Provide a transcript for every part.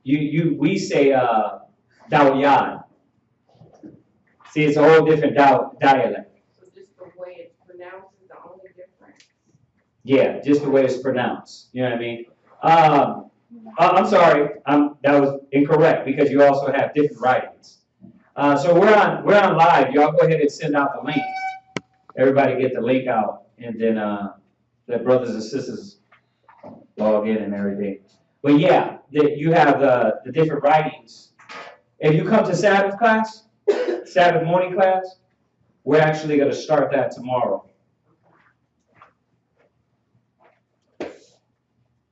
we say Daoyan. See, it's a whole different dialect. So just the way it's pronounced is the only difference? Yeah, just the way it's pronounced. You know what I mean? I'm sorry, that was incorrect because you also have different writings. So we're on live. Y'all go ahead and send out the link. Everybody get the link out, and then let brothers and sisters log in and everything. But yeah, you have the different writings. If you come to Sabbath class, Sabbath morning class, we're actually going to start that tomorrow.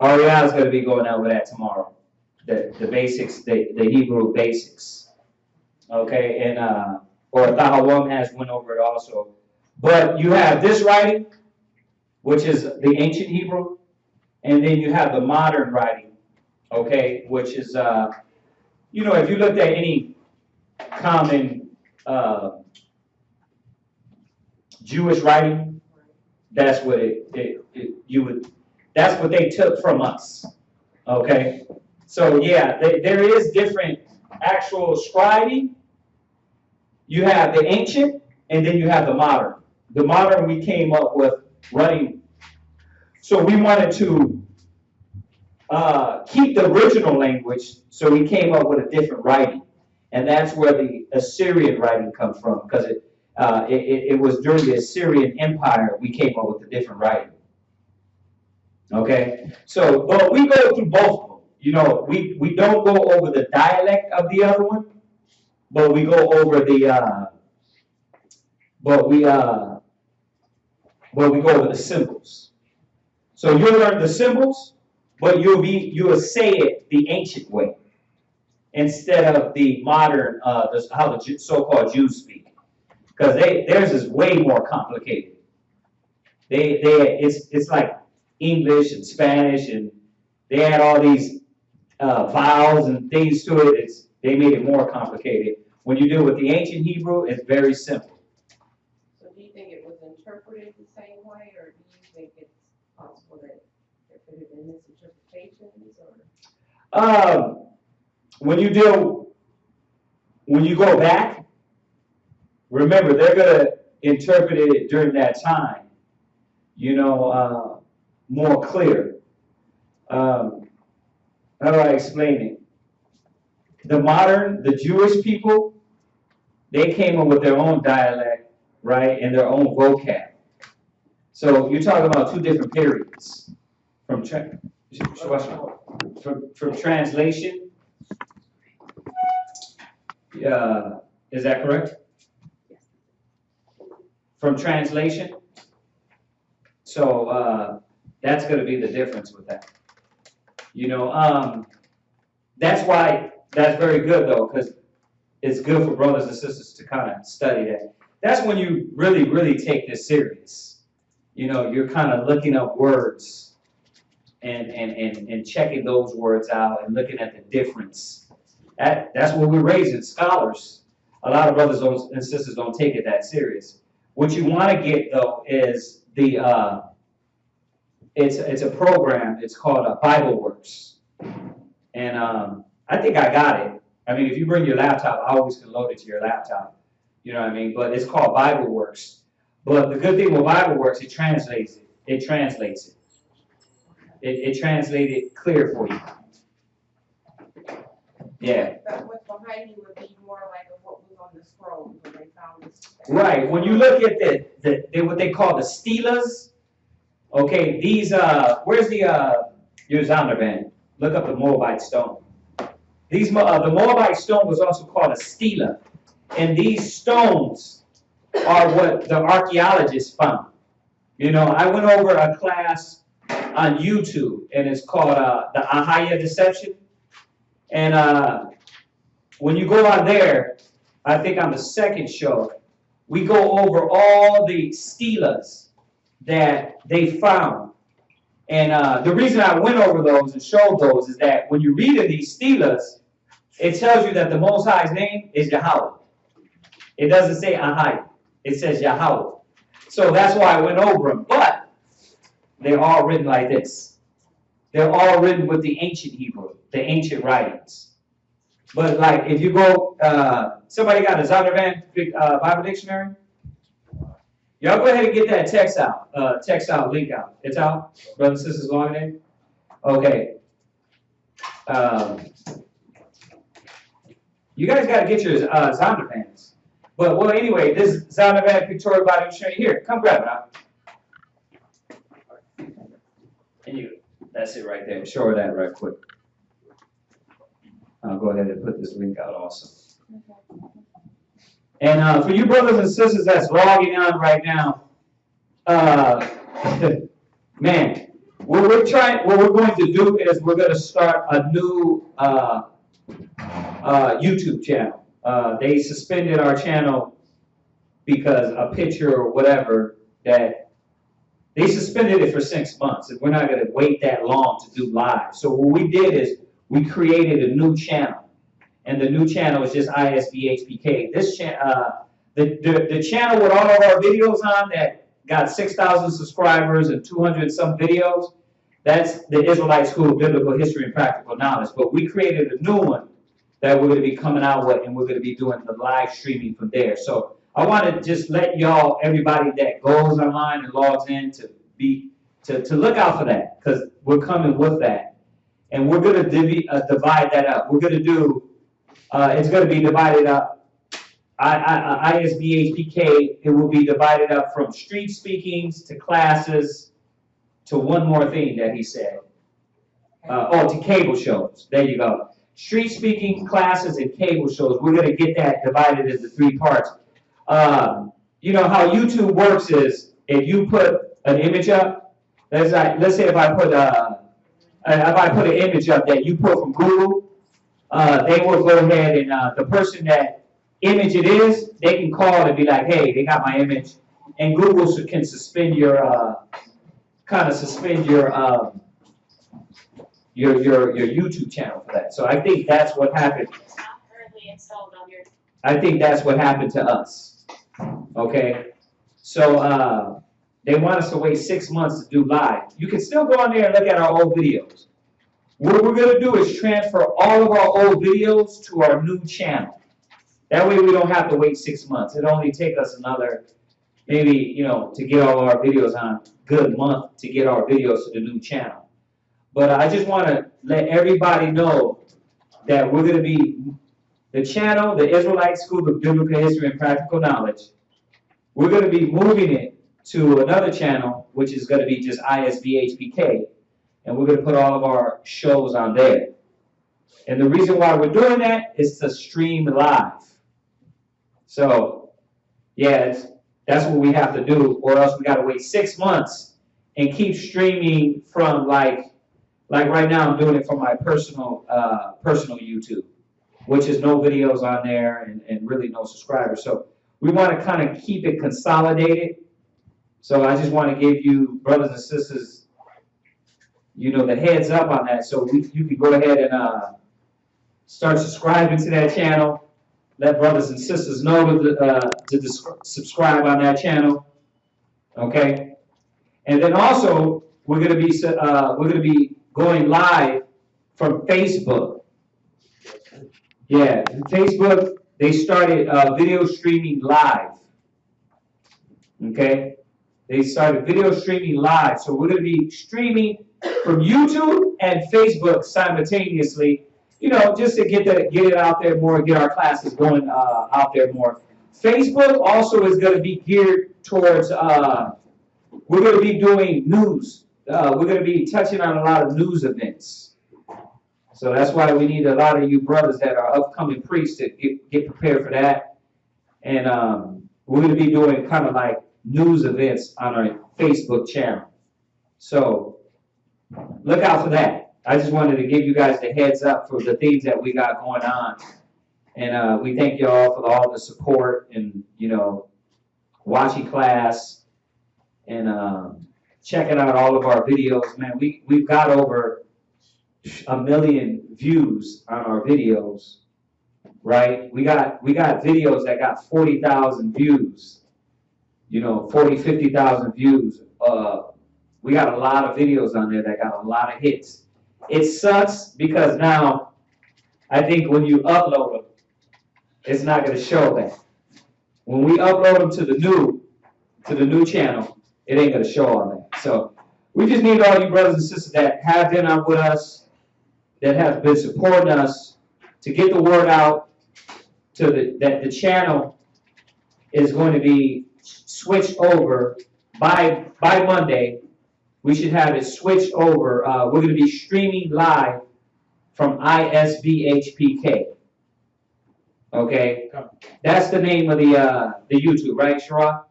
Uriah is going to be going over that tomorrow. The basics, the Hebrew basics. Okay, and or Tahawam has went over it also. But you have this writing, which is the ancient Hebrew, and then you have the modern writing, okay, which is, if you looked at any common Jewish writing, that's what that's what they took from us, okay. So yeah, there is different actual scribing. You have the ancient, and then you have the modern. The modern we came up with running. So we wanted to keep the original language, so we came up with a different writing. And that's where the Assyrian writing comes from, because it was during the Assyrian Empire we came up with a different writing. Okay? So, but we go through both of them. We don't go over the dialect of the other one, but we go over the we go over the symbols. So you'll learn the symbols, but you'll say it the ancient way instead of the modern how the so-called Jews speak, because theirs is way more complicated. It's like English and Spanish, and they had all these vowels and things to it. They made it more complicated. When you deal with the ancient Hebrew, it's very simple. So do you think it was interpreted the same way, or do you think it's possible that there could have been misinterpretations? Or When you go back, remember they're gonna interpret it during that time, more clear. How do I explain it? The Jewish people, they came up with their own dialect, right, and their own vocab. So you're talking about two different periods. From translation, is that correct? From translation? So that's going to be the difference with that. That's why that's very good, though, because it's good for brothers and sisters to kind of study that. That's when you really, really take this serious. You're kind of looking up words and checking those words out and looking at the difference. That's what we're raising scholars. A lot of brothers and sisters don't take it that serious. What you want to get, though, is it's a program. It's called Bible Works, and I think I got it. I mean, if you bring your laptop, I always can load it to your laptop. You know what I mean? But it's called Bible Works. But the good thing with Bible Works, it translates it. It translates it. It translates it clear for you. Yeah. But what's behind you would be more like what was on the scroll when they found this. Right. When you look at what they call the stelas, okay, these where's the your Zondervan? Look up the Moabite stone. The Moabite stone was also called a stela, and these stones are what the archaeologists found. I went over a class on YouTube, and it's called the Ahaya Deception. And when you go on there, I think on the second show, we go over all the stelas that they found. And the reason I went over those and showed those is that when you read in these stelas, it tells you that the Most High's name is Yahweh. It doesn't say Ahai. It says Yahweh. So that's why I went over them. But they're all written like this. they're all written with the ancient Hebrew, the ancient writings. But like if you go, somebody got a Zondervan Bible dictionary? Y'all go ahead and get that text out, link out. It's out, brothers and sisters, logging in? Okay. You guys got to get your Zondervans. But, well, anyway, this Zondervan Pictorial Bible Dictionary here. Come grab it out. And you, that's it right there. Show her that right quick. I'll go ahead and put this link out also. And for you brothers and sisters that's logging on right now, man, what we're going to do is we're going to start a new YouTube channel. They suspended our channel because a picture or whatever that they suspended it for 6 months, and we're not going to wait that long to do live. So what we did is we created a new channel, and the new channel is just ISBHPK. This the channel with all of our videos on that got 6,000 subscribers and 200 some videos. That's the Israelite School of Biblical History and Practical Knowledge. But we created a new one that we're going to be coming out with, and we're going to be doing the live streaming from there. So I want to just let y'all, everybody that goes online and logs in, to look out for that, because we're coming with that. And we're going to divide that up. We're going to do, it's going to be divided up. ISBHPK, it will be divided up from street speakings to classes to one more thing that he said. To cable shows. There you go. Street speaking, classes, and cable shows. We're going to get that divided into 3 parts. You know how YouTube works is if you put an image up, let's say if I put an image up that you put from Google, they will go ahead and the person that image it is, they can call and be like, hey, they got my image, and Google can suspend your your YouTube channel for that. So I think that's what happened. It's not currently installed on your. I think that's what happened to us. Okay, so they want us to wait 6 months to do live. You can still go on there and look at our old videos. What we're going to do is transfer all of our old videos to our new channel. That way we don't have to wait 6 months. It'll only take us another, maybe, to get all our videos on, good month to get our videos to the new channel. But I just want to let everybody know that we're going to be, the channel, the Israelite School of Biblical History and Practical Knowledge, we're going to be moving it to another channel, which is going to be just ISBHPK, and we're going to put all of our shows on there. And the reason why we're doing that is to stream live. So, yeah, that's what we have to do, or else we got to wait 6 months and keep streaming from like right now I'm doing it from my personal YouTube, which is no videos on there and really no subscribers. So we want to kind of keep it consolidated. So I just want to give you, brothers and sisters, the heads up on that. So you can go ahead and start subscribing to that channel. Let brothers and sisters know to subscribe on that channel. Okay, and then also we're going to be going live from Facebook. Yeah, Facebook, they started video streaming live. Okay, they started video streaming live, so we're going to be streaming from YouTube and Facebook simultaneously. Just to get it out there more, get our classes going out there more. Facebook also is going to be geared towards, we're going to be doing news. We're going to be touching on a lot of news events. So that's why we need a lot of you brothers that are upcoming priests to get prepared for that. And we're going to be doing kind of like news events on our Facebook channel. So look out for that. I just wanted to give you guys the heads up for the things that we got going on. And we thank you all for all the support and, watching class and checking out all of our videos. Man, we've got over 1 million views on our videos, right? We got videos that got 40,000 views, 50,000 views. We got a lot of videos on there that got a lot of hits. It sucks because now I think when you upload them, it's not going to show that. When we upload them to the new channel, it ain't going to show all that. So we just need all you brothers and sisters that have been on with us, that have been supporting us, to get the word out that the channel is going to be switched over by Monday. We should have it switched over. We're going to be streaming live from ISBHPK. Okay, that's the name of the YouTube, right, Shara?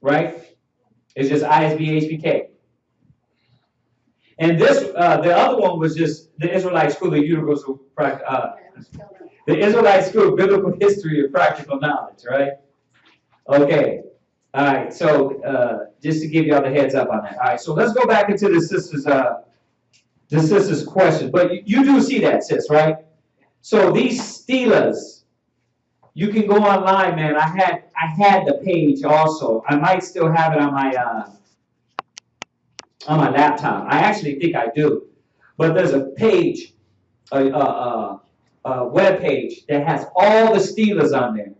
Right? It's just ISBHPK. And this, the other one was just the Israelite School of Universal, the Israelite School of Biblical History and Practical Knowledge, right? Okay. All right. So just to give y'all the heads up on that. All right. So let's go back into the sister's question. But you do see that, sis, right? So these stealers, you can go online, man. I had the page also. I might still have it on my laptop. I actually think I do. But there's a page, a web page that has all the stealers on there.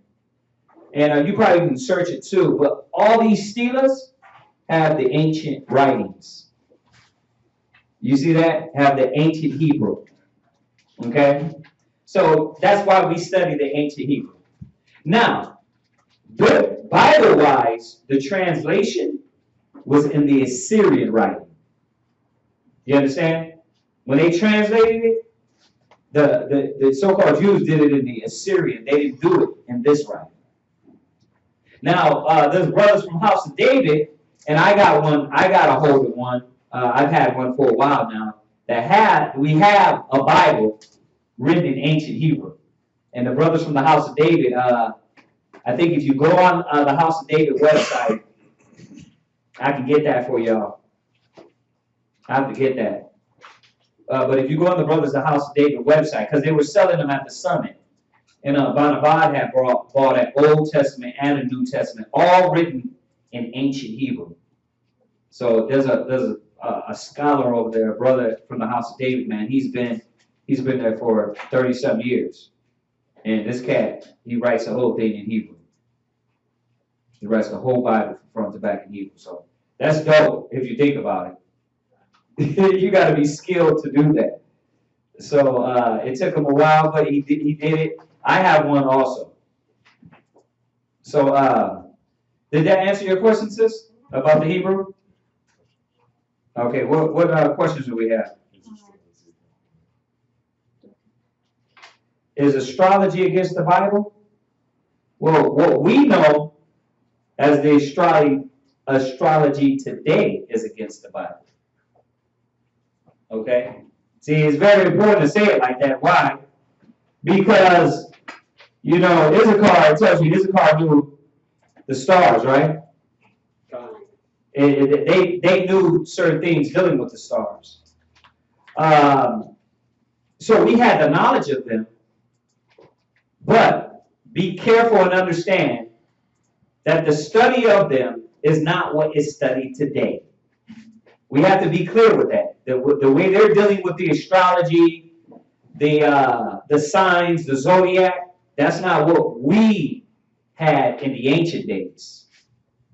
And you probably can search it too. But all these stealers have the ancient writings. You see that? Have the ancient Hebrew. Okay? So that's why we study the ancient Hebrew. Now, Bible-wise, the translation was in the Assyrian writing. You understand? When they translated it, the so-called Jews did it in the Assyrian. They didn't do it in this writing. Now, there's brothers from House of David, and I got a hold of one. I've had one for a while now. We have a Bible written in ancient Hebrew. And the brothers from the House of David, I think if you go on the House of David website, I can get that for y'all. I have to get that. But if you go on the Brothers of the House of David website, because they were selling them at the summit, and Barnabas had bought an Old Testament and a New Testament, all written in ancient Hebrew. So there's a scholar over there, a brother from the House of David, man. He's been there for 30-some years. And this cat, he writes the whole thing in Hebrew. He writes the whole Bible from front to back in Hebrew. So that's dope if you think about it. You got to be skilled to do that. So it took him a while, but he did it. I have one also. So did that answer your question, sis, about the Hebrew? Okay, what questions do we have? Is astrology against the Bible? Well, what we know as the astrology today is against the Bible. Okay? See, it's very important to say it like that. Why? Because, Issachar, it tells you Issachar knew the stars, right? They knew certain things dealing with the stars. So we had the knowledge of them. But be careful and understand that the study of them is not what is studied today. We have to be clear with that. The way they're dealing with the astrology, the signs, the zodiac, that's not what we had in the ancient days.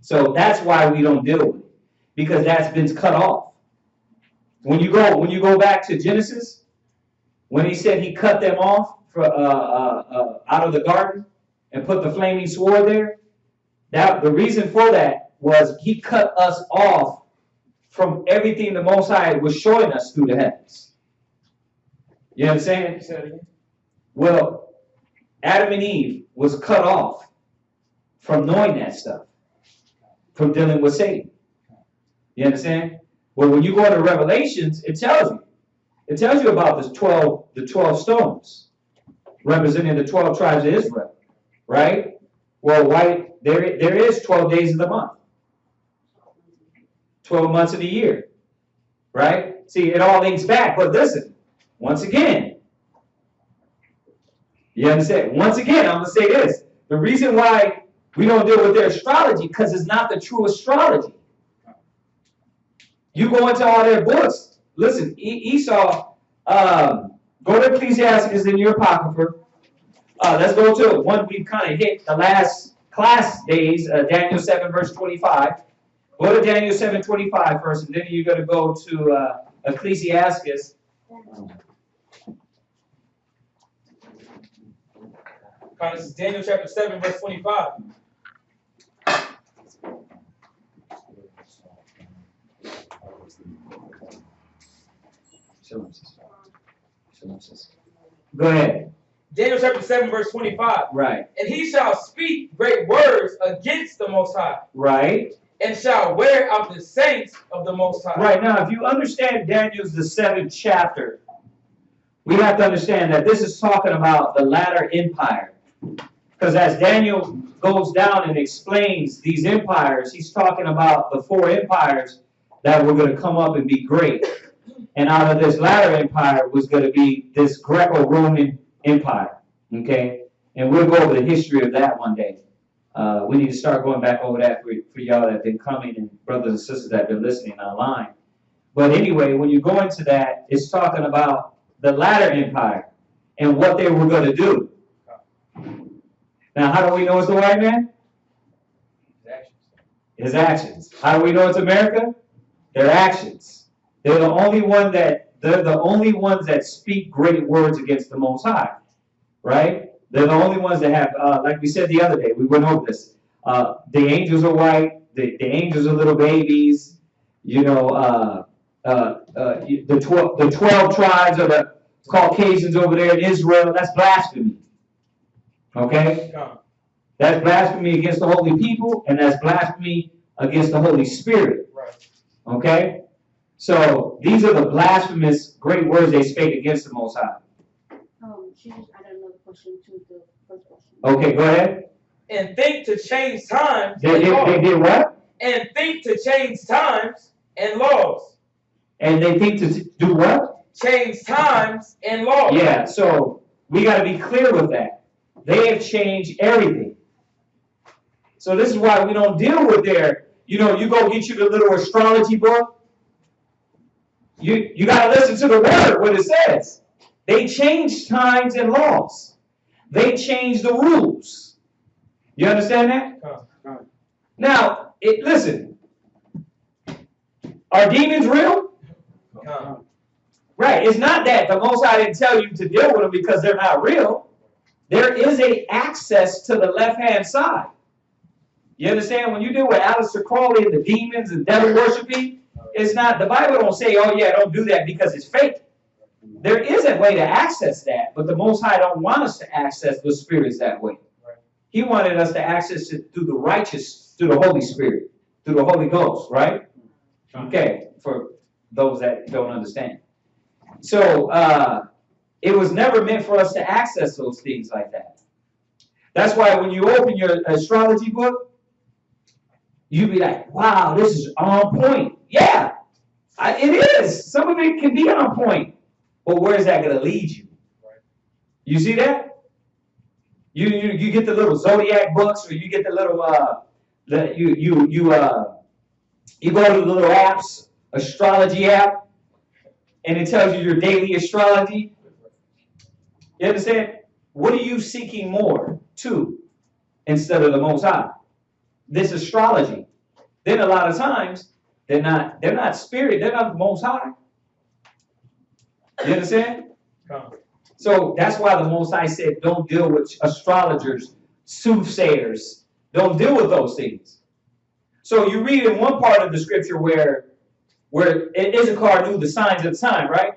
So that's why we don't deal with it, because that's been cut off. When you go back to Genesis, when he said he cut them off out of the garden and put the flaming sword there, the reason for that was he cut us off from everything the Most High was showing us through the heavens. You know what I'm saying? Well, Adam and Eve was cut off from knowing that stuff, from dealing with Satan. You understand? Well, when you go to Revelations, it tells you about the 12 stones representing the 12 tribes of Israel, right? Well, there is 12 days of the month, 12 months of the year, right? See, it all links back. But listen, once again, you understand? Once again, I'm going to say this. The reason why we don't deal with their astrology, because it's not the true astrology. You go into all their books, listen, Esau, go to Ecclesiastes in your Apocrypha. Let's go to one we've kind of hit the last class days, Daniel 7, verse 25. Go to Daniel 7:25 first, and then you're going to go to Ecclesiastes. This is Daniel chapter 7, verse 25. Go ahead. Daniel chapter 7, verse 25. Right. And he shall speak great words against the Most High. Right. And shall wear out the saints of the Most High. Right. Now, if you understand Daniel's the 7th chapter, we have to understand that this is talking about the latter empire. Because as Daniel goes down and explains these empires, he's talking about the 4 empires that were going to come up and be great. And out of this latter empire was going to be this Greco-Roman empire. Okay? And we'll go over the history of that one day. We need to start going back over that for y'all that have been coming and brothers and sisters that have been listening online. But anyway, when you go into that, it's talking about the latter empire and what they were going to do. Now, how do we know it's the white man? His actions. How do we know it's America? Their actions. They're the only ones that speak great words against the Most High, right? They're the only ones that have, like we said the other day, we went over this. The angels are white. The angels are little babies. You know, the 12 tribes of the Caucasians over there in Israel. That's blasphemy. Okay? That's blasphemy against the holy people, and that's blasphemy against the Holy Spirit. Okay? So these are the blasphemous great words they spake against the Most High. She just added another question to the first question. Okay, go ahead. And think to change times. They did what? And think to change times and laws. And they think to do what? Change times and laws. Yeah, so we got to be clear with that. They have changed everything. So this is why we don't deal with their, you go get you the little astrology book. You got to listen to the word, what it says. They changed times and laws. They changed the rules. You understand that? Now, listen. Are demons real? Right. It's not that the Most High didn't tell you to deal with them because they're not real. There is a access to the left-hand side. You understand? When you deal with Aleister Crowley and the demons and devil worshiping, it's not, the Bible don't say, oh yeah, don't do that because it's fake. There is a way to access that, but the Most High don't want us to access the spirits that way. He wanted us to access it through the righteous, through the Holy Spirit, through the Holy Ghost, right? Okay, for those that don't understand. So, it was never meant for us to access those things like that. That's why when you open your astrology book, you be like, wow, this is on point. Yeah, it is. Some of it can be on point. But where is that going to lead you? You see that? You get the little zodiac books, or you get the little you go to the little apps, astrology app, and it tells you your daily astrology. You understand? What are you seeking more to instead of the Most High? This astrology. Then a lot of times they're not spirit, they're not the Most High. You understand? So that's why the Most High said, don't deal with astrologers, soothsayers. Don't deal with those things. So you read in one part of the scripture where Issachar knew the signs of the time, right?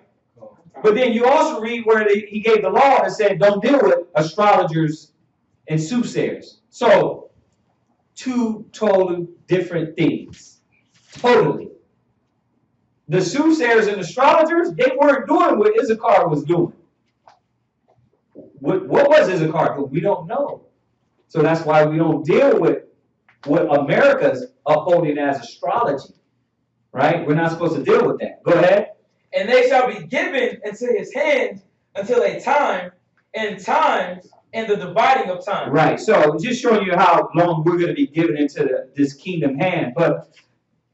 But then you also read where he gave the law and said, don't deal with astrologers and soothsayers. So, 2 totally different things. Totally. The soothsayers and astrologers, they weren't doing what Issachar was doing. What was Issachar doing? We don't know. So that's why we don't deal with what America's upholding as astrology. Right? We're not supposed to deal with that. Go ahead. And they shall be given into his hand until a time and times and the dividing of time. Right. So just showing you how long we're going to be given into this kingdom hand. But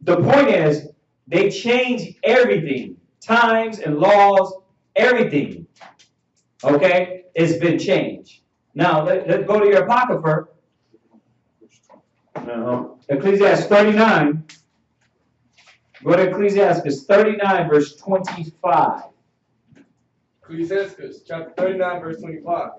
the point is, they changed everything times and laws, everything, okay, it's been changed. Now, let's go to your Apocrypha. Ecclesiastes 39. Go to Ecclesiastes 39, verse 25. Ecclesiastes chapter 39, verse 25.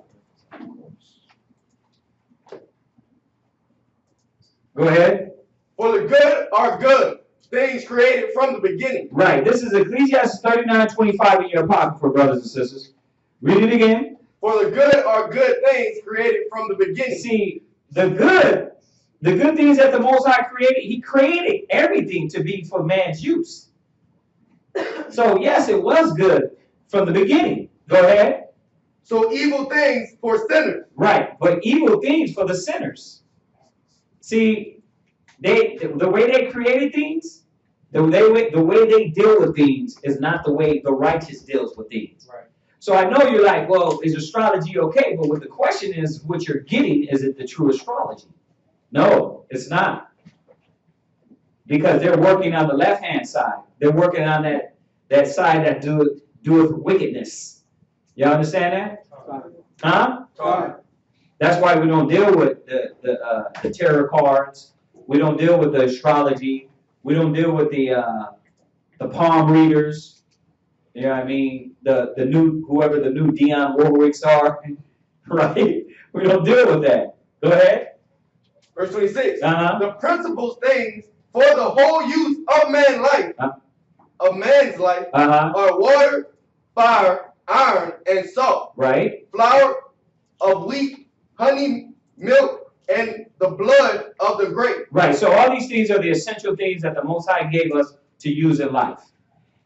Go ahead. For the good are good, things created from the beginning. Right. This is Ecclesiastes 39, 25 in your Apocrypha, brothers and sisters. Read it again. For the good are good things created from the beginning. See, the good things that the Most High created, He created everything to be for man's use. So, yes, it was good from the beginning. Go ahead. So evil things for sinners. Right, but evil things for the sinners. See, the way they created things, the way they deal with things is not the way the righteous deals with things. Right. So I know you're like, well, is astrology okay? But what the question is, what you're getting, is it the true astrology? No, it's not. Because they're working on the left-hand side. They're working on that side that doeth wickedness. You understand that? Huh? Right. That's why we don't deal with the tarot cards. We don't deal with the astrology. We don't deal with the palm readers. You know what I mean? The new, whoever the new Dionne Warwicks are, right? We don't deal with that. Go ahead. Verse 26. Uh-huh. The principal things for the whole use of man's life, Uh-huh. are water, fire, iron, and salt, Right. flour of wheat, honey, milk, and the blood of the grape. Right. So all these things are the essential things that the Most High gave us to use in life.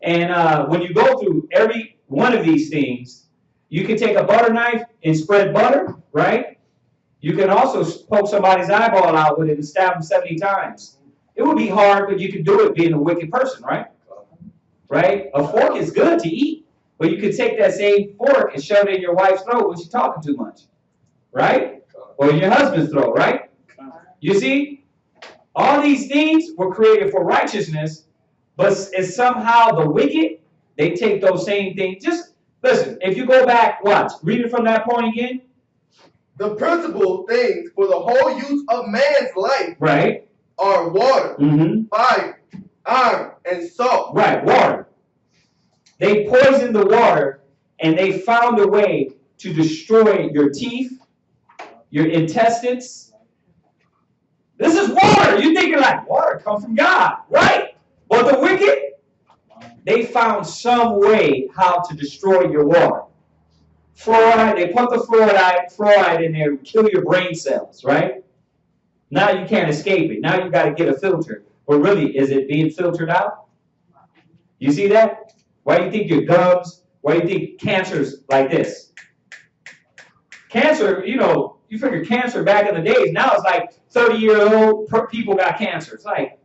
And when you go through every one of these things, you can take a butter knife and spread butter, right? You can also poke somebody's eyeball out with it and stab them 70 times. It would be hard, but you could do it being a wicked person, right? Right? A fork is good to eat, but you could take that same fork and shove it in your wife's throat when she's talking too much, right? Or in your husband's throat, right? You see, all these things were created for righteousness, but it's somehow the wicked, they take those same things. Just listen, if you go back, watch, read it from that point again. The principal things for the whole use of man's life, Right. are water, Mm-hmm. fire, iron, and salt. Right, water. They poisoned the water, and they found a way to destroy your teeth, your intestines. This is water. You think you're like, water comes from God, right? But the wicked, they found some way how to destroy your water. Fluoride, they put the fluoride in there to kill your brain cells, right? Now you can't escape it. Now you got to get a filter. But really, is it being filtered out? You see that? Why do you think your gums, why do you think cancer's like this? Cancer, you figure cancer back in the days, now it's like 30-year-old people got cancer. It's like,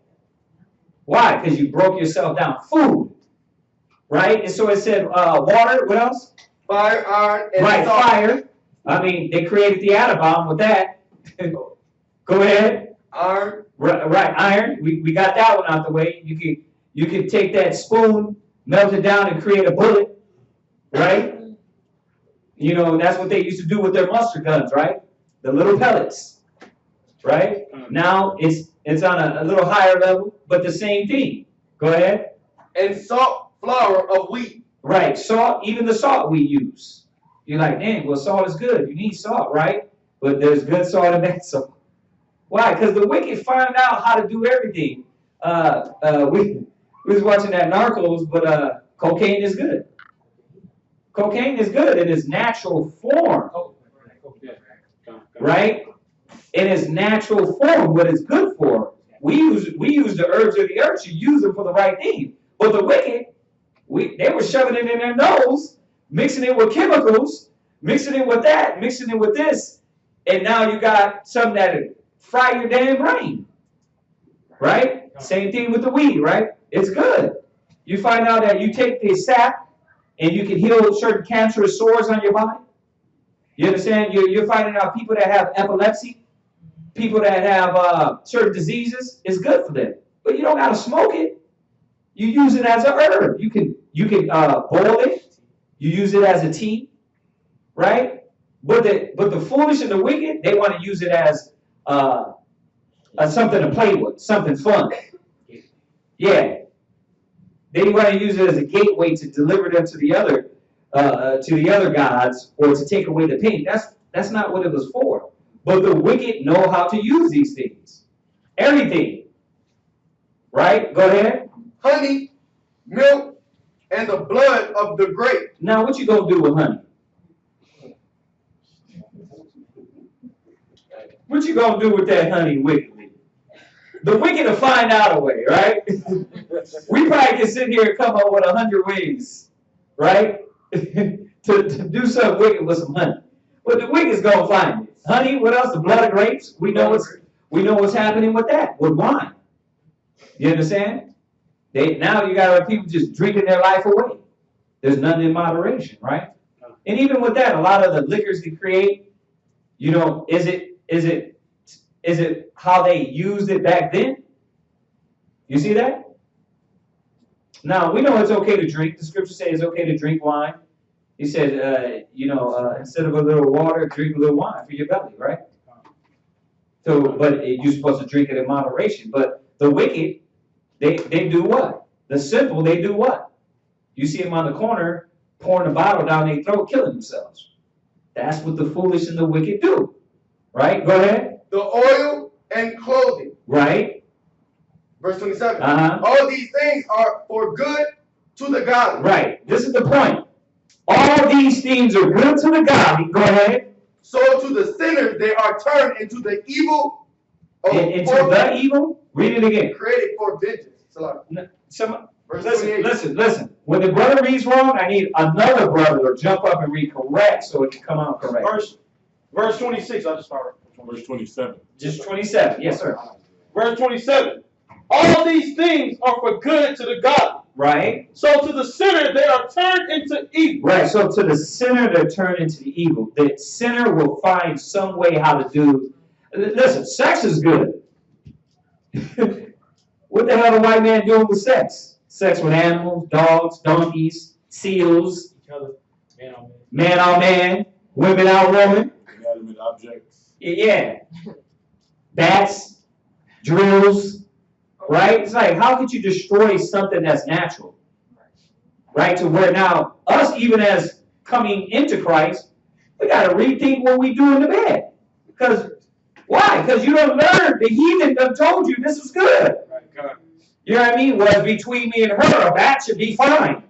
why? Because you broke yourself down. Food, right? And so it said water, what else? Fire, iron, and Right, salt. fire. I mean, they created the atom bomb with that. Go ahead. Iron. Right, iron. We got that one out the way. You could take that spoon, melt it down, and create a bullet, right? That's what they used to do with their mustard guns, right? The little pellets, right? Now it's on a little higher level, but the same thing. Go ahead. And salt, flour of wheat. Right, salt, even the salt we use. You're like, dang, well, salt is good. You need salt, right? But there's good salt and bad salt. Why? Because the wicked find out how to do everything. We was watching that Narcos, but cocaine is good. Cocaine is good in its natural form, right? In its natural form, what it's good for. We use the herbs of the earth to use them for the right thing. But the wicked, they were shoving it in their nose, mixing it with chemicals, mixing it with that, mixing it with this, and now you got something that fry your damn brain, right? Same thing with the weed, right? It's good. You find out that you take the sap and you can heal certain cancerous sores on your body. You understand? You're finding out people that have epilepsy, people that have certain diseases, it's good for them. But you don't got to smoke it. You use it as a herb. You can You can boil it. You use it as a tea, right? But the foolish and the wicked, they want to use it as something to play with, something fun. Yeah, they want to use it as a gateway to deliver them to the other gods, or to take away the pain. That's not what it was for. But the wicked know how to use these things. Everything. Right? Go ahead. Honey, milk, and the blood of the grape. Now, what you gonna do with honey? What you gonna do with that honey wickedly? The wicked will find out a way, right? We probably can sit here and come up with 100 ways, right? to do something wicked with some honey. But the wicked's gonna find it. Honey, what else? The blood of grapes. We know what's happening with that, with wine. You understand? Now you got people just drinking their life away. There's none in moderation, right? And even with that, a lot of the liquors they create, you know, is it how they used it back then? You see that? Now we know it's okay to drink. The scripture says it's okay to drink wine. He said, instead of a little water, drink a little wine for your belly, right? So, but you're supposed to drink it in moderation. But the wicked, they do what? The simple, they do what? You see them on the corner pouring a bottle down their throat, killing themselves. That's what the foolish and the wicked do. Right? Go ahead. The oil and clothing. Right. Verse 27. Uh-huh. All these things are for good to the godly. Right. This is the point. All these things are good to the godly. Go ahead. So to the sinners they are turned into the evil. Into the evil? Read it again. Created for vengeance. Listen. When the brother reads wrong, I need another brother to jump up and read correct so it can come out correct. Verse 26, I just started. Verse 27. Just 27. Yes, sir. Verse 27. All these things are for good to the godly. Right. So to the sinner, they are turned into evil. Right. So to the sinner, they're turned into the evil. The sinner will find some way how to do. Listen, sex is good. What the hell the white man doing with sex? Sex with animals, dogs, donkeys, seals, man on man, women on women. Inanimate objects. Yeah. Bats, drills, right? It's like, how could you destroy something that's natural? Right? To where now, us even as coming into Christ, we got to rethink what we do in the bed. Because, why? Because you don't learn. The heathen done told you this is good. You know what I mean? Was between me and her, a bat should be fine.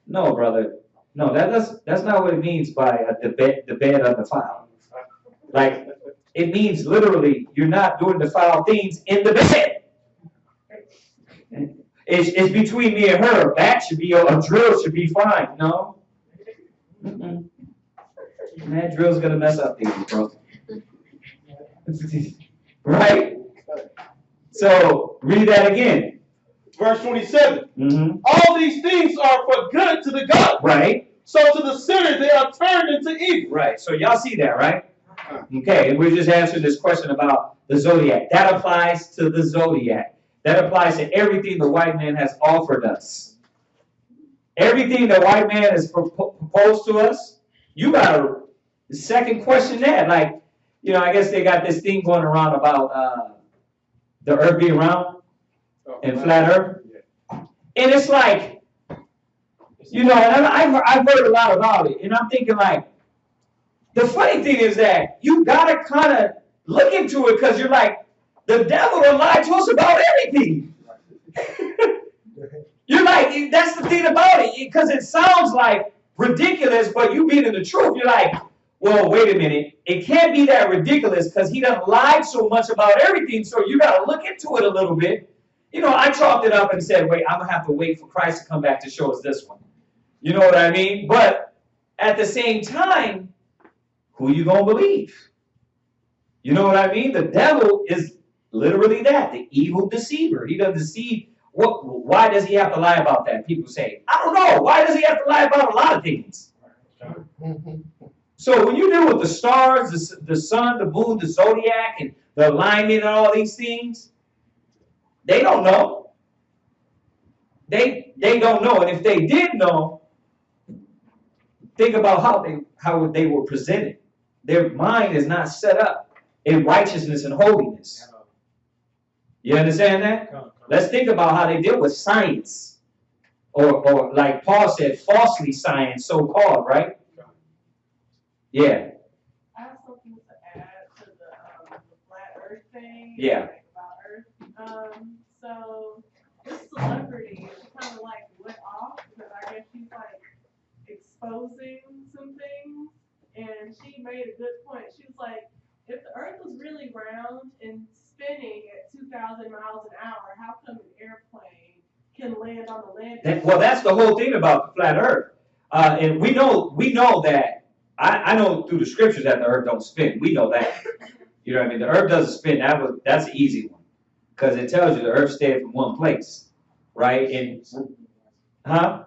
No, brother. No, that's not what it means by the bed undefiled. Like, it means literally you're not doing the foul things in the bed. It's between me and her. A bat should be, a drill should be fine. No. Mm-mm. That drill's gonna mess up things, bro. Right? So, read that again. Verse 27. Mm-hmm. All these things are for good to the godly. Right. So to the sinner, they are turned into evil. Right. So y'all see that, right? Okay. And we're just answering this question about the zodiac. That applies to the zodiac. That applies to everything the white man has offered us. Everything the white man has proposed to us, you got to second question that. Like, you know, I guess they got this thing going around about the earth being round and flat earth. And it's like, you know, and I've heard a lot about it. And I'm thinking like, the funny thing is that you got to kind of look into it because you're like, the devil will lie to us about everything. You're like, that's the thing about it. Because it sounds like ridiculous, but you being in the truth, you're like, well, wait a minute. It can't be that ridiculous because he done lied so much about everything. So you got to look into it a little bit. You know, I chalked it up and said, wait, I'm going to have to wait for Christ to come back to show us this one. You know what I mean? But at the same time, who you going to believe? You know what I mean? The devil is literally that, the evil deceiver. He doesn't deceive. Why does he have to lie about that? People say, I don't know. Why does he have to lie about a lot of things? So when you deal with the stars, the sun, the moon, the zodiac, and the alignment and all these things, they don't know. They They don't know. And if they did know, think about how they were presented. Their mind is not set up in righteousness and holiness. You understand that? Let's think about how they deal with science. Or like Paul said, falsely science, so-called, right? Yeah. I have something to add to the flat earth thing. Yeah. Like about earth. So this celebrity kind of like went off because I guess she's like exposing some things, and she made a good point. She was like, if the earth was really round and spinning at 2,000 miles an hour, how come an airplane can land on the landing? Well, that's the whole thing about the flat earth. And we know that, I know through the scriptures that the earth don't spin. We know that. You know what I mean? The earth doesn't spin. That's an easy one. Because it tells you the earth stayed from one place. Right? Huh?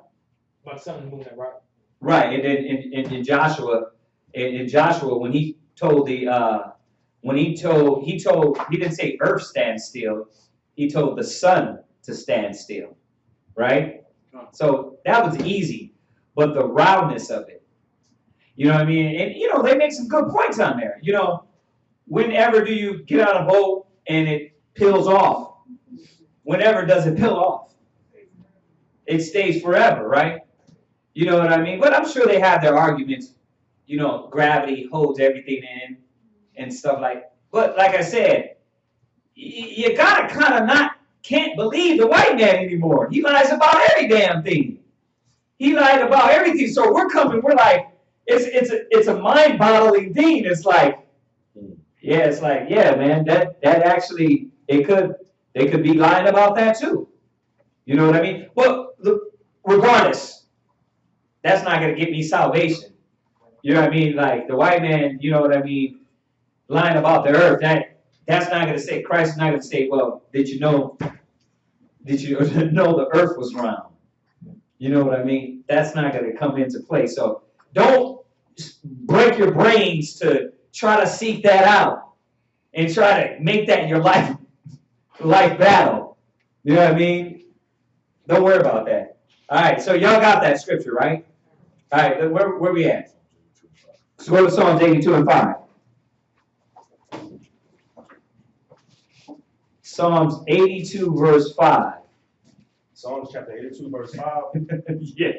Like something moving that right. Right. And then in Joshua, when he told he didn't say earth stand still, he told the sun to stand still. Right? So that was easy. But the roundness of it, you know what I mean? And, they make some good points on there. Whenever do you get on a boat and it peels off? Whenever does it peel off? It stays forever, right? You know what I mean? But I'm sure they have their arguments. Gravity holds everything in and stuff like. But like I said, you gotta kind of can't believe the white man anymore. He lies about every damn thing. He lied about everything. So we're like, it's a mind-boggling thing. It's like, yeah, man, that actually they could be lying about that too. You know what I mean? But regardless, that's not gonna get me salvation. You know what I mean? Like the white man, you know what I mean, lying about the earth, that's not gonna say, Christ is not gonna say, well, did you know the earth was round? You know what I mean? That's not gonna come into play. So don't break your brains to try to seek that out and try to make that your life battle. You know what I mean? Don't worry about that. All right, so y'all got that scripture, right? All right, where we at? So go to Psalms 82 and 5. Psalms 82 verse 5. Psalms chapter 82 verse 5. Yeah.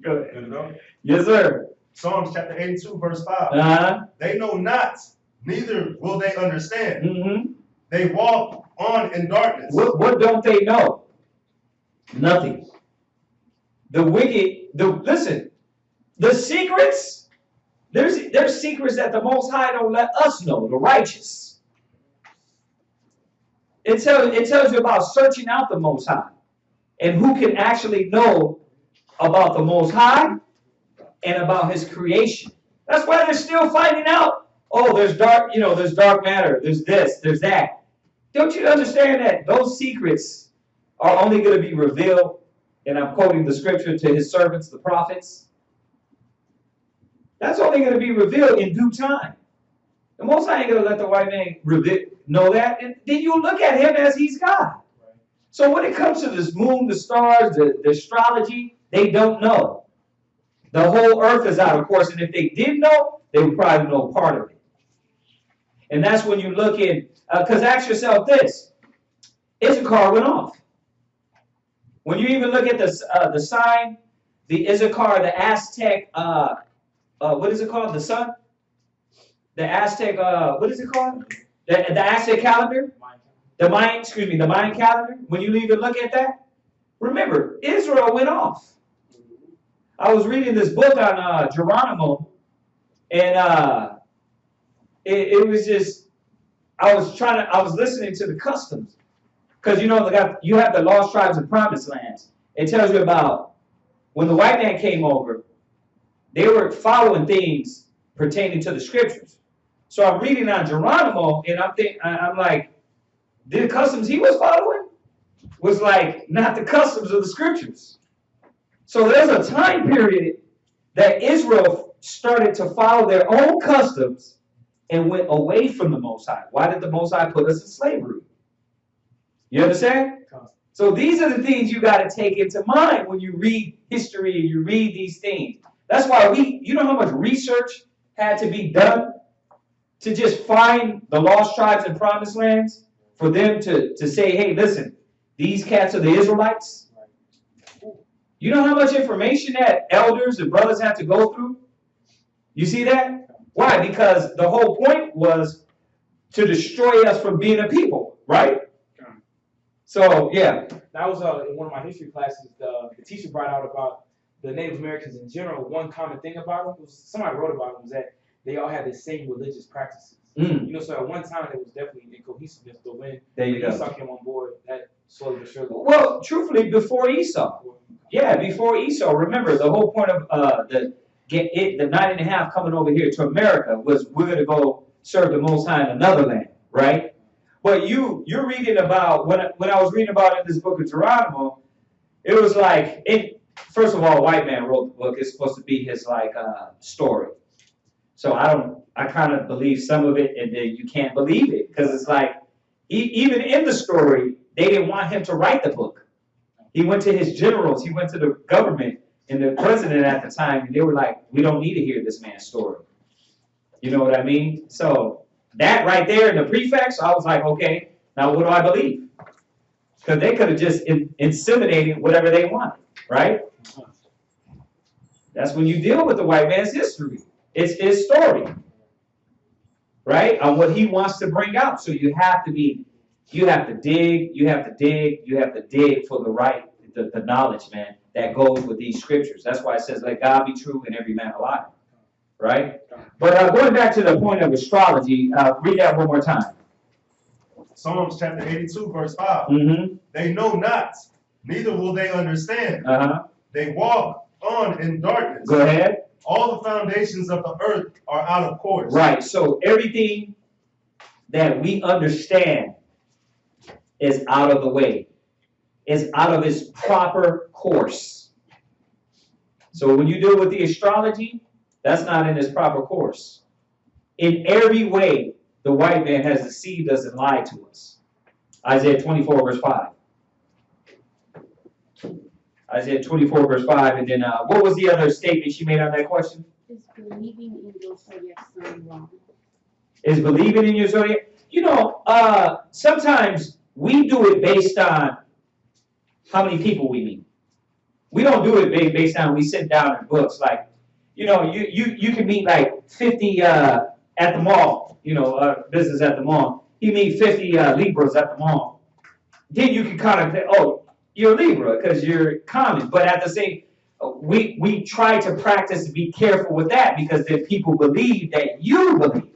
Go ahead. Good to go? Yes, sir. Psalms chapter 82 verse 5. Uh-huh. They know not, neither will they understand. Mm-hmm. They walk on in darkness. What don't they know? Nothing. The wicked, listen, the secrets, there's secrets that the Most High don't let us know, the righteous. It tells you about searching out the Most High and who can actually know about the Most High and about his creation. That's why they're still finding out. Oh, there's dark matter. There's this, there's that. Don't you understand that those secrets are only going to be revealed, and I'm quoting the scripture, to his servants, the prophets? That's only going to be revealed in due time. The Most High ain't going to let the white man know that. And then you look at him as he's God. So when it comes to this moon, the stars, the astrology, they don't know. The whole earth is out of course, and if they did know, they would probably know part of it. And that's when you look in, because ask yourself this, Issachar went off. When you even look at the sign, the Issachar, the Aztec, what is it called? The sun? The Aztec, what is it called? The Aztec calendar? The Mayan calendar. When you even look at that, remember, Israel went off. I was reading this book on Geronimo, and it was just, I was listening to the customs. Because you have the lost tribes and promised lands. It tells you about when the white man came over, they were following things pertaining to the scriptures. So I'm reading on Geronimo, and I'm like, the customs he was following was like not the customs of the scriptures. So there's a time period that Israel started to follow their own customs and went away from the Most High. Why did the Most High put us in slavery? You understand? So these are the things you got to take into mind when you read history and you read these things. That's why you know how much research had to be done to just find the lost tribes and promised lands for them to say, hey, listen, these cats are the Israelites. You know how much information that elders and brothers had to go through? You see that? Why? Because the whole point was to destroy us from being a people, right? So, yeah. That was in one of my history classes. The teacher brought out about the Native Americans in general. One common thing about them, somebody wrote about them, was that they all had the same religious practices. You know, so at one time there was definitely incohesiveness, but when Esau came on board, that slowly but surely. Well, truthfully, before Esau. Yeah, before Esau. Remember, the whole point of the 9.5 coming over here to America was we're going to go serve the Most High in another land, right? But you're reading about, when I was reading about in this book of Geronimo, it was like, first of all, a white man wrote the book. It's supposed to be his story. So I kind of believe some of it, and then you can't believe it, because it's like, even in the story, they didn't want him to write the book. He went to his generals, he went to the government and the president at the time, and they were like, we don't need to hear this man's story. You know what I mean? So that right there in the prefix, I was like, okay, now what do I believe? Because they could have just inseminated whatever they wanted, right? That's when you deal with the white man's history. It's his story, right? On what he wants to bring out. So you have to dig for the knowledge, man, that goes with these scriptures. That's why it says, let God be true and every man a liar, right? But going back to the point of astrology, read that one more time. Psalms chapter 82, verse 5. Mm-hmm. They know not, neither will they understand. They walk on in darkness. Go ahead. All the foundations of the earth are out of course. Right. So everything that we understand is out of the way. Is out of its proper course. So when you deal with the astrology, that's not in its proper course. In every way, the white man has deceived us and lied to us. Isaiah 24, verse 5. Isaiah 24, verse 5. And then what was the other statement she made on that question? Is believing in your zodiac sign wrong? Is believing in your zodiac? You know, sometimes we do it based on how many people we meet. We don't do it based on we sit down in books. Like, you know, you can meet like 50 at the mall, you know, business at the mall. You meet 50 Libras at the mall. Then you can kind of say, oh, you're a Libra because you're common. But at the same, we try to practice to be careful with that because then people believe that you believe.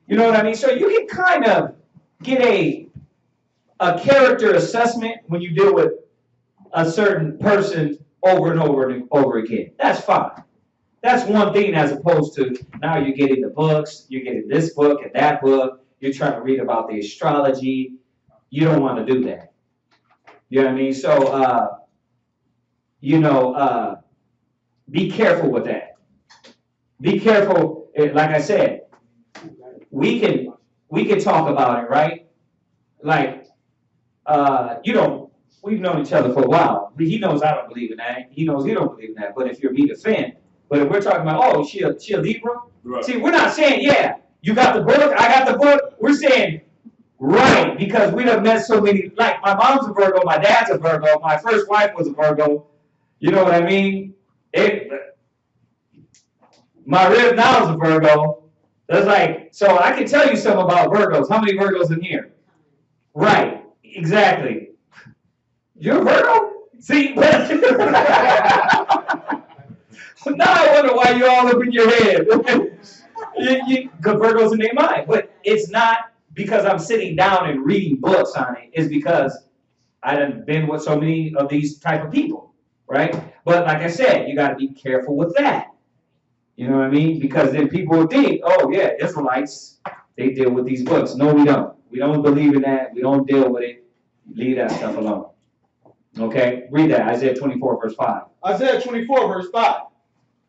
You know what I mean? So you can kind of get a character assessment when you deal with a certain person over and over and over again. That's fine. That's one thing as opposed to now you're getting the books, you're getting this book and that book, you're trying to read about the astrology. You don't want to do that. You know what I mean? So, be careful with that. Be careful. Like I said, we can talk about it, right? Like, we've known each other for a while. He knows I don't believe in that. He knows he don't believe in that. But if you're me to fan, but if we're talking about, oh, she a Libra? Right. See, we're not saying, yeah, you got the book, I got the book. We're saying, right, because we done met so many, like my mom's a Virgo, my dad's a Virgo, my first wife was a Virgo. You know what I mean? My rib now is a Virgo. That's like, so I can tell you something about Virgos. How many Virgos in here? Right, exactly. You're a Virgo? See? Now I wonder why you're all up in your head. Good Virgos in their mind. But it's not because I'm sitting down and reading books on it. It's because I've been with so many of these type of people, right? But like I said, you got to be careful with that. You know what I mean? Because then people will think, oh yeah, Israelites, they deal with these books. No, we don't. We don't believe in that. We don't deal with it. Leave that stuff alone. Okay? Read that. Isaiah 24, verse 5. Isaiah 24, verse 5.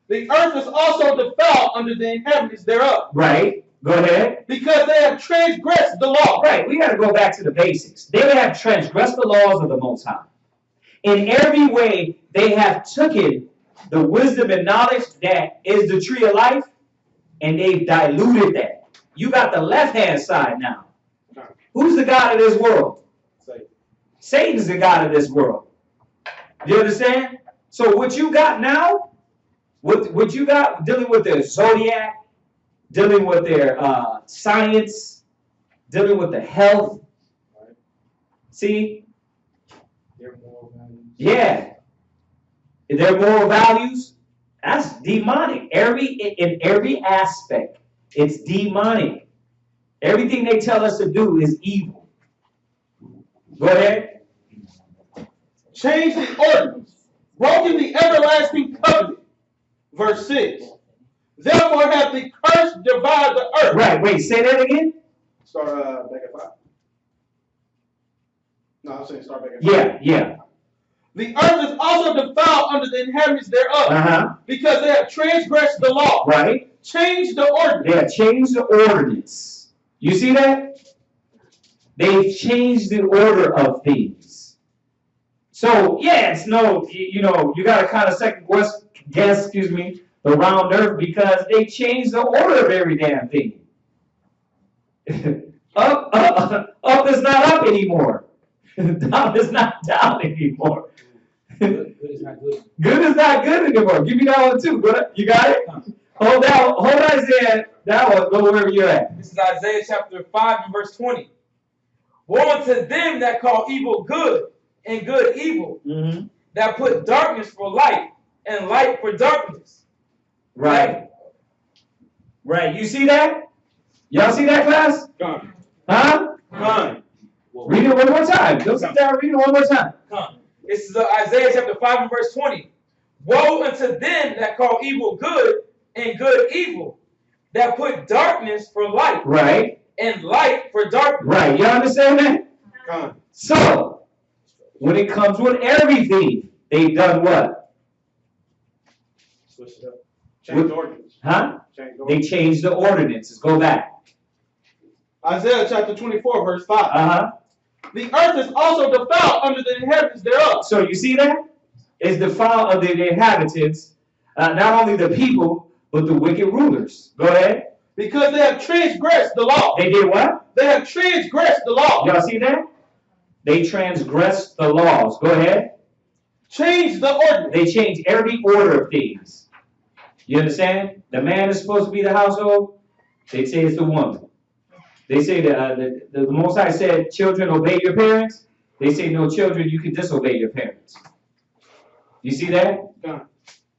The earth is also defiled under the inhabitants thereof. Right. Go ahead. Because they have transgressed the law. Right, we got to go back to the basics. They have transgressed the laws of the Most High. In every way, they have taken the wisdom and knowledge that is the tree of life, and they've diluted that. You got the left-hand side now. Who's the God of this world? Satan's the God of this world. You understand? So what you got now, what you got dealing with their zodiac, dealing with their science, dealing with the health. See? Their moral values. Yeah. Their moral values, that's demonic. In every aspect, it's demonic. Everything they tell us to do is evil. Go ahead. Changed the ordinance, broken the everlasting covenant. Verse 6. Therefore hath the curse devoured the earth. Right, wait, say that again? Start back at 5. No, I'm saying start back at 5. Yeah. The earth is also defiled under the inhabitants thereof, because they have transgressed the law. Right. Changed the ordinance. They have changed the ordinance. You see that? They've changed the order of things. So, yeah, it's no, you got to kind of second guess, the round earth, because they changed the order of every damn thing. Up is not up anymore. Down is not down anymore. Good is not good. Good is not good anymore. Give me that one too. You got it? Hold Isaiah. That one. Go wherever you're at. This is Isaiah chapter 5 and verse 20. Woe unto them that call evil good and good evil, that put darkness for light and light for darkness. Right. You see that? Y'all see that, class? Come. Huh? Come. Read it one more time. Go sit down. Read it one more time. Come. This is Isaiah chapter 5 and verse 20. Woe unto them that call evil good and good evil, that put darkness for light. Right. And light for darkness. Right. You understand that? Come. So, when it comes with everything, they've done what? Switch it up. Change the ordinance. Huh? Change the They ordinance. changed the ordinances. Go back. Isaiah chapter 24, verse 5. The earth is also defiled under the inhabitants thereof. So you see that? It's defiled under the inhabitants, not only the people, but the wicked rulers. Go ahead. Because they have transgressed the law. They did what? They have transgressed the law. Y'all see that? They transgressed the laws. Go ahead. Change the ordinance. They changed every order of things. You understand? The man is supposed to be the household. They say it's the woman. They say the Most High said, children, obey your parents. They say, no, children, you can disobey your parents. You see that?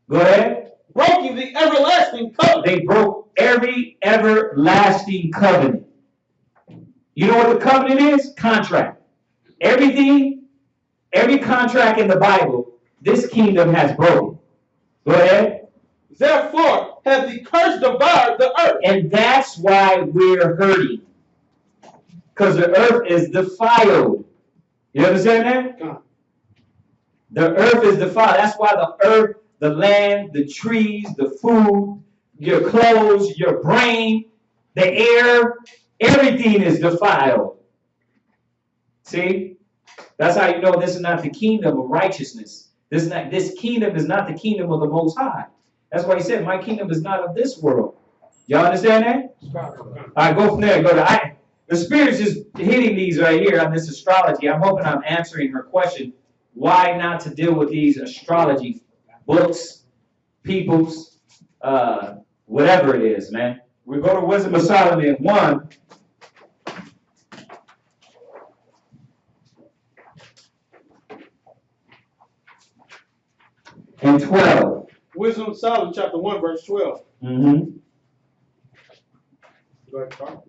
Go ahead. Broken the everlasting covenant. They broke every everlasting covenant. You know what the covenant is? Contract. Everything, every contract in the Bible, this kingdom has broken. Go ahead. Therefore, hath the curse devoured the earth. And that's why we're hurting. Because the earth is defiled. You understand that? The earth is defiled. That's why the earth, the land, the trees, the food, your clothes, your brain, the air, everything is defiled. See? That's how you know this is not the kingdom of righteousness. This kingdom is not the kingdom of the Most High. That's why he said, my kingdom is not of this world. Y'all understand that? All right, go from there. Go to the Spirit's just hitting these right here on this astrology. I'm hoping I'm answering her question. Why not to deal with these astrology books, peoples, whatever it is, man. We go to Wisdom of Solomon 1. And 12. Wisdom of Solomon, chapter 1, verse 12. Mm-hmm. Go ahead, start.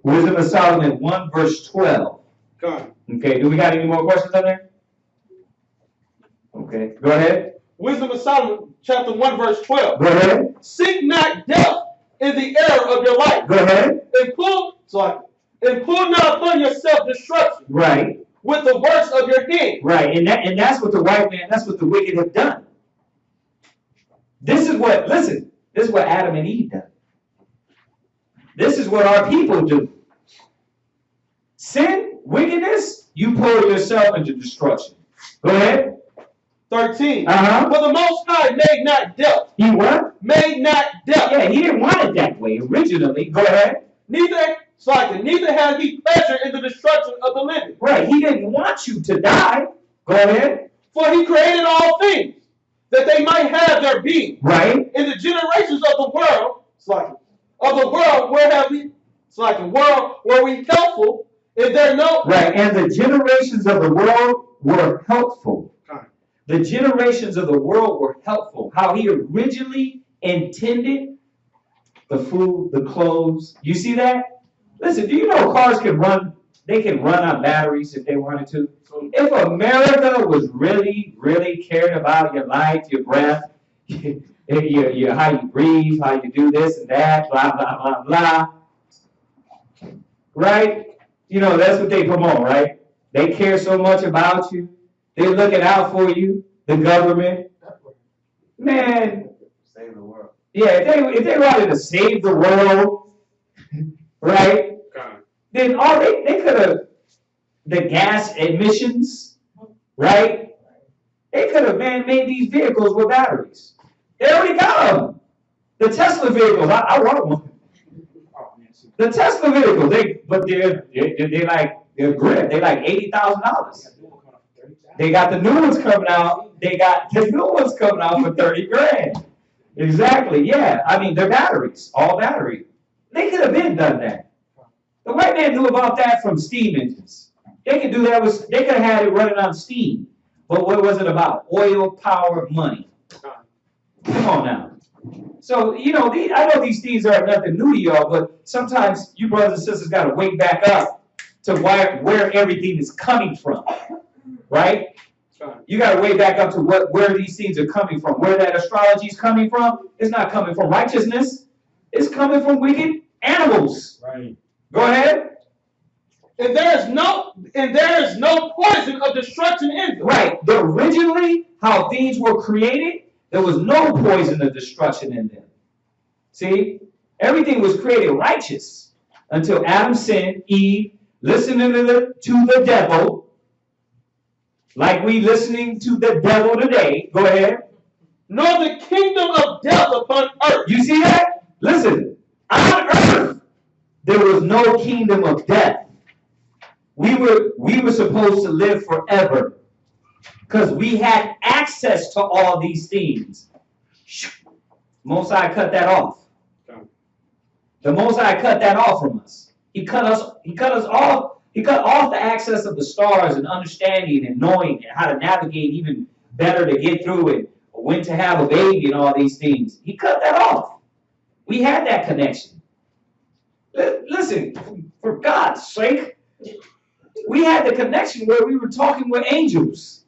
Wisdom of Solomon 1, verse 12. Come. Okay, do we got any more questions on there? Okay, go ahead. Wisdom of Solomon, chapter 1, verse 12. Go ahead. Seek not death in the era of your life. Go ahead. And pull not upon yourself destruction. Right. With the works of your hand. Right, and that's what the white man, that's what the wicked have done. This is what, listen, this is what Adam and Eve done. This is what our people do. Sin, wickedness, you pull yourself into destruction. Go ahead. 13. Uh-huh. For the Most High made not death. He what? Made not death. Yeah, he didn't want it that way originally. Go ahead. Neither had he pleasure in the destruction of the living. Right, he didn't want you to die. Go ahead. For he created all things, that they might have their being. Right. In the generations of the world, were we helpful? Is there no right? And the generations of the world were helpful. The generations of the world were helpful. How he originally intended the food, the clothes. You see that? Listen, do you know cars can run? They can run on batteries if they wanted to. If America was really, really cared about your life, your breath, your how you breathe, how you do this and that, blah blah blah blah. Right? You know, that's what they promote, right? They care so much about you. They're looking out for you, the government. Man. Save the world. Yeah, if they wanted to save the world, right? Then they could have, the gas emissions, right? They could have, made these vehicles with batteries. They already got them. The Tesla vehicles, I want one. The Tesla vehicles, they're good. They're like $80,000. They got the new ones coming out. They got the new ones coming out for 30 grand. Exactly. Yeah. I mean, they're batteries, all battery. They could have been done that. The white man knew about that from steam engines. They could do that they could have had it running on steam. But what was it about? Oil, power, money. Come on now. So, you know, I know these things are nothing new to y'all, but sometimes you brothers and sisters got to wake back up to where everything is coming from, right? You got to wake back up to where these things are coming from. Where that astrology is coming from, it's not coming from righteousness. It's coming from wicked animals. Right. Go ahead. And there is no poison of destruction in them. Right. Originally, how things were created, there was no poison of destruction in them. See? Everything was created righteous until Adam sinned, Eve, listening to the devil, like we listening to the devil today. Go ahead. Nor the kingdom of death upon earth. You see that? Listen, on earth, there was no kingdom of death. We were supposed to live forever because we had access to all these things. Most High cut that off. The Most High cut that off from us. He cut us off. He cut off the access of the stars and understanding and knowing and how to navigate even better to get through it, or when to have a baby and all these things. He cut that off. We had that connection. Listen, for God's sake, we had the connection where we were talking with angels.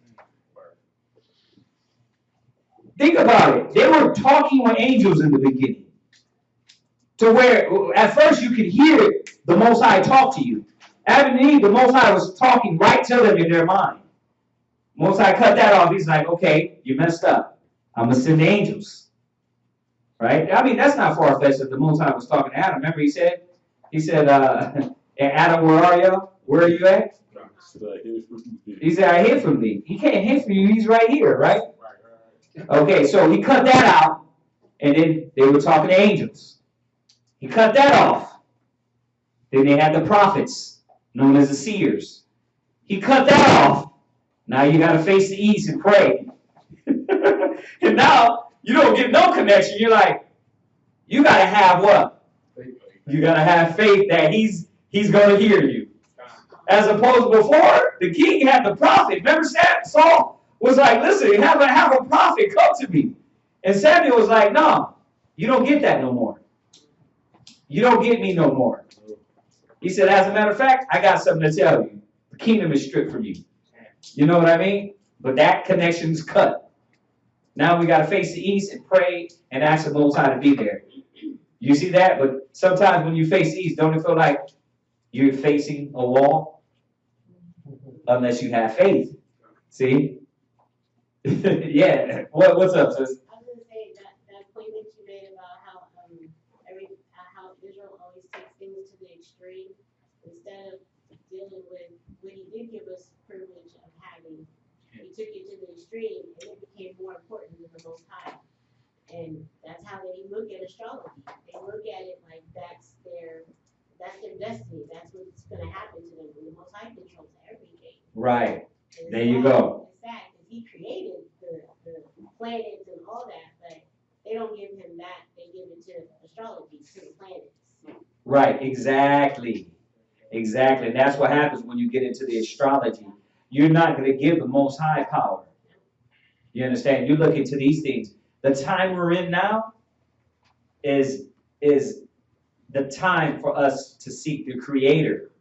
Think about it. They were talking with angels in the beginning. To where, at first, you could hear the Most High talk to you. Adam and Eve, the Most High was talking right to them in their mind. Most High cut that off. He's like, okay, you messed up. I'm going to send the angels. Right? I mean, that's not far-fetched that the Most High was talking to Adam. Remember he said, Adam, where are you? Where are you at? He said, I hear from thee. He can't hear from you. He's right here, right? Okay, so he cut that out, and then they were talking to angels. He cut that off. Then they had the prophets, known as the seers. He cut that off. Now you got to face the east and pray. And now you don't get no connection. You're like, you got to have what? You got to have faith that he's going to hear you. As opposed to before, the king had the prophet. Remember Saul was like, listen, have a prophet come to me. And Samuel was like, no, you don't get that no more. You don't get me no more. He said, as a matter of fact, I got something to tell you. The kingdom is stripped from you. You know what I mean? But that connection's cut. Now we got to face the east and pray and ask the Most High to be there. You see that? But sometimes when you face the east, don't it feel like you're facing a wall? Unless you have faith. See? Yeah. What's up, sis? I was gonna say extreme. Instead of dealing with when he did give us privilege of having, he took it to the extreme and it became more important than the Most High. And that's how they look at astrology. They look at it like that's their destiny. That's what's going to happen to them. And the Most High controls everything. Right. There you go. It's sad because he created the planets and all that, but they don't give him that. They give it to astrology, to the planets. Right, exactly. Exactly. And that's what happens when you get into the astrology. You're not going to give the Most High power. You understand? You look into these things. The time we're in now is the time for us to seek the Creator,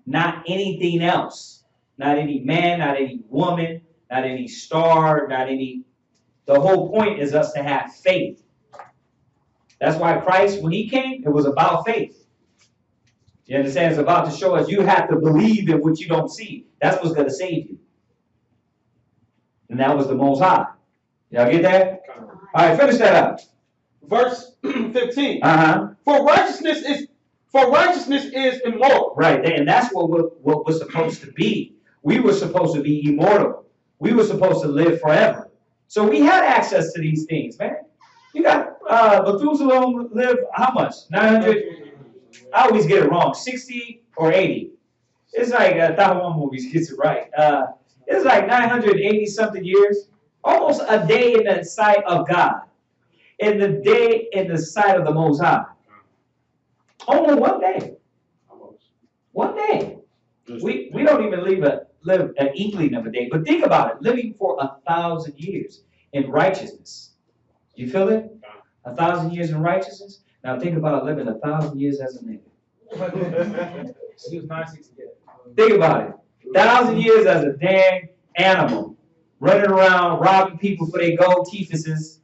not anything else. Not any man, not any woman, not any star, not any... The whole point is us to have faith. That's why Christ, when he came, it was about faith. You understand? It's about to show us you have to believe in what you don't see. That's what's going to save you. And that was the Most High. Y'all get that? All right, finish that up. Verse 15. Uh-huh. For righteousness is immortal. Right, and that's what we're supposed to be. We were supposed to be immortal. We were supposed to live forever. So we had access to these things, man. You got Methuselah lived how much? 900? I always get it wrong. 60 or 80. It's like Taiwan movies gets it right. It's like 980 something years. Almost a day in the sight of God. And the day in the sight of the Most High. Only one day. One day. We don't even live an inkling of a day. But think about it. Living for 1,000 years in righteousness. You feel it? 1,000 years in righteousness? Now think about living 1,000 years as a nigga. He was 960. Think about it. 1,000 years as a dang animal. Running around, robbing people for their gold teethuses.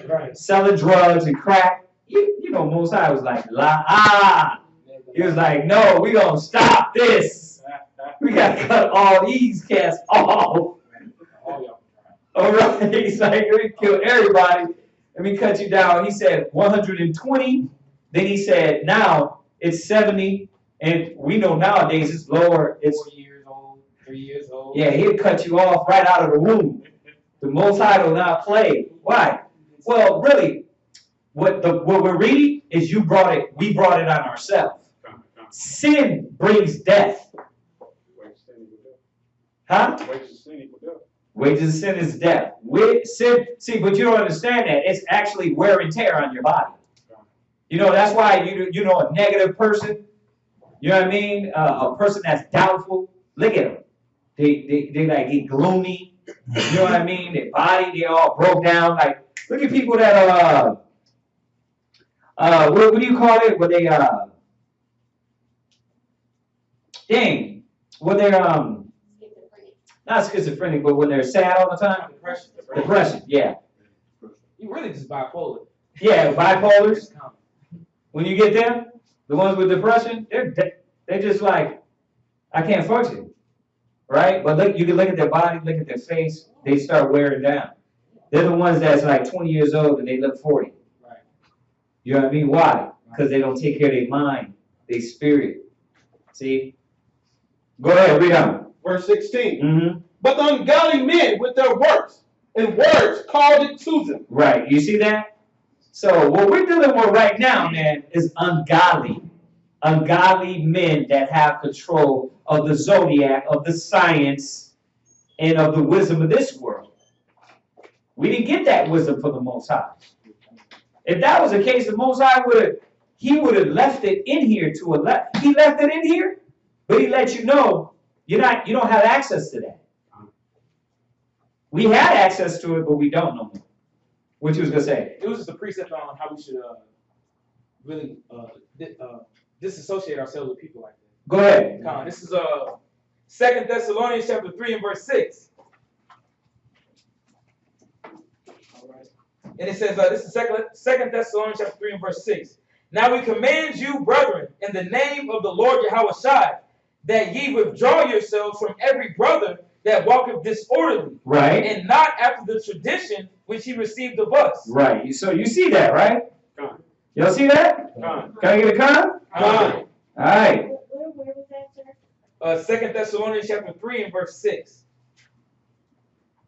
Right. Selling drugs and crack. You know, Most High was like, He was like, no, we gonna stop this. We gotta cut all these cats off. All right. He's like, we kill everybody. Let me cut you down. He said 120. Then he said, now it's 70. And we know nowadays it's lower. It's 4 years old, 3 years old. Yeah, he'll cut you off right out of the womb. The Most High will not play. Why? Well, really, what we're reading is we brought it on ourselves. Sin brings death. Huh? Wages of sin is death. Sin, see, but you don't understand that. It's actually wear and tear on your body. You know, that's why you know a negative person, you know what I mean? A person that's doubtful, look at them. They like get gloomy. You know what I mean? Their body, they all broke down. Like, look at people that are what do you call it? When they when they're not schizophrenic, but when they're sad all the time. Depression, yeah. You really just bipolar. Yeah, bipolars. When you get them, the ones with depression, they're just like, I can't function, right? But look, you can look at their body, look at their face, they start wearing down. They're the ones that's like 20 years old and they look 40. Right. You know what I mean? Why? Because they don't take care of their mind, their spirit. See? Go ahead, read on. Verse 16. Mm-hmm. But the ungodly men with their works and words called it to them. Right. You see that? So what we're dealing with right now, man, is ungodly. Ungodly men that have control of the zodiac, of the science, and of the wisdom of this world. We didn't get that wisdom from the Most High. If that was the case, the Most High would have left it in here to a left. He left it in here, but he let you know you don't have access to that. We had access to it, but we don't no more. What you was gonna say? It was just a precept on how we should really disassociate ourselves with people like that. Go ahead. This is 2 Thessalonians chapter 3 and verse 6. And it says, this is 2 Thessalonians chapter 3 and verse 6. Now we command you, brethren, in the name of the Lord Yahushua, that ye withdraw yourselves from every brother that walketh disorderly, right, and not after the tradition which he received of us. Right. So you see that, right? Y'all see that? Can I get a con? All All right. Where was that, sir? 2 Thessalonians chapter 3 and verse 6.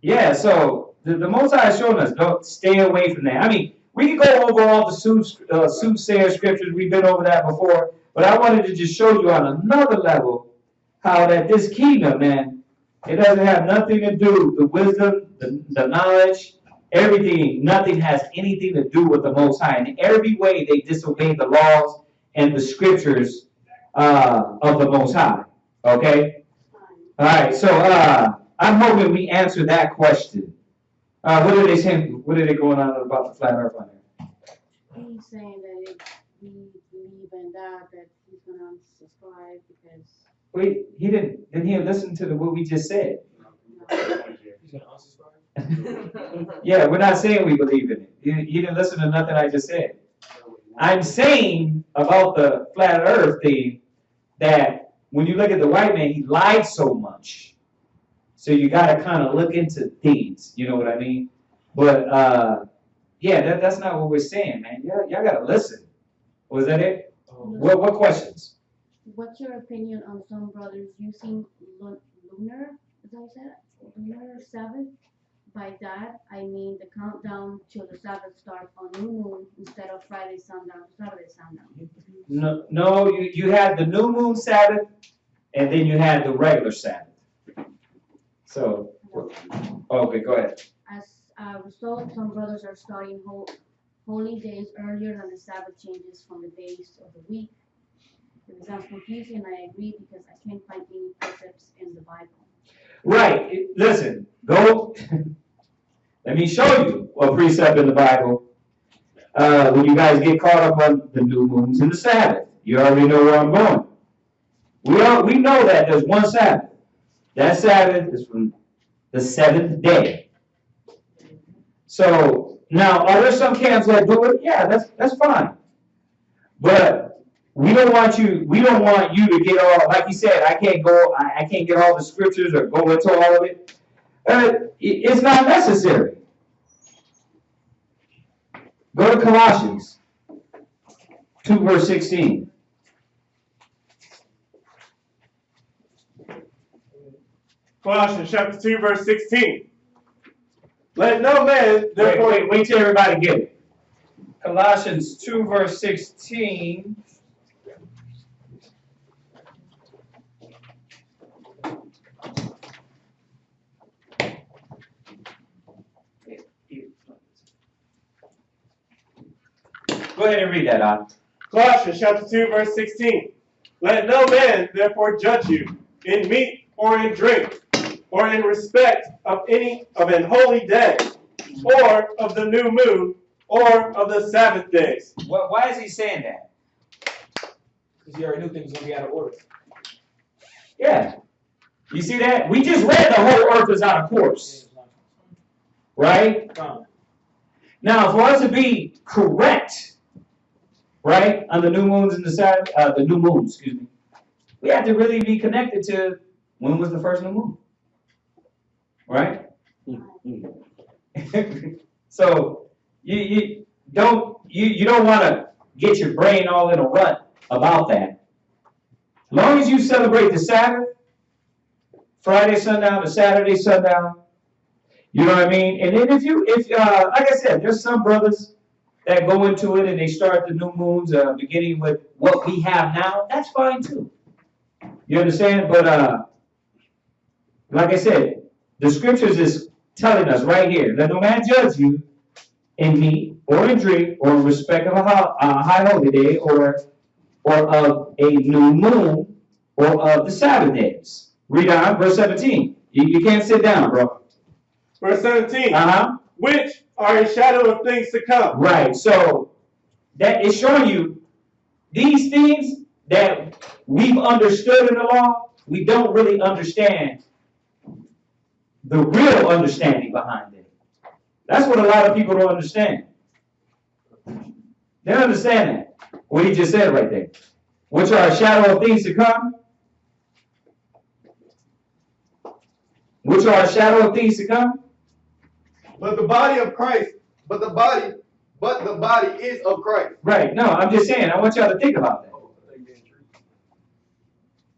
Yeah, so the Most High is showing us, don't stay away from that. I mean, we can go over all the soothsayer scriptures. We've been over that before. But I wanted to just show you on another level how that this kingdom, man, it doesn't have nothing to do with the wisdom, the knowledge, everything. Nothing has anything to do with the Most High. In every way, they disobey the laws and the scriptures of the Most High. Okay? All right, so I'm hoping we answer that question. What are they saying? What are they going on about the flat earth on there? He's saying that if we believe in that he's gonna unsubscribe because. Wait, didn't he listen to what we just said? He's gonna unsubscribe? Yeah, we're not saying we believe in it. You didn't listen to nothing I just said. I'm saying about the flat earth thing that when you look at the white man, he lied so much. So you got to kind of look into things, you know what I mean? But yeah, that's not what we're saying, man. Y'all got to listen. Was that it? What questions? What's your opinion on some brothers using Lunar? Is that what you said? Lunar Sabbath? By that, I mean the countdown till the Sabbath starts on new moon instead of Friday sundown to Saturday sundown. No, you had the new moon Sabbath, and then you had the regular Sabbath. So, okay, go ahead. As a result, some brothers are starting holy days earlier than the Sabbath changes from the days of the week. It sounds confusing, I agree, because I can't find any precepts in the Bible. Right. Listen, go. Let me show you a precept in the Bible. When you guys get caught up on the new moons and the Sabbath, you already know where I'm going. We know that there's one Sabbath. That Sabbath is from the 7th day. So now, are there some camps that do it? Yeah, that's fine. But we don't want you to get all, like you said, I can't get all the scriptures or go into all of it. It's not necessary. Go to Colossians 2 verse 16. Colossians chapter 2, verse 16. Let no man therefore... Wait till everybody get it. Colossians 2 verse 16. Go ahead and read that out. Colossians chapter 2, verse 16. Let no man therefore judge you in meat or in drink, or in respect of an holy day, or of the new moon, or of the Sabbath days. Why is he saying that? Because he already knew things were going to be out of order. Yeah. You see that? We just read the whole earth is out of course. Right? Now, for us to be correct, right, on the new moons and the Sabbath, the new moons, excuse me, we have to really be connected to when was the first new moon. Right? So you don't want to get your brain all in a rut about that. As long as you celebrate the Sabbath, Friday sundown to Saturday sundown, you know what I mean? And then if like I said, there's some brothers that go into it and they start the new moons beginning with what we have now, that's fine too. You understand? But like I said, the scriptures is telling us right here, let no man judge you in meat or in drink or in respect of a high holy day or of a new moon or of the Sabbath days. Read on, verse 17. You can't sit down, bro. Verse 17. Which are a shadow of things to come. Right. So that is showing you these things that we've understood in the law, we don't really understand the real understanding behind it. That's what a lot of people don't understand. They don't understand that. What he just said right there. Which are a shadow of things to come. Which are a shadow of things to come. But the body of Christ, but the body is of Christ. Right. No, I'm just saying, I want y'all to think about that.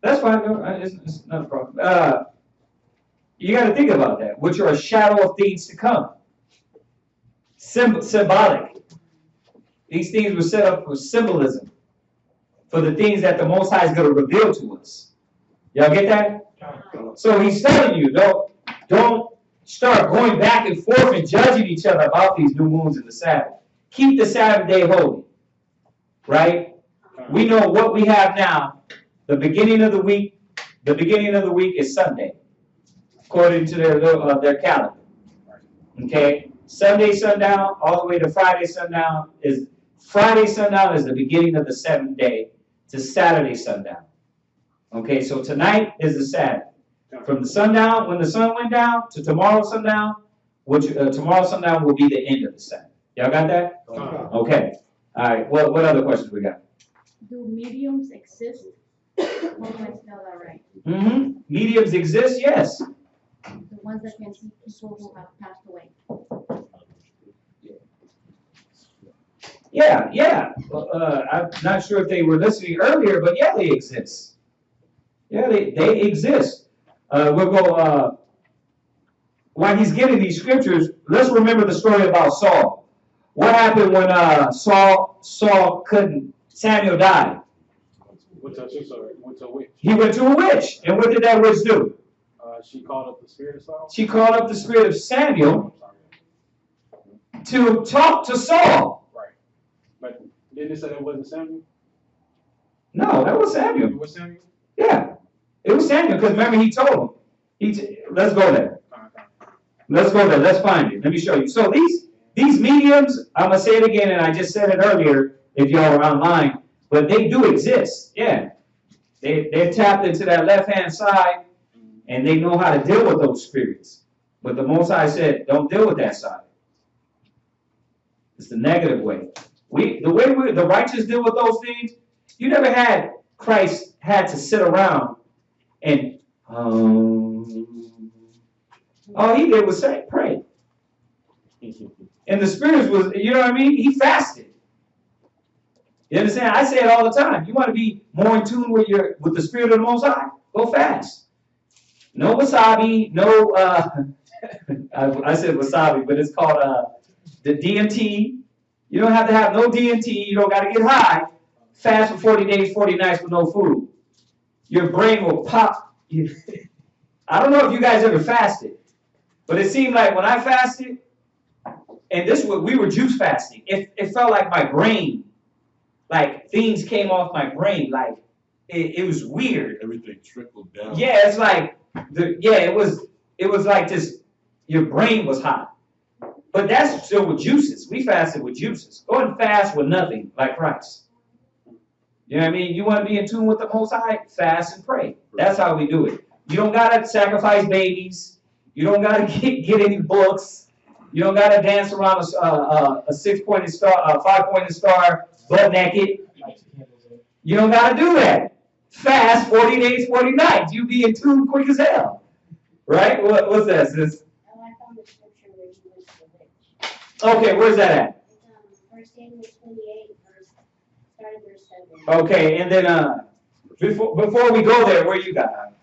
That's fine. No, it's not a problem. You got to think about that, which are a shadow of things to come. Symbolic. These things were set up for symbolism, for the things that the Most High is going to reveal to us. Y'all get that? So he's telling you, don't start going back and forth and judging each other about these new moons and the Sabbath. Keep the Sabbath day holy, right? We know what we have now. The beginning of the week is Sunday, according to their calendar. Okay, Sunday sundown all the way to Friday sundown is the beginning of the seventh day to Saturday sundown. Okay, so tonight is the Sabbath. From the sundown, when the sun went down, to tomorrow sundown, which tomorrow sundown will be the end of the Sabbath. Y'all got that? Okay. All right. What other questions we got? Do mediums exist? Hope I spell that right. Mm-hmm. Mediums exist, yes. The ones that can see people who have passed away. Yeah. I'm not sure if they were listening earlier, but yeah, they exist. Yeah, they exist. We'll go, while he's getting these scriptures, let's remember the story about Saul. What happened when Samuel died? Went to a witch. He went to a witch. And what did that witch do? She called up the spirit of Saul. She called up the spirit of Samuel to talk to Saul. Right. But didn't it say that wasn't Samuel? No, that was Samuel. It was Samuel? Yeah. It was Samuel, because remember he told him. Let's go there. Let's go there. Let's find it. Let me show you. So these mediums, I'm going to say it again, and I just said it earlier if y'all were online, but they do exist. Yeah. They're tapped into that left-hand side, and they know how to deal with those spirits. But the Most High said, don't deal with that side. It's the negative way. The righteous deal with those things. You never had Christ had to sit around and all he did was say, pray. And the spirits was, you know what I mean? He fasted. You understand? I say it all the time. You want to be more in tune with the spirit of the Most High? Go fast. No wasabi, no I said wasabi, but it's called the DMT. You don't have to have no DMT. You don't got to get high. Fast for 40 days, 40 nights with no food. Your brain will pop. I don't know if you guys ever fasted, but it seemed like when I fasted, and we were juice fasting, it felt like my brain, like things came off my brain, like it was weird. Everything trickled down. Yeah, it's like it was like this. Your brain was hot, but that's still with juices. We fasted with juices. Go and fast with nothing, like Christ. You know what I mean? You want to be in tune with the Most High? Fast and pray. That's how we do it. You don't gotta sacrifice babies. You don't gotta get any books. You don't gotta dance around a 6-pointed star, a 5-pointed star, butt naked. You don't gotta do that. Fast 40 days, 40 nights. You be in tune quick as hell, right? What's that, sis? Oh, I found the scripture where he went to the witch. Okay, where's that at? It's 1 Samuel 28, starting verse 7. Okay, and then before we go there, where you got?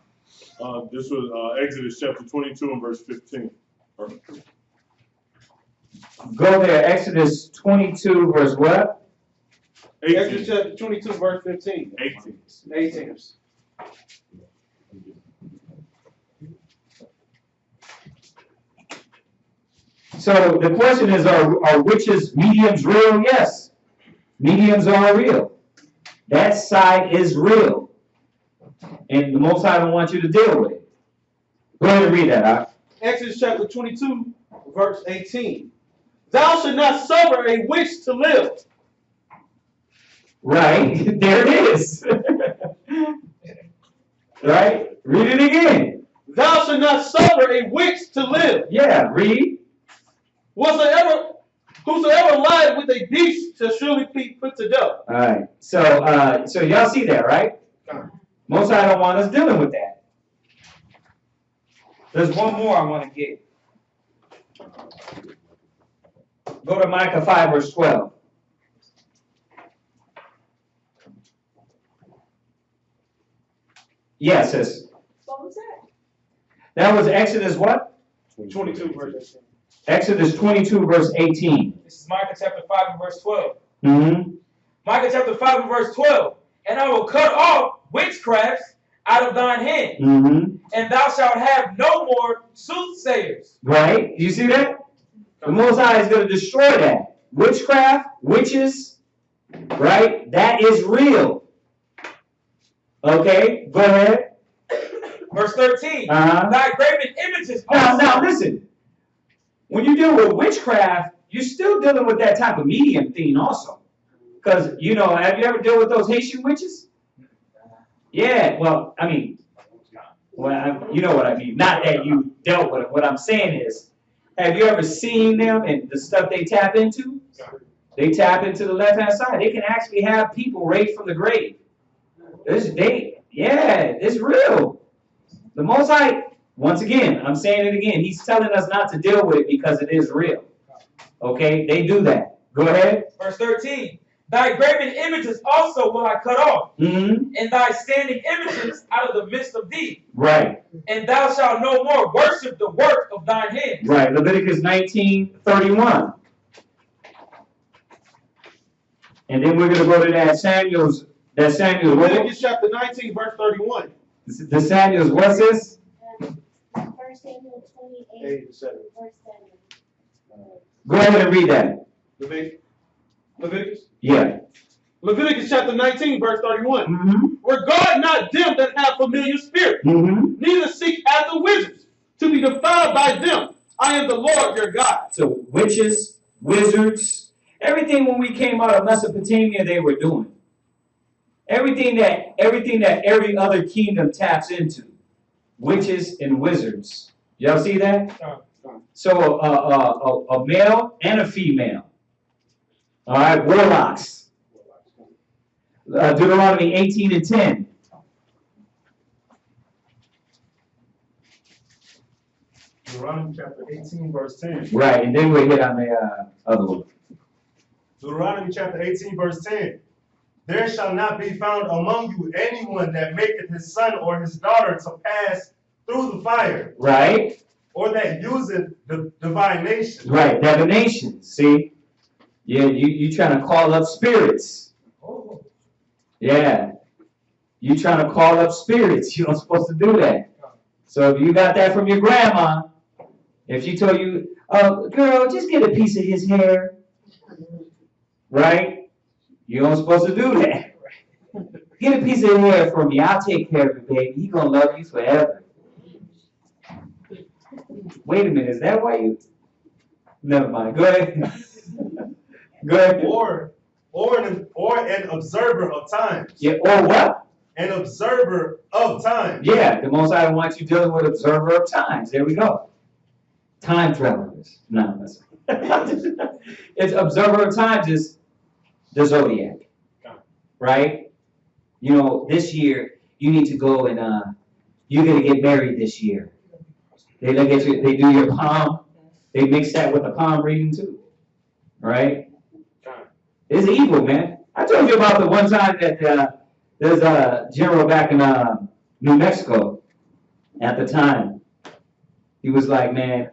This was Exodus chapter 22 and verse 15. Go there, Exodus 22, verse what? 18. Exodus chapter 22, verse 15. 18. So the question is, are witches, mediums real? Yes. Mediums are real. That side is real. And the Most High don't want you to deal with it. Go ahead and read that, huh? Exodus chapter 22, verse 18. Thou shalt not suffer a witch to live. Right. There it is. Right? Read it again. Thou shalt not suffer a witch to live. Yeah, read. Whosoever lied with a beast shall surely be put to death. All right. So y'all see that, right? Most High don't want us dealing with that. There's one more I want to get. Go to Micah 5, verse 12. Yes, sis. What was that? That was Exodus what? 22 verse 18. Exodus 22, verse 18. This is Micah chapter 5 and verse 12. Mm-hmm. Micah chapter 5 and verse 12. And I will cut off witchcrafts out of thine hand, Mm-hmm. and thou shalt have no more soothsayers. Right? You see that? The Most High is going to destroy that. Witchcraft, witches, right? That is real. Okay, go ahead. Verse 13. Uh-huh. Thy graven images Now listen. When you deal with witchcraft, you're still dealing with that type of medium thing also. Because, you know, have you ever dealt with those Haitian witches? Yeah, well, I mean, you know what I mean. Not that you dealt with it. What I'm saying is, have you ever seen them and the stuff they tap into? They tap into the left-hand side. They can actually have people raised from the grave. It's real. The Most High, once again, I'm saying it again, he's telling us not to deal with it because it is real. Okay, they do that. Go ahead. Verse 13. Thy graven images also will I cut off, Mm-hmm. and thy standing images out of the midst of thee. Right. And thou shalt no more worship the work of thine hands. Right. Leviticus 19:31. And then we're going to go to that Samuel's. Leviticus chapter 19, verse 31. The Samuel's, what's this? 1 Samuel 28, 8 to 7. verse 7. Go ahead and read that. Leviticus? Yeah. Leviticus chapter 19, verse 31. Mm-hmm. Regard not them that have familiar spirits, Mm-hmm. neither seek after wizards, to be defiled by them. I am the Lord your God. So witches, wizards, everything when we came out of Mesopotamia they were doing. Everything that every other kingdom taps into. Witches and wizards. Y'all see that? So a male and a female. All right, warlocks. Deuteronomy 18:10. Deuteronomy chapter 18, verse 10. Right, and then we hit on the other one. Deuteronomy chapter 18, verse 10. There shall not be found among you anyone that maketh his son or his daughter to pass through the fire. Right. Or that useth the divination. Right, divination. See? Yeah, you trying to call up spirits. Yeah. You trying to call up spirits. You're not supposed to do that. So if you got that from your grandma, if she told you, girl, just get a piece of his hair. Right? You aren't supposed to do that. Get a piece of hair from me. I'll take care of it, baby. He's going to love you forever. Wait a minute. Is that why you... Never mind. Go ahead. Go ahead. Or an observer of times. Yeah, or what? An observer of times. Yeah, the Most High wants you dealing with observer of times. There we go. Time travelers. No, that's it's observer of times is the zodiac. Right? You know, this year you need to go and you're gonna get married this year. They look at you, they do your palm, they mix that with the palm reading too. Right? It's evil, man. I told you about the one time that there's a general back in New Mexico at the time. He was like, man,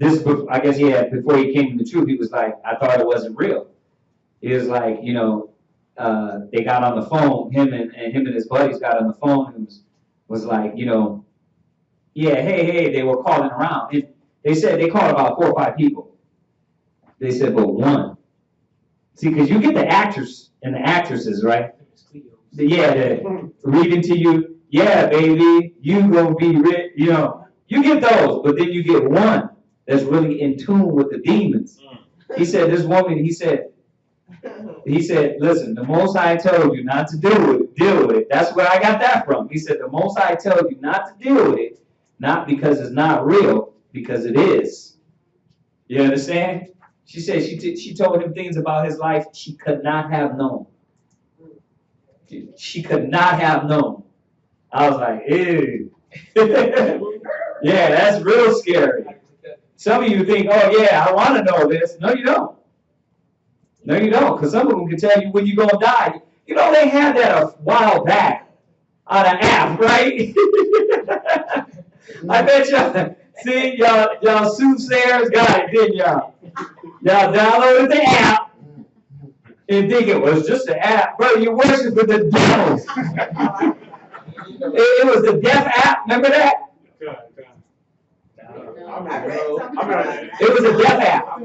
I guess before he came to the truth, he was like, I thought it wasn't real. He was like, you know, they got on the phone, him and his buddies got on the phone and was like, you know, yeah, hey, they were calling around. And they said they called about 4 or 5 people. They said, but one. See, because you get the actors and the actresses, right? They're reading to you, yeah, baby, you gonna be rich, you know. You get those, but then you get one that's really in tune with the demons. He said, this woman, he said, listen, the Most High told you not to deal with it. That's where I got that from. He said, the Most High told you not to deal with it, not because it's not real, because it is. You understand? She said she told him things about his life she could not have known. She could not have known. I was like, ew. Yeah, that's real scary. Some of you think, oh yeah, I want to know this. No, you don't. No, you don't. Because some of them can tell you when you're going to die. You know, they had that a while back. on an app, right? I bet y'all, see, y'all soothsayers got it, didn't y'all? Y'all downloaded the app and think it was just an app. Bro, you worship with the devils. It was the death app, remember that? It was a death app.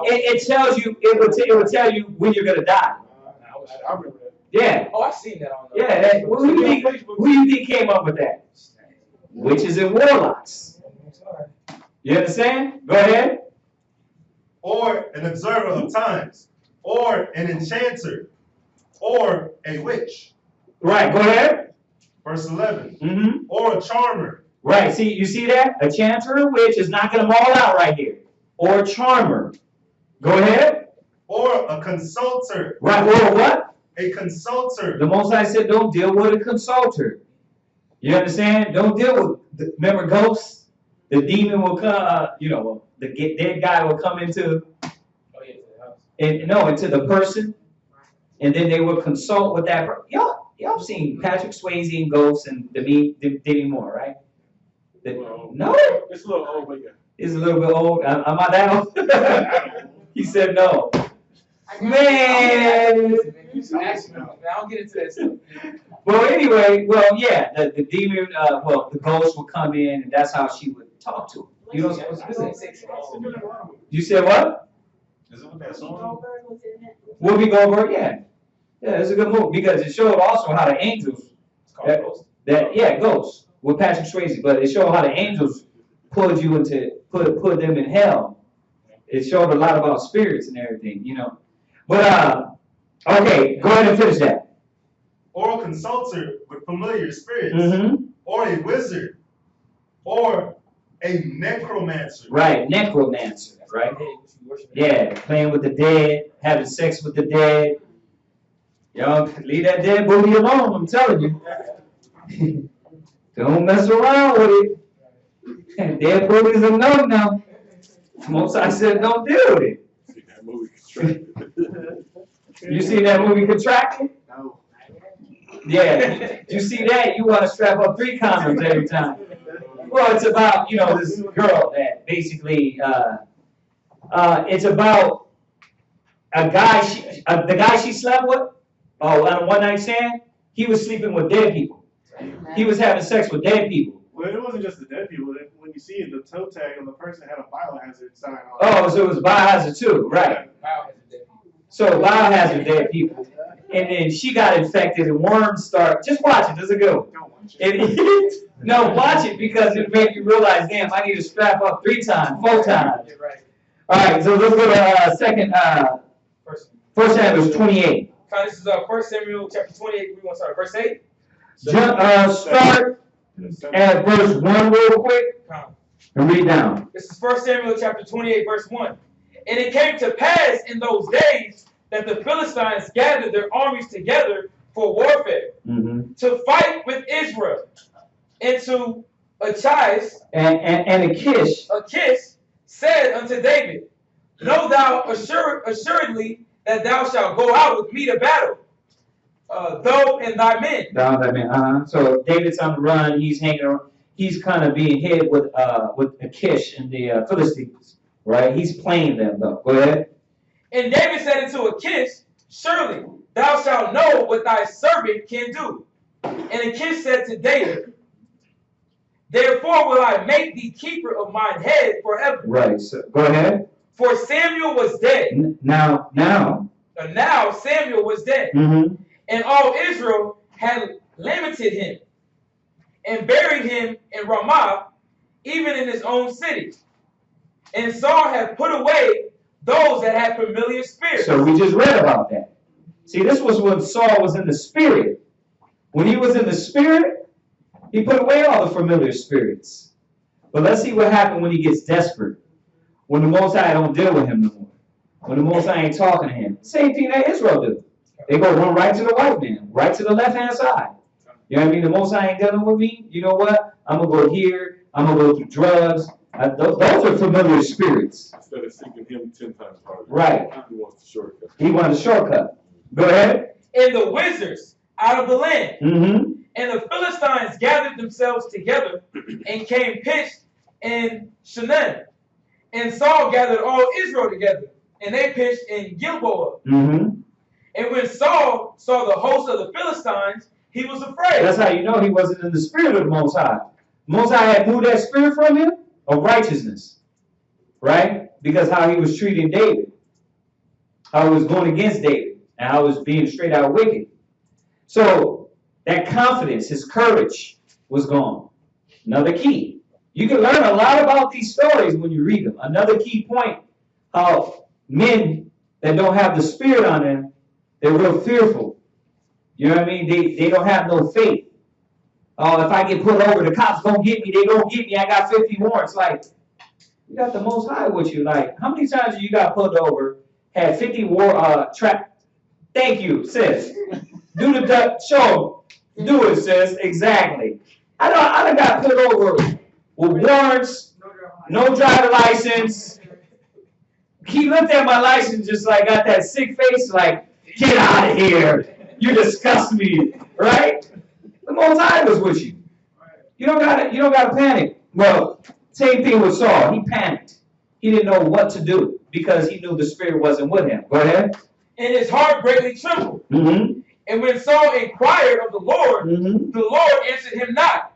It tells you, it would tell you when you're gonna die. Yeah. Oh, I've seen that on the. Yeah. Who do you think came up with that? Witches and warlocks. You understand? Go ahead. Or an observer of times, or an enchanter, or a witch. Right. Go ahead. Verse 11. Mm-hmm. Or a charmer. Right. See, you see that? A chanter and a witch is knocking them all out right here. Or a charmer. Go ahead. Or a consulter. Right. Or what? A consulter. The Most High said, don't deal with a consulter. You understand? Don't deal with. Remember ghosts? The demon will come. The dead guy will come into. Into the person, and then they will consult with that person. Y'all seen Patrick Swayze and Ghosts and Demi Moore, right? No? It's a little old, but yeah. It's a little bit old. Am I that old? He said no. Man! I don't get into that stuff. Well, anyway, yeah, the demon, the ghost would come in, and that's how she would talk to him. You know, you said what? Is it with that song? Whoopi Goldberg, yeah. Yeah, it's a good movie because it showed also how the angels, Ghosts, with Patrick Swayze, but it showed how the angels pulled you into, put them in hell. It showed a lot about spirits and everything, But, okay, go ahead and finish that. Or a consulter with familiar spirits, or a wizard, or a necromancer. Right, necromancer, right? Yeah, playing with the dead, having sex with the dead. Y'all leave that dead booty alone, I'm telling you. Don't mess around with it. Dead booty's a no-no. Most I said don't deal with it. You see that movie Contracted? No. Yeah, you see that, you want to strap up 3 condoms every time. Well, it's about, this girl that basically, it's about a guy, the guy she slept with, on a one-night stand, he was sleeping with dead people. He was having sex with dead people. Well, it wasn't just the dead people. When you see the toe tag on the person had a biohazard sign on it. Oh, so it was biohazard too, right. So biohazard dead people. And then she got infected and worms start. Just watch it, does it go? Don't watch it. No, watch it because it made you realize, damn, I need to strap up 3 times, 4 times. All right, so let's go to First Samuel 28. This is 1 Samuel chapter 28. We want to start at verse 8. Start at verse 1 real quick and read down. This is 1 Samuel chapter 28, verse 1. And it came to pass in those days that the Philistines gathered their armies together for warfare to fight with Israel. And to Achish and Achish said unto David, know thou assuredly that thou shalt go out with me to battle, thou and thy men. So David's on the run. He's hanging around. He's kind of being hit with Achish and the Philistines, right? He's playing them though. Go ahead. And David said unto Achish, surely thou shalt know what thy servant can do. And Achish said to David, therefore will I make thee keeper of mine head forever. Right. So go ahead. For Samuel was dead. Now Samuel was dead. And all Israel had lamented him and buried him in Ramah, even in his own city. And Saul had put away those that had familiar spirits. So we just read about that. See, this was when Saul was in the spirit. When he was in the spirit, he put away all the familiar spirits. But let's see what happened when he gets desperate. When the Most High don't deal with him no more. When the Most High ain't talking to him. Same thing that Israel do. They go run right to the white man, right to the left-hand side. You know what I mean? The Most High ain't dealing with me. You know what? I'm going to go here. I'm going to go through drugs. Those are familiar spirits. Instead of seeking him 10 times harder. Right. He wants the shortcut. He wanted a shortcut. Go ahead. And the wizards out of the land. Mm-hmm. And the Philistines gathered themselves together and came pitched in Shunem. And Saul gathered all Israel together, and they pitched in Gilboa. Mm-hmm. And when Saul saw the host of the Philistines, he was afraid. That's how you know he wasn't in the spirit of the Most High. The Most High had moved that spirit from him of righteousness, right? Because how he was treating David, how he was going against David, and how he was being straight out wicked. So that confidence, his courage was gone. Another key. You can learn a lot about these stories when you read them. Another key point, how men that don't have the spirit on them, they're real fearful. You know what I mean? They don't have no faith. Oh, if I get pulled over, the cops gonna get me. They gonna get me. I got 50 warrants. Like, you got the Most High with you. Like, how many times you got pulled over, had 50 Thank you, sis. Do the show. Do it, sis. Exactly. I done got pulled over with warrants, no driver license. He looked at my license just like got that sick face, like, get out of here. You disgust me, right? The Most High was with you. You don't gotta panic. Well, same thing with Saul. He panicked. He didn't know what to do because he knew the spirit wasn't with him. Go ahead. And his heart greatly trembled. Mm-hmm. And when Saul inquired of the Lord, Mm-hmm. the Lord answered him not,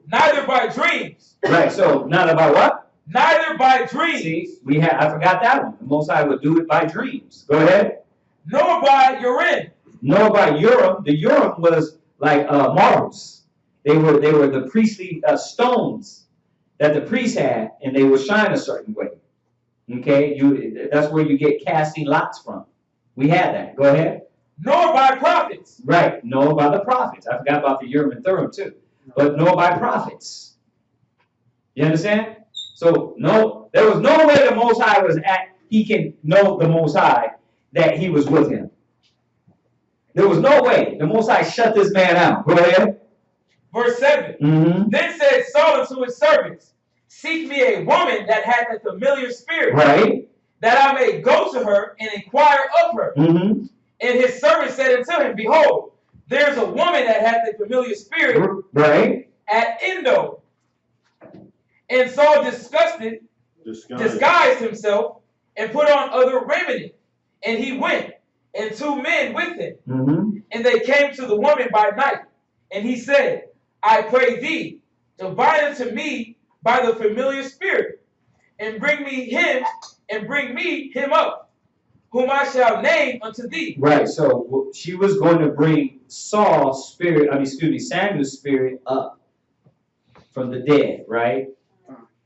neither by dreams. Right. So not about what? Neither by dreams. See, I forgot that one. The Most High would do it by dreams. Go ahead. Nor by Urim. Nor by Urim. The Urim was like marbles. They were the priestly stones that the priests had, and they would shine a certain way. Okay, that's where you get casting lots from. We had that. Go ahead. Nor by prophets. Right. Nor by the prophets. I forgot about the Urim and Thummim too. But nor by prophets. You understand? So no, there was no way the Most High was he can know the Most High that he was with him. There was no way. The Most High shut this man out. Go ahead. Verse 7. Mm-hmm. Then said Saul unto his servants, seek me a woman that hath a familiar spirit, right, that I may go to her and inquire of her. Mm-hmm. And his servant said unto him, behold, there is a woman that hath a familiar spirit, right, at Endo. And Saul disguised himself and put on other raiment. And he went, and 2 men with him. Mm-hmm. And they came to the woman by night. And he said, I pray thee, divide unto me by the familiar spirit, and bring me him up, whom I shall name unto thee. Right. So she was going to bring Samuel's spirit up from the dead, right?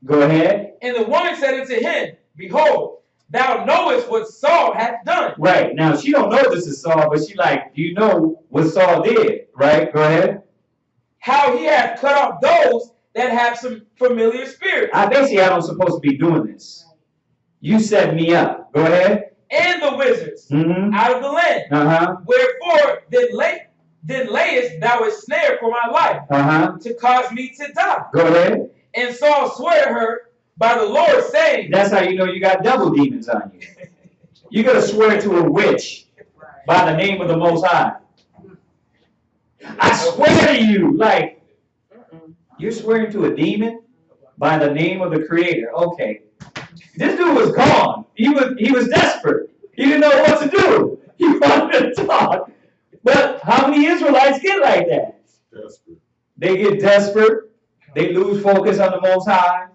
Go ahead. And the woman said unto him, behold, thou knowest what Saul hath done. Right. Now, she don't know this is Saul, but she like, do you know what Saul did? Right? Go ahead. How he hath cut off those that have some familiar spirits. I don't supposed to be doing this. You set me up. Go ahead. And the wizards Mm-hmm. out of the land. Uh-huh. Wherefore then layest thou a snare for my life, Uh-huh. to cause me to die. Go ahead. And Saul sware her by the Lord, saying, That's how you know you got double demons on you. You got to swear to a witch by the name of the Most High. I swear to you, like, you're swearing to a demon by the name of the Creator. Okay. This dude was gone. He was desperate. He didn't know what to do. He wanted to talk. But how many Israelites get like that? Desperate. They get desperate. They lose focus on the Most High.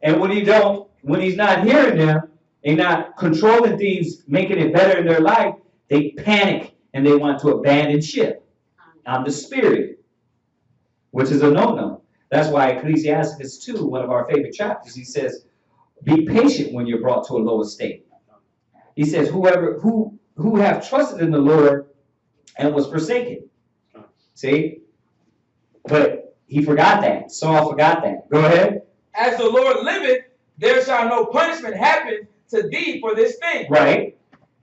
And when he's not hearing them, they're not controlling things, making it better in their life, they panic and they want to abandon ship on the spirit, which is a no-no. That's why Ecclesiastes 2, one of our favorite chapters, he says, be patient when you're brought to a low estate. He says, who have trusted in the Lord and was forsaken. See? But he forgot that. Saul forgot that. Go ahead. As the Lord liveth, there shall no punishment happen to thee for this thing. Right.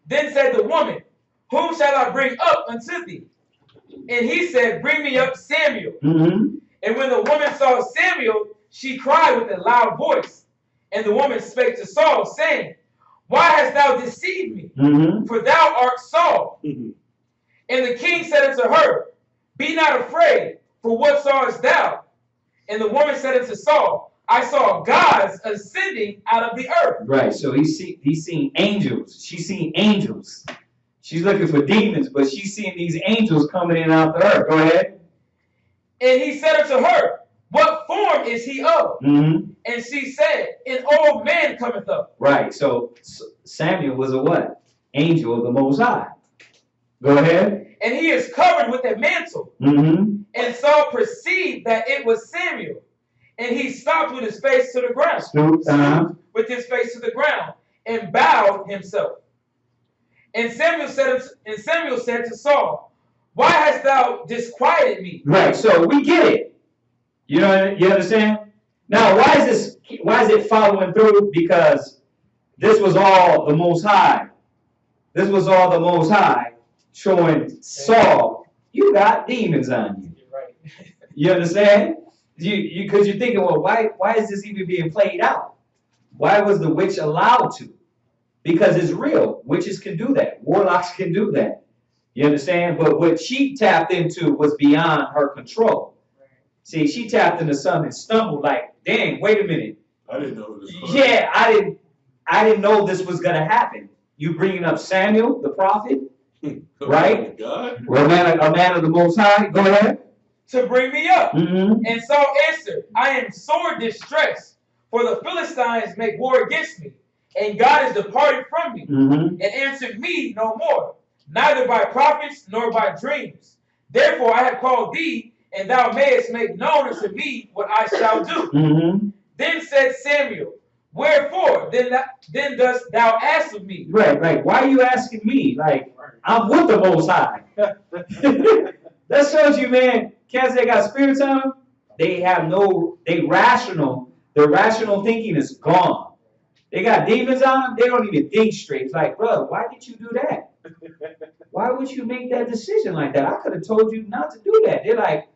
Then said the woman, whom shall I bring up unto thee? And he said, bring me up Samuel. Mm-hmm. And when the woman saw Samuel, she cried with a loud voice. And the woman spake to Saul, saying, why hast thou deceived me? Mm-hmm. For thou art Saul. Mm-hmm. And the king said unto her, Be not afraid, for what sawest thou? And the woman said unto Saul, I saw gods ascending out of the earth. Right, so he's seen angels. She's seen angels. She's looking for demons, but she's seeing these angels coming in and out the earth. Go ahead. And he said unto her, what form is he of? Mm-hmm. And she said, an old man cometh up. Right, so Samuel was a what? Angel of the Most High. Go ahead. And he is covered with a mantle. Mm-hmm. And Saul perceived that it was Samuel. And he stopped with his face to the ground. Stooped with his face to the ground and bowed himself. And Samuel said to Saul, why hast thou disquieted me? Right, so we get it. You understand? Now, why is it following through? Because this was all the Most High. This was all the Most High showing Saul, you got demons on you. Right. You understand? Because you're thinking, well, why is this even being played out? Why was the witch allowed to? Because it's real. Witches can do that. Warlocks can do that. You understand? But what she tapped into was beyond her control. See, she tapped into something and stumbled like, dang, wait a minute. I didn't know this. Yeah, I didn't know this was going to happen. You bringing up Samuel, the prophet, right? God. Well, a man of the Most High. Go ahead. To bring me up. Mm-hmm. And Saul answered, I am sore distressed, for the Philistines make war against me, and God is departed from me, and answered me no more, neither by prophets nor by dreams. Therefore I have called thee, and thou mayest make known unto me what I shall do. Then said Samuel, wherefore then dost thou ask of me? Right. Why are you asking me? Like, I'm with the Most High. That shows you, man, cats that got spirits on them, their rational thinking is gone. They got demons on them, they don't even think straight. It's like, bro, why did you do that? Why would you make that decision like that? I could have told you not to do that. They're like,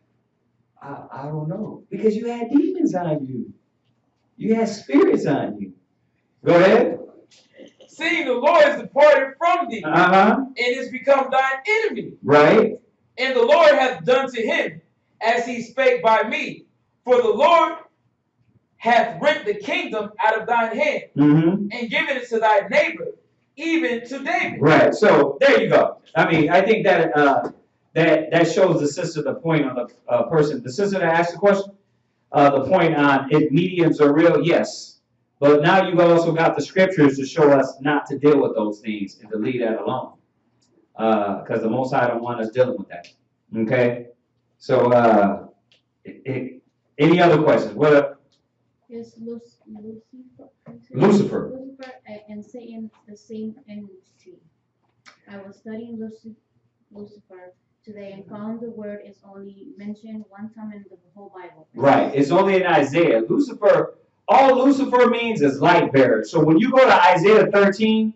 I don't know. Because you had demons on you. You had spirits on you. Go ahead. Seeing the Lord is departed from thee, and is become thine enemy. Right. And the Lord hath done to him as he spake by me. For the Lord hath rent the kingdom out of thine hand, and given it to thy neighbor, even to David. Right. So there you go. I mean, I think that that shows the sister the point on the person. The sister that asked the question, the point on if mediums are real, yes. But now you've also got the scriptures to show us not to deal with those things and to leave that alone. Because the Most High don't want us dealing with that. Okay? So, any other questions? What? Is Lucifer and Satan the same entity? I was studying Lucifer today and found the word is only mentioned one time in the whole Bible. Right. It's only in Isaiah. Lucifer, all Lucifer means is light bearer. So when you go to Isaiah 13,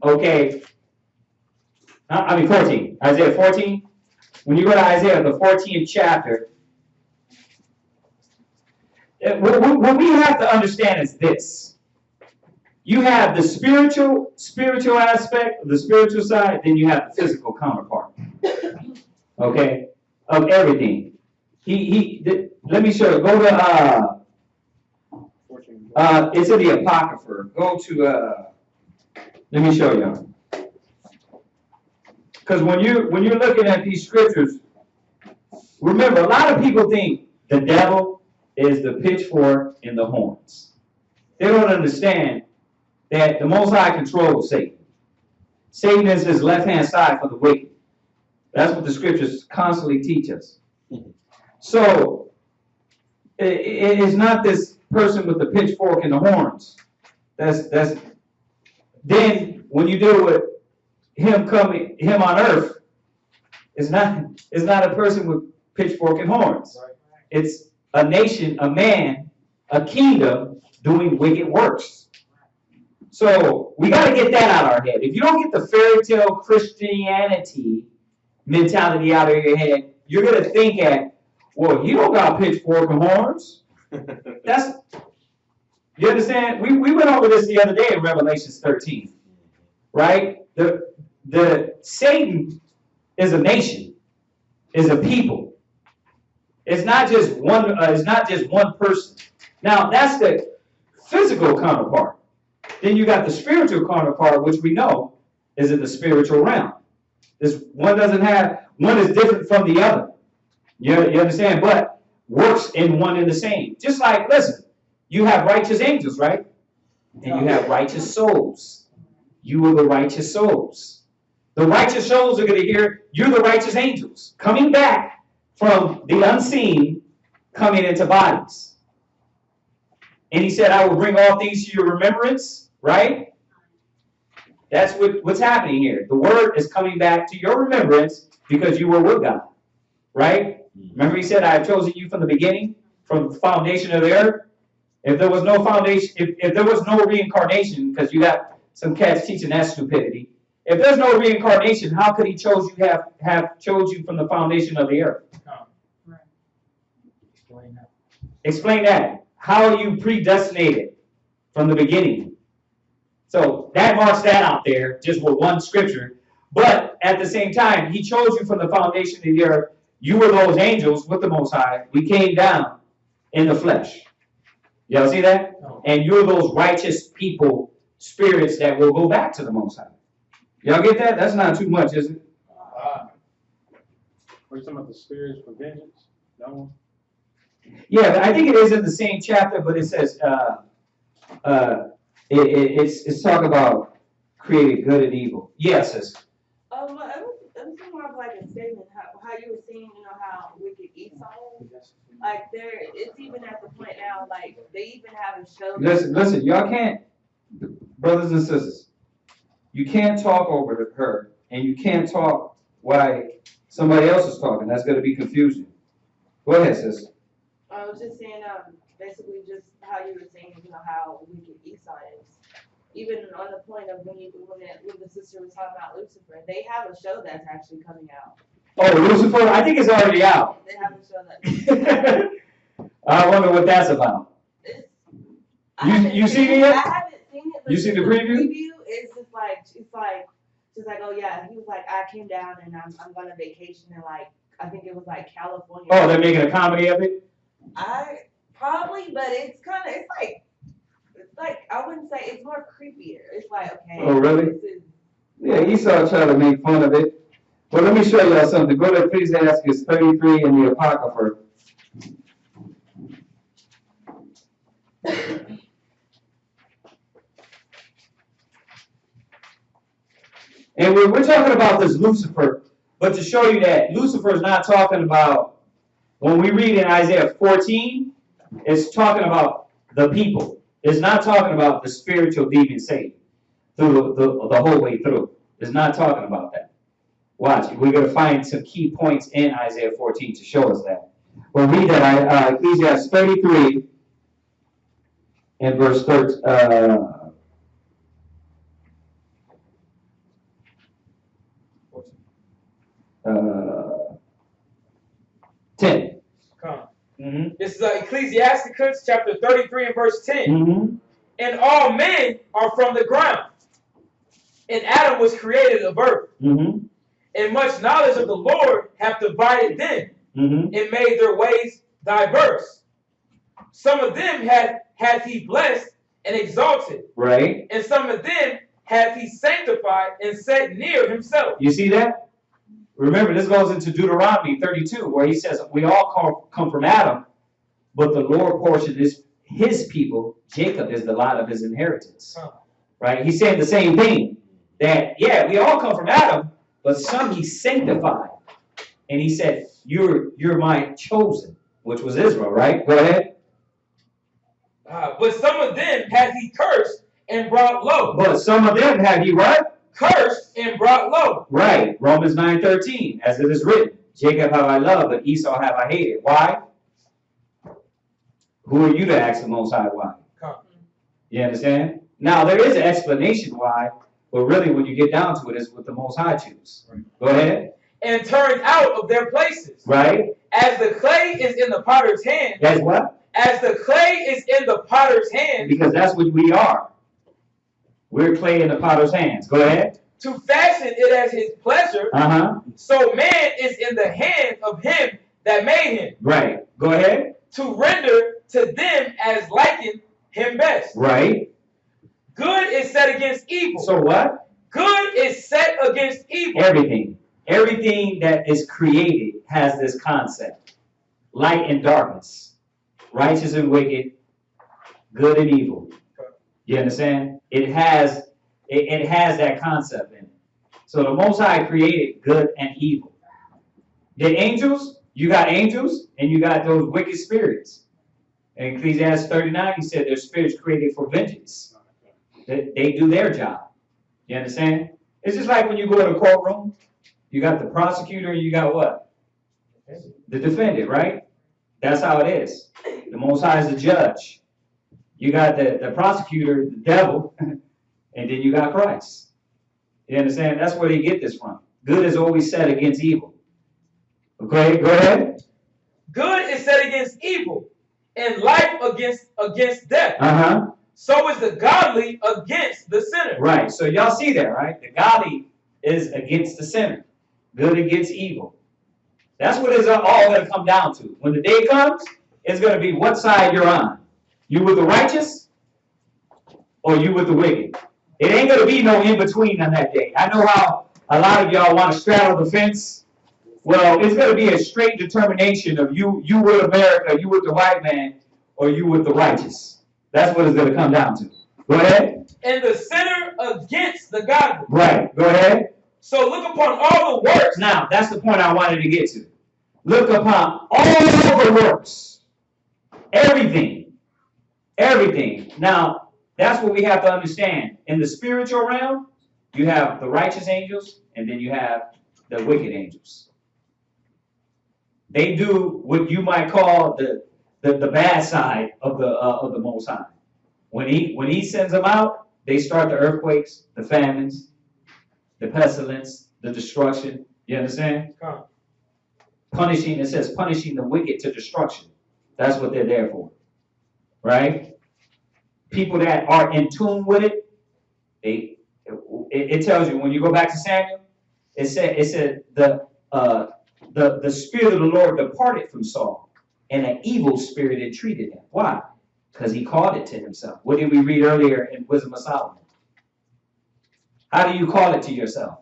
okay, 14, Isaiah 14, when you go to Isaiah, the 14th chapter, what we have to understand is this. You have the spiritual aspect, the spiritual side, then you have the physical counterpart. Okay? Of everything. Let me show you. Go to, it's in the Apocrypha. Go to, let me show you. Because when you're looking at these scriptures, remember, a lot of people think the devil is the pitchfork and the horns. They don't understand that the Most High controls Satan. Satan is his left-hand side for the wicked. That's what the scriptures constantly teach us. So, it is not this person with the pitchfork and the horns. That's then when you deal with him on earth, it's not a person with pitchfork and horns. It's a nation, a man, a kingdom doing wicked works. So we got to get that out of our head. If you don't get the fairy tale Christianity mentality out of your head, you're going to think well, you don't got pitchfork and horns. You understand? We went over this the other day in Revelation 13, right? The Satan is a nation. is a people. It's not just one. It's not just one person. Now that's the physical counterpart. Then you got the spiritual counterpart, which we know is in the spiritual realm. This one doesn't have, one is different from the other. You understand? But works in one and the same. Just like, listen, you have righteous angels, right? And you have righteous souls. You are the righteous souls. The righteous souls are going to hear, you're the righteous angels, coming back from the unseen, coming into bodies. And he said, I will bring all things to your remembrance, right? That's what's happening here. The word is coming back to your remembrance because you were with God, right? Remember he said, I have chosen you from the beginning, from the foundation of the earth. If there was no foundation, if there was no reincarnation, because you got some cats teaching that stupidity. If there's no reincarnation, how could he chose you have chose you from the foundation of the earth? Explain that. Explain that. How are you predestinated from the beginning? So that marks that out there, just with one scripture. But at the same time, he chose you from the foundation of the earth. You were those angels with the Most High. We came down in the flesh. Y'all see that? No. And you're those righteous people, spirits that will go back to the Most High. Y'all get that? That's not too much, is it? Are you talking about the spirits for vengeance? That one? Yeah, I think it is in the same chapter, but it says it's talking about creating good and evil. Yes, sis. It was more of like a statement, how you were saying, you know, how wicked Esau is. Like it's even at the point now, like they even have a show. Listen, y'all can't, brothers and sisters, you can't talk over her, and you can't talk while somebody else is talking. That's going to be confusing. Go ahead, sis. I was just saying, basically just how you were saying, you know, how wicked Esau is. Even on the point of when the sister was talking about Lucifer, they have a show that's actually coming out. Oh, Lucifer? I think it's already out. They have a show that. I wonder what that's about. You seen it yet? I haven't seen it. But you seen the preview? It's just like she's like, oh yeah. He was like, I came down and I'm going on vacation in like I think it was like California. Oh, they're making a comedy of it? I probably, but it's like I wouldn't say it's more creepier. It's like okay. Oh really? Yeah, Esau tried to make fun of it. Well, let me show y'all something. Go to Ecclesiastes 33 in the Apocrypha. And we're talking about this Lucifer, but to show you that Lucifer is not talking about, when we read in Isaiah 14, it's talking about the people. It's not talking about the spiritual demon Satan through the whole way through. It's not talking about that. Watch, we're going to find some key points in Isaiah 14 to show us that. We'll read that Ecclesiastes 33 and verse 10. Come. Mm-hmm. This is Ecclesiasticus chapter 33 and verse 10. Mm-hmm. And all men are from the ground, and Adam was created of earth. Mm-hmm. And much knowledge of the Lord hath divided them, Mm-hmm. and made their ways diverse. Some of them hath he blessed and exalted, Right. and some of them hath he sanctified and set near himself. You see that? Remember, this goes into Deuteronomy 32, where he says, we all come from Adam, but the Lord portion is his people. Jacob is the lot of his inheritance. Right? He's saying the same thing. That, yeah, we all come from Adam, but some he sanctified. And he said, you're my chosen, which was Israel, right? Go ahead. But some of them hath he cursed and brought low. But some of them have he what? Cursed and brought low. Right. Romans 9:13, as it is written, Jacob have I loved, but Esau have I hated. Why? Who are you to ask the Most High why? Come. You understand? Now, there is an explanation why, but really when you get down to it, it's what the Most High choose. Right. Go ahead. And turned out of their places. Right. As the clay is in the potter's hand. As what? As the clay is in the potter's hand. Because that's what we are. We're clay in the potter's hands. Go ahead. to fashion it as his pleasure. So man is in the hand of him that made him. Right. Go ahead. To render to them as liking him best. Right. Good is set against evil. So what? Good is set against evil. Everything. Everything that is created has this concept. Light and darkness. Righteous and wicked. Good and evil. You understand? It has that concept in it. So the Most High created good and evil. The angels, you got angels and you got those wicked spirits. In Ecclesiastes 39, he said their spirits created for vengeance. They do their job. You understand? It's just like when you go in a courtroom, you got the prosecutor and you got what? The defendant, right? That's how it is. The Most High is the judge. You got the prosecutor, the devil, and then you got Christ. You understand? That's where they get this from. Good is always set against evil. Okay, go ahead. Good is set against evil, and life against death. So is the godly against the sinner. Right. So y'all see that, right? The godly is against the sinner. Good against evil. That's what it's all going to come down to. When the day comes, it's going to be what side you're on. You with the righteous or you with the wicked? It ain't going to be no in-between on that day. I know how a lot of y'all want to straddle the fence. Well, it's going to be a straight determination of you with America, you with the white man, or you with the righteous. That's what it's going to come down to. Go ahead. And the sinner against the godly. Right. Go ahead. So look upon all the works. Now, that's the point I wanted to get to. Look upon all the works. Everything. Everything. Now, that's what we have to understand. In the spiritual realm, you have the righteous angels, and then you have the wicked angels. They do what you might call the bad side of the Most High. When he sends them out, they start the earthquakes, the famines, the pestilence, the destruction. You understand? Punishing, it says punishing the wicked to destruction. That's what they're there for. Right? People that are in tune with it, it tells you when you go back to Samuel, it said the spirit of the Lord departed from Saul, and an evil spirit entreated him. Why? Because he called it to himself. What did we read earlier in Wisdom of Solomon? How do you call it to yourself?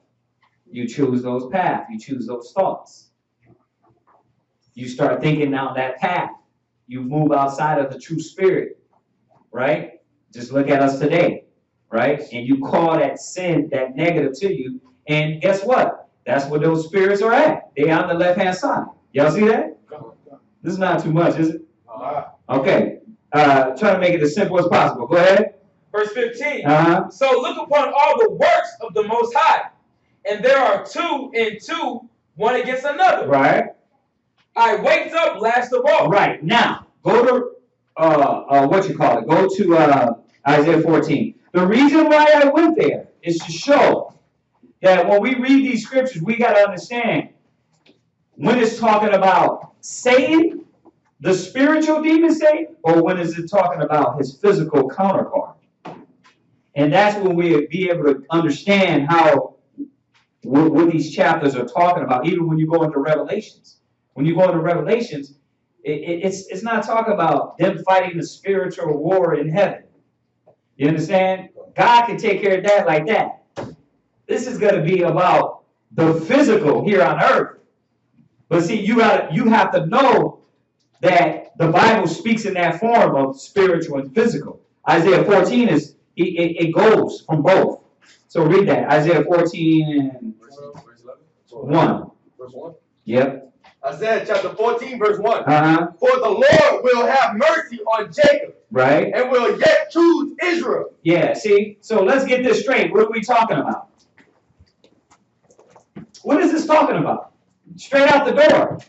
You choose those paths. You choose those thoughts. You start thinking down that path. You move outside of the true spirit, right? Just look at us today, right? And you call that sin, that negative to you. And guess what? That's where those spirits are at. They're on the left-hand side. Y'all see that? This is not too much, is it? Okay. Try to make it as simple as possible. Go ahead. Verse 15. So look upon all the works of the Most High, and there are two and two, one against another. Right. I waked up last of all. Right. Now, go to, Go to Isaiah 14. The reason why I went there is to show that when we read these scriptures, we got to understand when it's talking about Satan, the spiritual demon Satan, or when is it talking about his physical counterpart. And that's when we'll be able to understand how what these chapters are talking about, even when you go into Revelations. When you go into Revelations, it's not talking about them fighting the spiritual war in heaven. You understand? God can take care of that like that. This is going to be about the physical here on earth. But see, you have to know that the Bible speaks in that form of spiritual and physical. Isaiah 14 it goes from both. So read that. Isaiah 14 and 1. Verse 1? Yep. Isaiah chapter 14, verse 1. For the Lord will have mercy on Jacob. Right. And will yet choose Israel. Yeah, see? So let's get this straight. What are we talking about? What is this talking about? Straight out the door.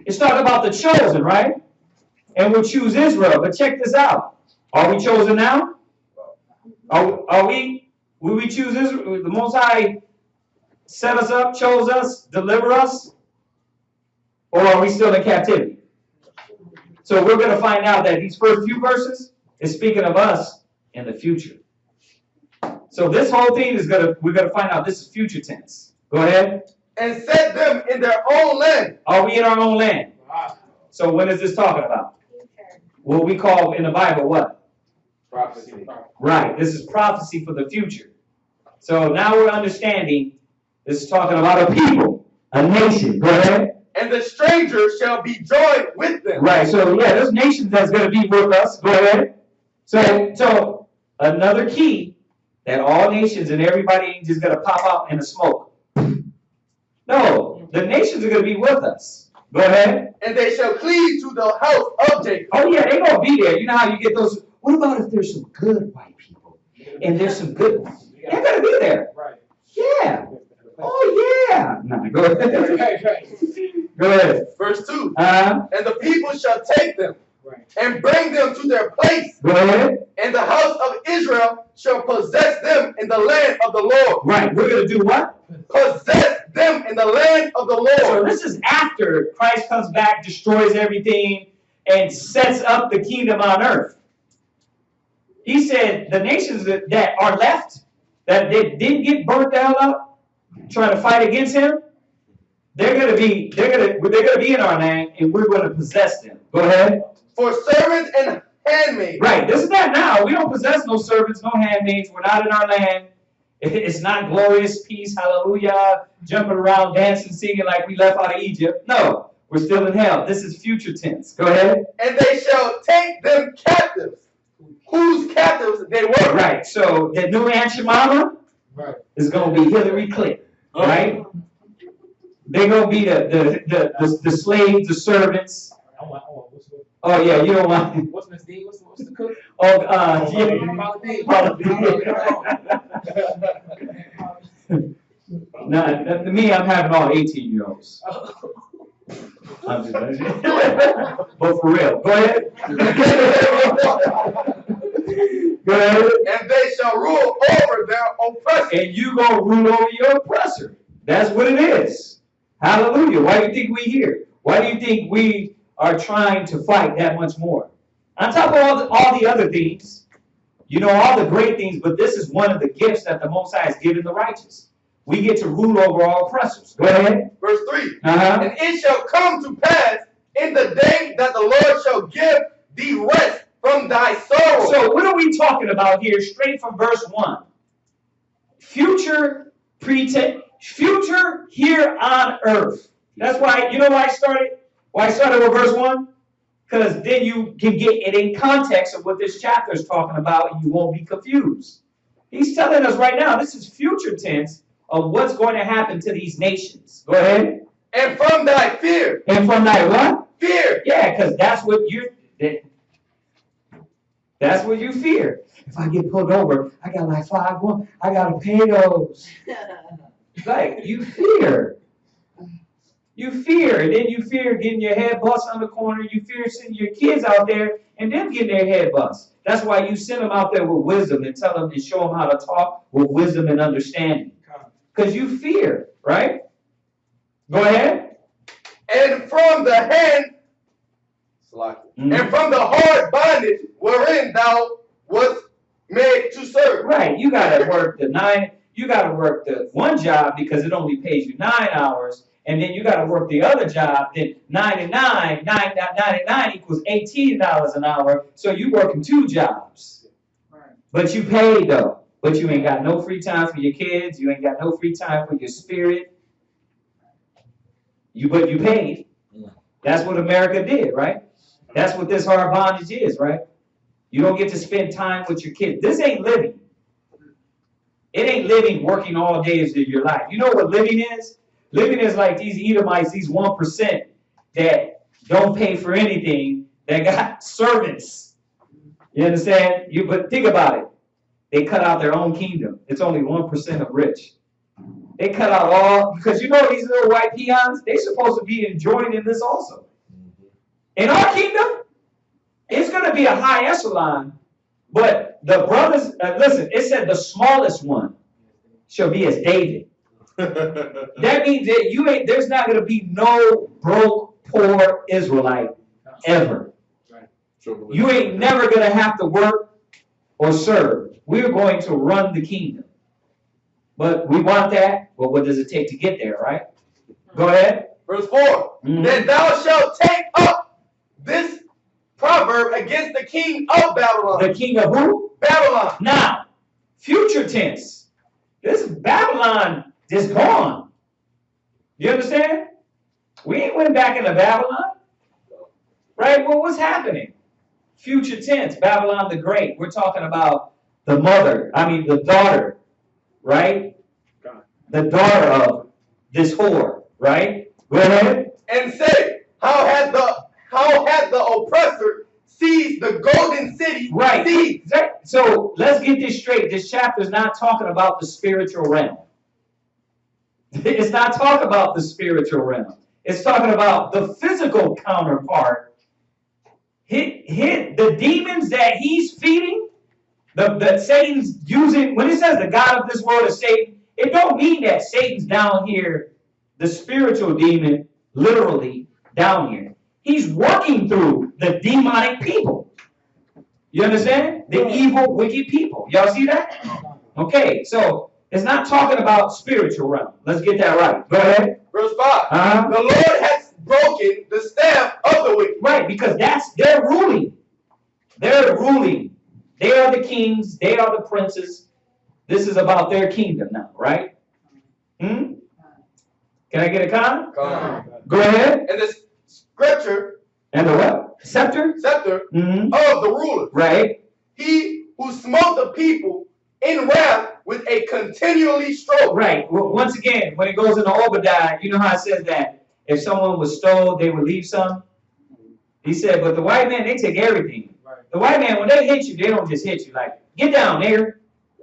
It's talking about the chosen, right? And we'll choose Israel. But check this out. Are we chosen now? Are we? Will we choose Israel? The Most High set us up, chose us, deliver us? Or are we still in captivity? So we're going to find out that these first few verses is speaking of us in the future. So this whole thing is we're gonna find out this is future tense. Go ahead. And set them in their own land. Are we in our own land? So what is this talking about? What we call in the Bible what? Prophecy. Right. This is prophecy for the future. So now we're understanding this is talking about a people, a nation. Go ahead. And the stranger shall be joined with them. Right. So yeah, there's nations that's going to be with us. Go ahead. So another key that all nations and everybody ain't just going to pop out in the smoke. No, the nations are going to be with us. Go ahead. And they shall cleave to the house of Jacob. Oh yeah, they're going to be there. You know how you get those. What about if there's some good white people and there's some good ones? They're going to be there. Right. Yeah. Oh yeah. No, go ahead. Go ahead. Verse 2. And the people shall take them and bring them to their place. Go ahead. And the house of Israel shall possess them in the land of the Lord. Right. We're going to do what? Possess them in the land of the Lord. So this is after Christ comes back, destroys everything, and sets up the kingdom on earth. He said the nations that are left, that they didn't get burnt down up, trying to fight against him, they're gonna be in our land, and we're gonna possess them. Go ahead. For servants and handmaids. Right. This is not now. We don't possess no servants, no handmaids. We're not in our land. It's not glorious peace, hallelujah, jumping around, dancing, singing like we left out of Egypt. No, we're still in hell. This is future tense. Go ahead. And they shall take them captives, whose captives they were. Right. So the new Aunt Shemama is going to be Hillary Clinton. Right. They're going to be the slaves, the servants. Oh yeah, you don't want. What's Miss D? What's the cook? Oh, Nah, to me, I'm having all 18-year-olds. I'm just but for real. Go ahead. Go ahead. And they shall rule over their oppressor. And you gonna rule over your oppressor. That's what it is. Hallelujah. Why do you think we here? Why do you think we are trying to fight that much more? On top of all the other things, you know, all the great things, but this is one of the gifts that the Most High has given the righteous. We get to rule over our oppressors. Go ahead. Verse 3. And it shall come to pass in the day that the Lord shall give thee rest from thy sorrow. So what are we talking about here? Straight from verse 1. Future here on earth. That's why, you know why I started? Why I started with verse 1? Because then you can get it in context of what this chapter is talking about and you won't be confused. He's telling us right now, this is future tense of what's going to happen to these nations. Go ahead. And from thy fear. And from thy what? Fear. Yeah, because that's what you fear. If I get pulled over, I got like 5-1. I gotta pay those. Like you fear. You fear, and then you fear getting your head bust on the corner. You fear sending your kids out there and them getting their head bust. That's why you send them out there with wisdom and tell them and show them how to talk with wisdom and understanding. Because you fear, right? Go ahead. And from the hand, and from the hard bondage wherein thou wast made to serve. Right. You gotta work the one job because it only pays you 9 hours. And then you got to work the other job. Then 9 and 9 equals $18 an hour. So you working 2 jobs. Right. But you paid though. But you ain't got no free time for your kids. You ain't got no free time for your spirit. But you paid. That's what America did, right? That's what this hard bondage is, right? You don't get to spend time with your kids. This ain't living. It ain't living working all days of your life. You know what living is? Living is like these Edomites, these 1% that don't pay for anything, that got servants. You understand? But think about it. They cut out their own kingdom. It's only 1% of rich. They cut out all, because you know these little white peons, they're supposed to be enjoying in this also. In our kingdom, it's going to be a high echelon, but the brothers, listen, it said the smallest one shall be as David. That means that there's not going to be no broke, poor Israelite ever. You ain't never going to have to work or serve. we're going to run the kingdom. But we want that, but what does it take to get there, right? Go ahead. Verse 4. That thou shalt take up this proverb against the king of Babylon. The king of who? Babylon. Now, future tense. This Babylon is gone. You understand? We ain't went back into Babylon. Right? Well, what's happening? Future tense, Babylon the Great. We're talking about the daughter, right? The daughter of this whore, right? Go ahead. And say, how hath the oppressor seized the golden city? Right. Seized. So let's get this straight. This chapter is not talking about the spiritual realm. It's not talking about the spiritual realm. It's talking about the physical counterpart. The demons that he's feeding, that Satan's using. When it says the God of this world is Satan, it don't mean that Satan's down here, the spiritual demon, literally down here. He's working through the demonic people. You understand? The evil, wicked people. Y'all see that? Okay, so it's not talking about spiritual realm. Let's get that right. Go ahead. Verse 5. The Lord has broken the staff of the wicked. Right, because they're ruling. They're ruling. They are the kings. They are the princes. This is about their kingdom now, right? Can I get a comment? Go ahead. And the scepter. And the what? Scepter? Scepter of the ruler. Right. He who smote the people in wrath with a continually stroke. Right. Well, once again, when it goes into Obadiah, you know how it says that if someone was stole, they would leave some? He said, but the white man, they take everything. Right. The white man, when they hit you, they don't just hit you like, get down, nigger.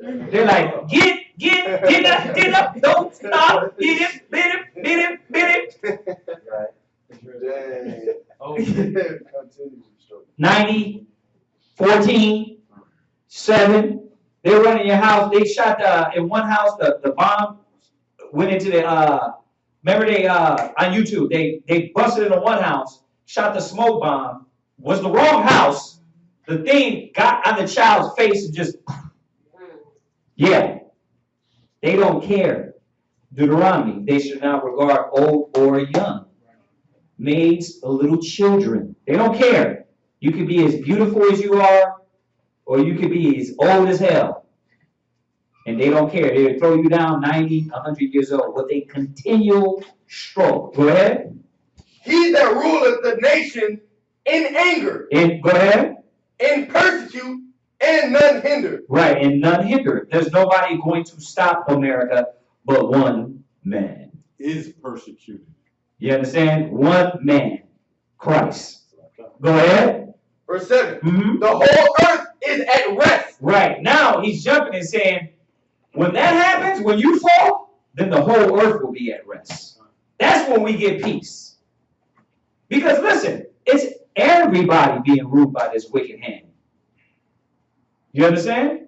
They're like, get up, don't stop, beat him. Right. 90, 14, 7. They were running your house. They shot in one house. The bomb went into the. Remember they on YouTube they busted into one house, shot the smoke bomb. Was the wrong house. The thing got on the child's face and just. Yeah. They don't care. Deuteronomy. They should not regard old or young. Maids or little children. They don't care. You could be as beautiful as you are, or you could be as old as hell. And they don't care. They'll throw you down 90, 100 years old with a continual stroke. Go ahead. He that ruleth the nation in anger. Go ahead. In persecute and none hinder. Right, and none hinder. There's nobody going to stop America but one man. Is persecuted. You understand? One man. Christ. Go ahead. Verse 7. The whole earth is at rest. Right. Now he's jumping and saying, when that happens, when you fall, then the whole earth will be at rest. That's when we get peace. Because listen, it's everybody being ruled by this wicked hand. You understand?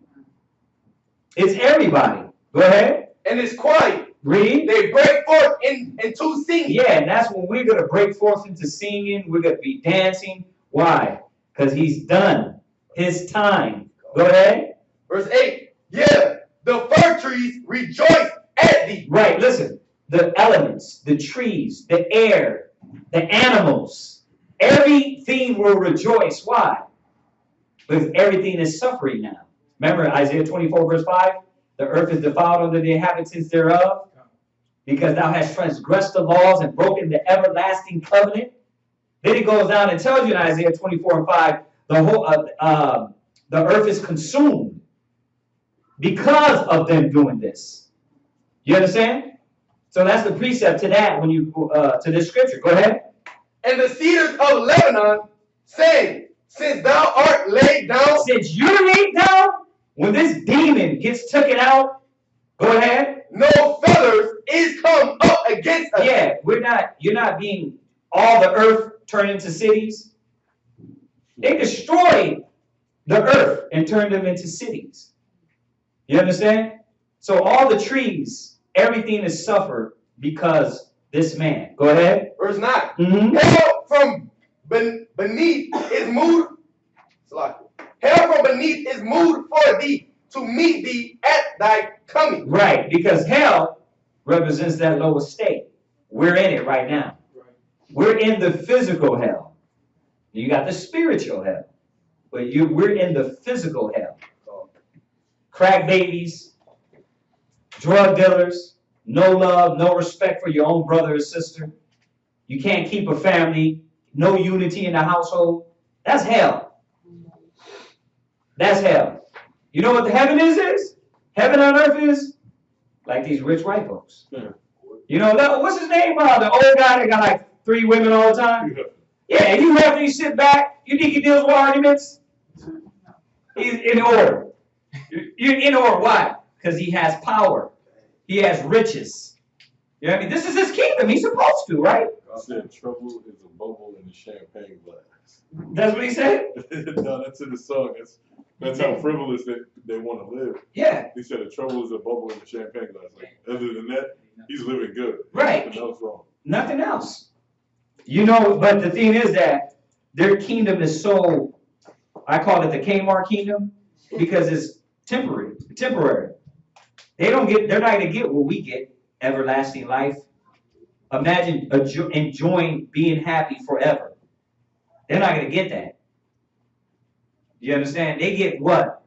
It's everybody. Go ahead. And it's quiet. Read. They break forth into singing. Yeah, and that's when we're going to break forth into singing. We're going to be dancing. Why? Because he's done his time. Go ahead. Verse 8. Yeah, the fir trees rejoice at thee. Right, listen. The elements, the trees, the air, the animals, everything will rejoice. Why? Because everything is suffering now. Remember Isaiah 24 verse 5? The earth is defiled under the inhabitants thereof, because thou hast transgressed the laws and broken the everlasting covenant. Then it goes down and tells you in Isaiah 24 and 5, the whole the earth is consumed because of them doing this. You understand? So that's the precept to that when you to this scripture. Go ahead. And the cedars of Lebanon say, since thou art laid down. Since you're laid down, when this demon gets taken out, go ahead. No feathers is come up against us. Yeah, you're not being all the earth turned into cities. They destroyed the earth and turned them into cities. You understand? So all the trees, everything is suffered because this man. Go ahead. Verse 9. Hell from beneath is moved. Hell from beneath is moved for thee to meet thee at thy coming. Right, because hell represents that lower state. We're in it right now. We're in the physical hell. You got the spiritual hell, but we're in the physical hell. Crack babies, drug dealers, no love, no respect for your own brother or sister. You can't keep a family, no unity in the household. That's hell. That's hell. You know what the heaven is? Heaven on earth is like these rich white folks. Yeah. You know, what's his name? The old guy that got like 3 women all the time. Yeah, you have these sit back. You think he deals with arguments? He's in order. You're in order. Why? Because he has power. He has riches. You know what I mean? This is his kingdom. He's supposed to, right? God said trouble is a bubble in the champagne glass. That's what he said? No, that's in the song. That's how frivolous they want to live. Yeah. He said the trouble is a bubble in the champagne glass. Like, other than that, he's living good. Right. Nothing else wrong. Nothing else. You know, but the thing is that their kingdom is so, I call it the Kmart kingdom, because it's temporary. They're not going to get what we get, everlasting life. Imagine enjoying being happy forever. They're not going to get that. You understand? They get what?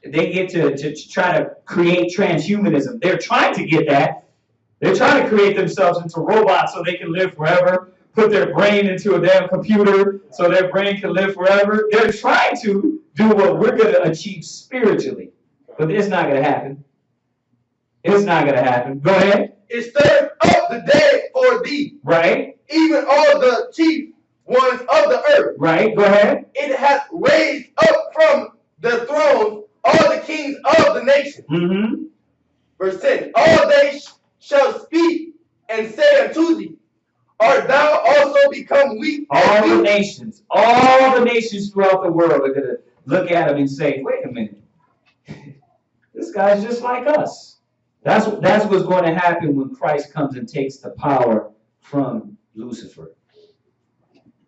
They get to try to create transhumanism. They're trying to get that. They're trying to create themselves into robots so they can live forever, put their brain into a damn computer so their brain can live forever. They're trying to do what we're going to achieve spiritually. But it's not going to happen. It's not going to happen. Go ahead. It stirs up the dead for thee. Right. Even all the chief ones of the earth. Right. Go ahead. It hath raised up from the throne all the kings of the nations. Mm-hmm. Verse 10. All they shall speak and say unto thee, art thou also become weak? All the nations throughout the world are going to look at him and say, wait a minute. This guy's just like us. That's what's going to happen when Christ comes and takes the power from Lucifer.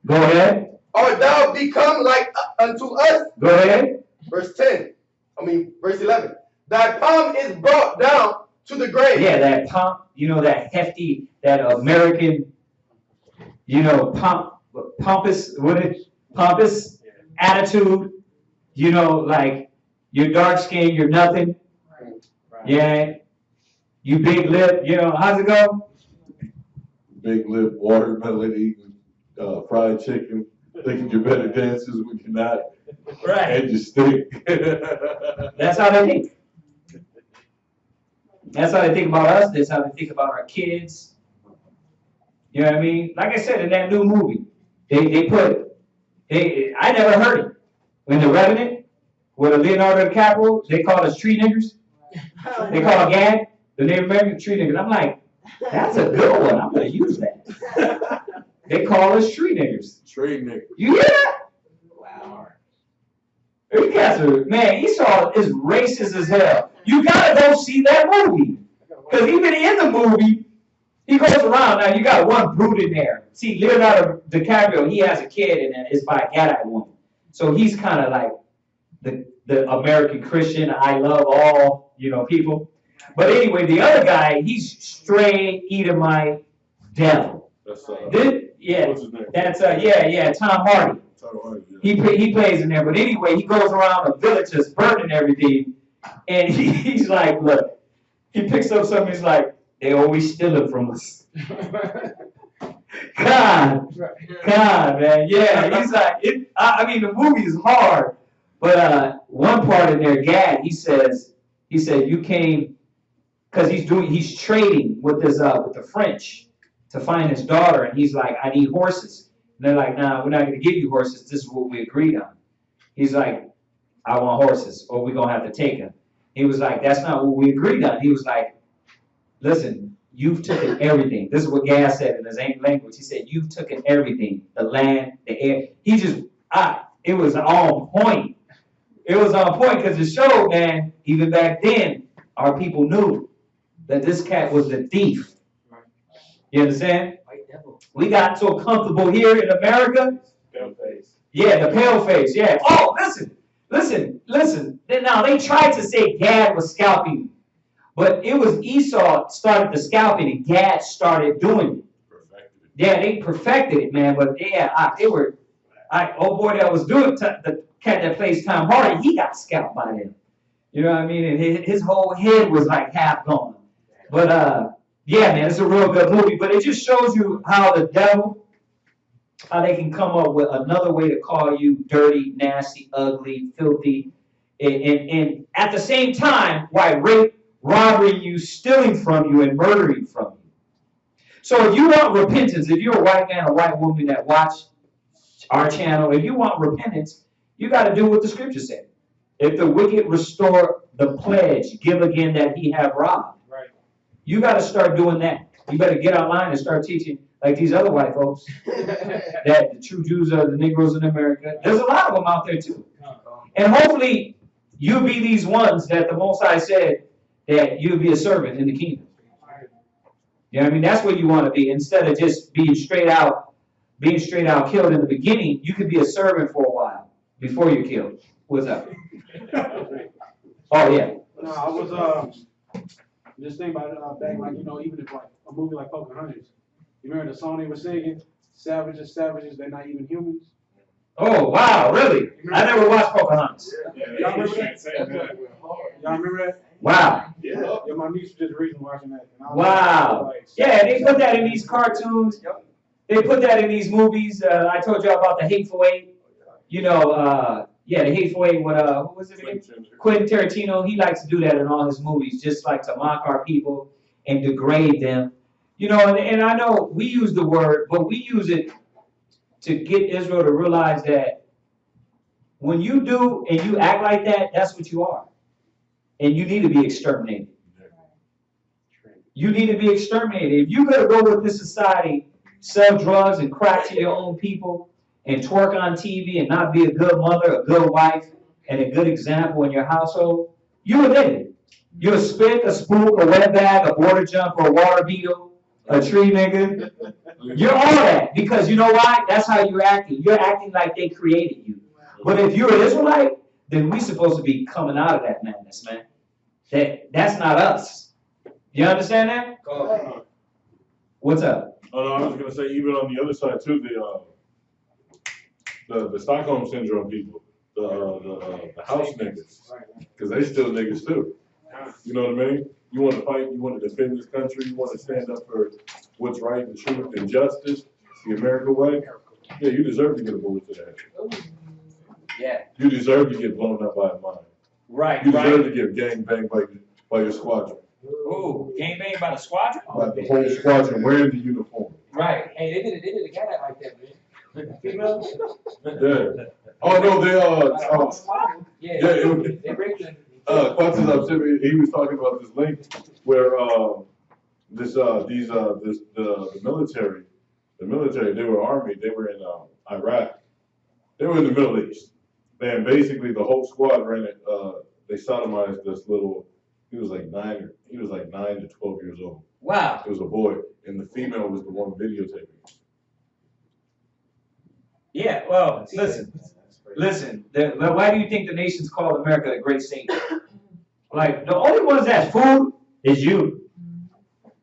Go ahead. Art thou become like unto us? Go ahead. Verse 11. Thy palm is brought down to the grave. Yeah, that pomp, that hefty, that American, pompous attitude, like you're dark skinned, you're nothing. Yeah. You big lip, how's it go? Big lip, watermelon eating, fried chicken, thinking you're better dancers when you're not. Right. And you stink. That's how they think. That's how they think about us. That's how they think about our kids. You know what I mean? Like I said, in that new movie, I never heard it. In The Revenant, with Leonardo DiCaprio, they call us tree niggers. They call Gad, the Native American tree niggers. I'm like, that's a good one. I'm going to use that. They call us tree niggers. Tree niggers. You hear that? Wow. You guys are, man, Esau is racist as hell. You got to go see that movie. Because even in the movie, he goes around. Now, you got one brute in there. See, Leonardo DiCaprio, he has a kid, and it's by a Gadite woman. So he's kind of like the American Christian. I love all, people. But anyway, the other guy, he's straight Edomite devil. That's what's his name? That's Tom Hardy. Tom Hardy, yeah. He plays in there. But anyway, he goes around the villages burning everything, and he's like, look, he picks up something. He's like, they always steal it from us. God, man, yeah. He's like, the movie is hard, but one part in there, Gad, he said you came because he's trading with the French to find his daughter, and he's like, I need horses. And they're like, nah, we're not going to give you horses. This is what we agreed on. He's like, I want horses, or we're going to have to take them. He was like, that's not what we agreed on. He was like, listen, you've taken everything. This is what Gad said in his language. He said, you've taken everything, the land, the air. It was on point. It was on point because it showed, man, even back then, our people knew that this cat was the thief. You understand? We got so comfortable here in America. Pale face. Yeah, the pale face. Yeah. Oh, listen. Listen. Now they tried to say Gad was scalping, but it was Esau started the scalping and Gad started doing it. Yeah, they perfected it, man. But yeah, oh boy, that was doing the cat that plays Tom Hardy. He got scalped by them. You know what I mean? And his whole head was like half gone. But yeah, man, it's a real good movie. But it just shows you how the devil, how they can come up with another way to call you dirty, nasty, ugly, filthy, and at the same time, why rape, robbing you, stealing from you, and murdering from you. So if you want repentance, if you're a white man or white woman that watch our channel, if you want repentance, you got to do what the scripture said. If the wicked restore the pledge, give again that he have robbed. Right. You got to start doing that. You better get online and start teaching like these other white folks that the true Jews are the Negroes in America. There's a lot of them out there too. And hopefully you'll be these ones that the Most High said that you'll be a servant in the kingdom. You know what I mean? That's what you want to be. Instead of just being straight out killed in the beginning, you could be a servant for a while before you're killed. What's up? Oh yeah. No, I was just thinking about it back, like, you know, even if like a movie like Pocahontas, you remember the song they were singing, "Savages, savages, they're not even humans." Oh wow, really? I never watched Pocahontas. Y'all remember that? Y'all remember that? Wow. Yeah, my niece was just recently watching that. And I was Wow. like, Yeah, they put that in these cartoons. They put that in these movies. I told you about the Hateful Eight. You know, the Hateful Eight. What was it again? Quentin Tarantino. He likes to do that in all his movies, just like to mock our people and degrade them. You know, and I know we use the word, but we use it to get Israel to realize that when you do and you act like that, that's what you are. And you need to be exterminated. You need to be exterminated. If you're going to go with this society, sell drugs and crack to your own people, and twerk on TV and not be a good mother, a good wife, and a good example in your household, you're an idiot. You're a spit, a spook, a wetbag, a border jumper, a water beetle, a tree nigga. You're all that because you know why? That's how you're acting. You're acting like they created you. But if you're an Israelite, then we're supposed to be coming out of that madness, man. That's not us. You understand that? What's up? Oh no, I was gonna say even on the other side too, the Stockholm syndrome people, the house niggas, because they still niggas too. You know what I mean? You want to fight, you want to defend this country, you want to stand up for what's right and truth and justice, the American way. Yeah, you deserve to get a bullet to the head. Yeah. You deserve to get blown up by a mine. Right. You deserve to get gang banged by your squadron. Ooh, gang banged by the squadron? By the whole squadron wearing the uniform. Right. Hey, they did a guy like that, man. Female? Yeah. Oh no, Yeah. They raped him. He was talking about this link where the military, they were army, they were in Iraq, they were in the Middle East. Man, basically the whole squad ran it. They sodomized this little. He was like 9 to 12 years old. Wow. It was a boy, and the female was the one videotaping. Yeah. Well, listen. Why do you think the nations call America the Great Savior? Like the only ones that fool is you.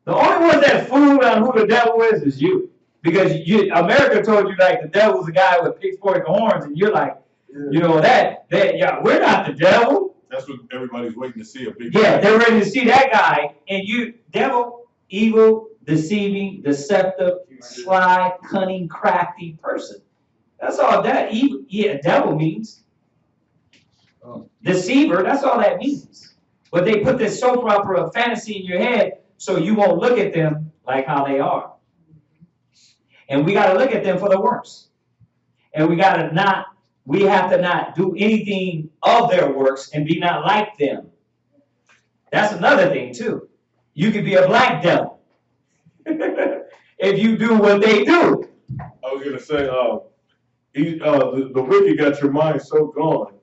The only ones that fool on who the devil is you. Because America told you like the devil's a guy with pitchfork horns, and you're like, you know we're not the devil. That's what everybody's waiting to see. They're ready to see that guy, and you, devil, evil, deceiving, deceptive, sly, cunning, crafty person. That's all that evil, devil means. Deceiver, that's all that means. But they put this soap opera of fantasy in your head so you won't look at them like how they are. And we got to look at them for the works. And we have to not do anything of their works and be not like them. That's another thing too. You could be a black devil if you do what they do. I was gonna say, the wicked got your mind so gone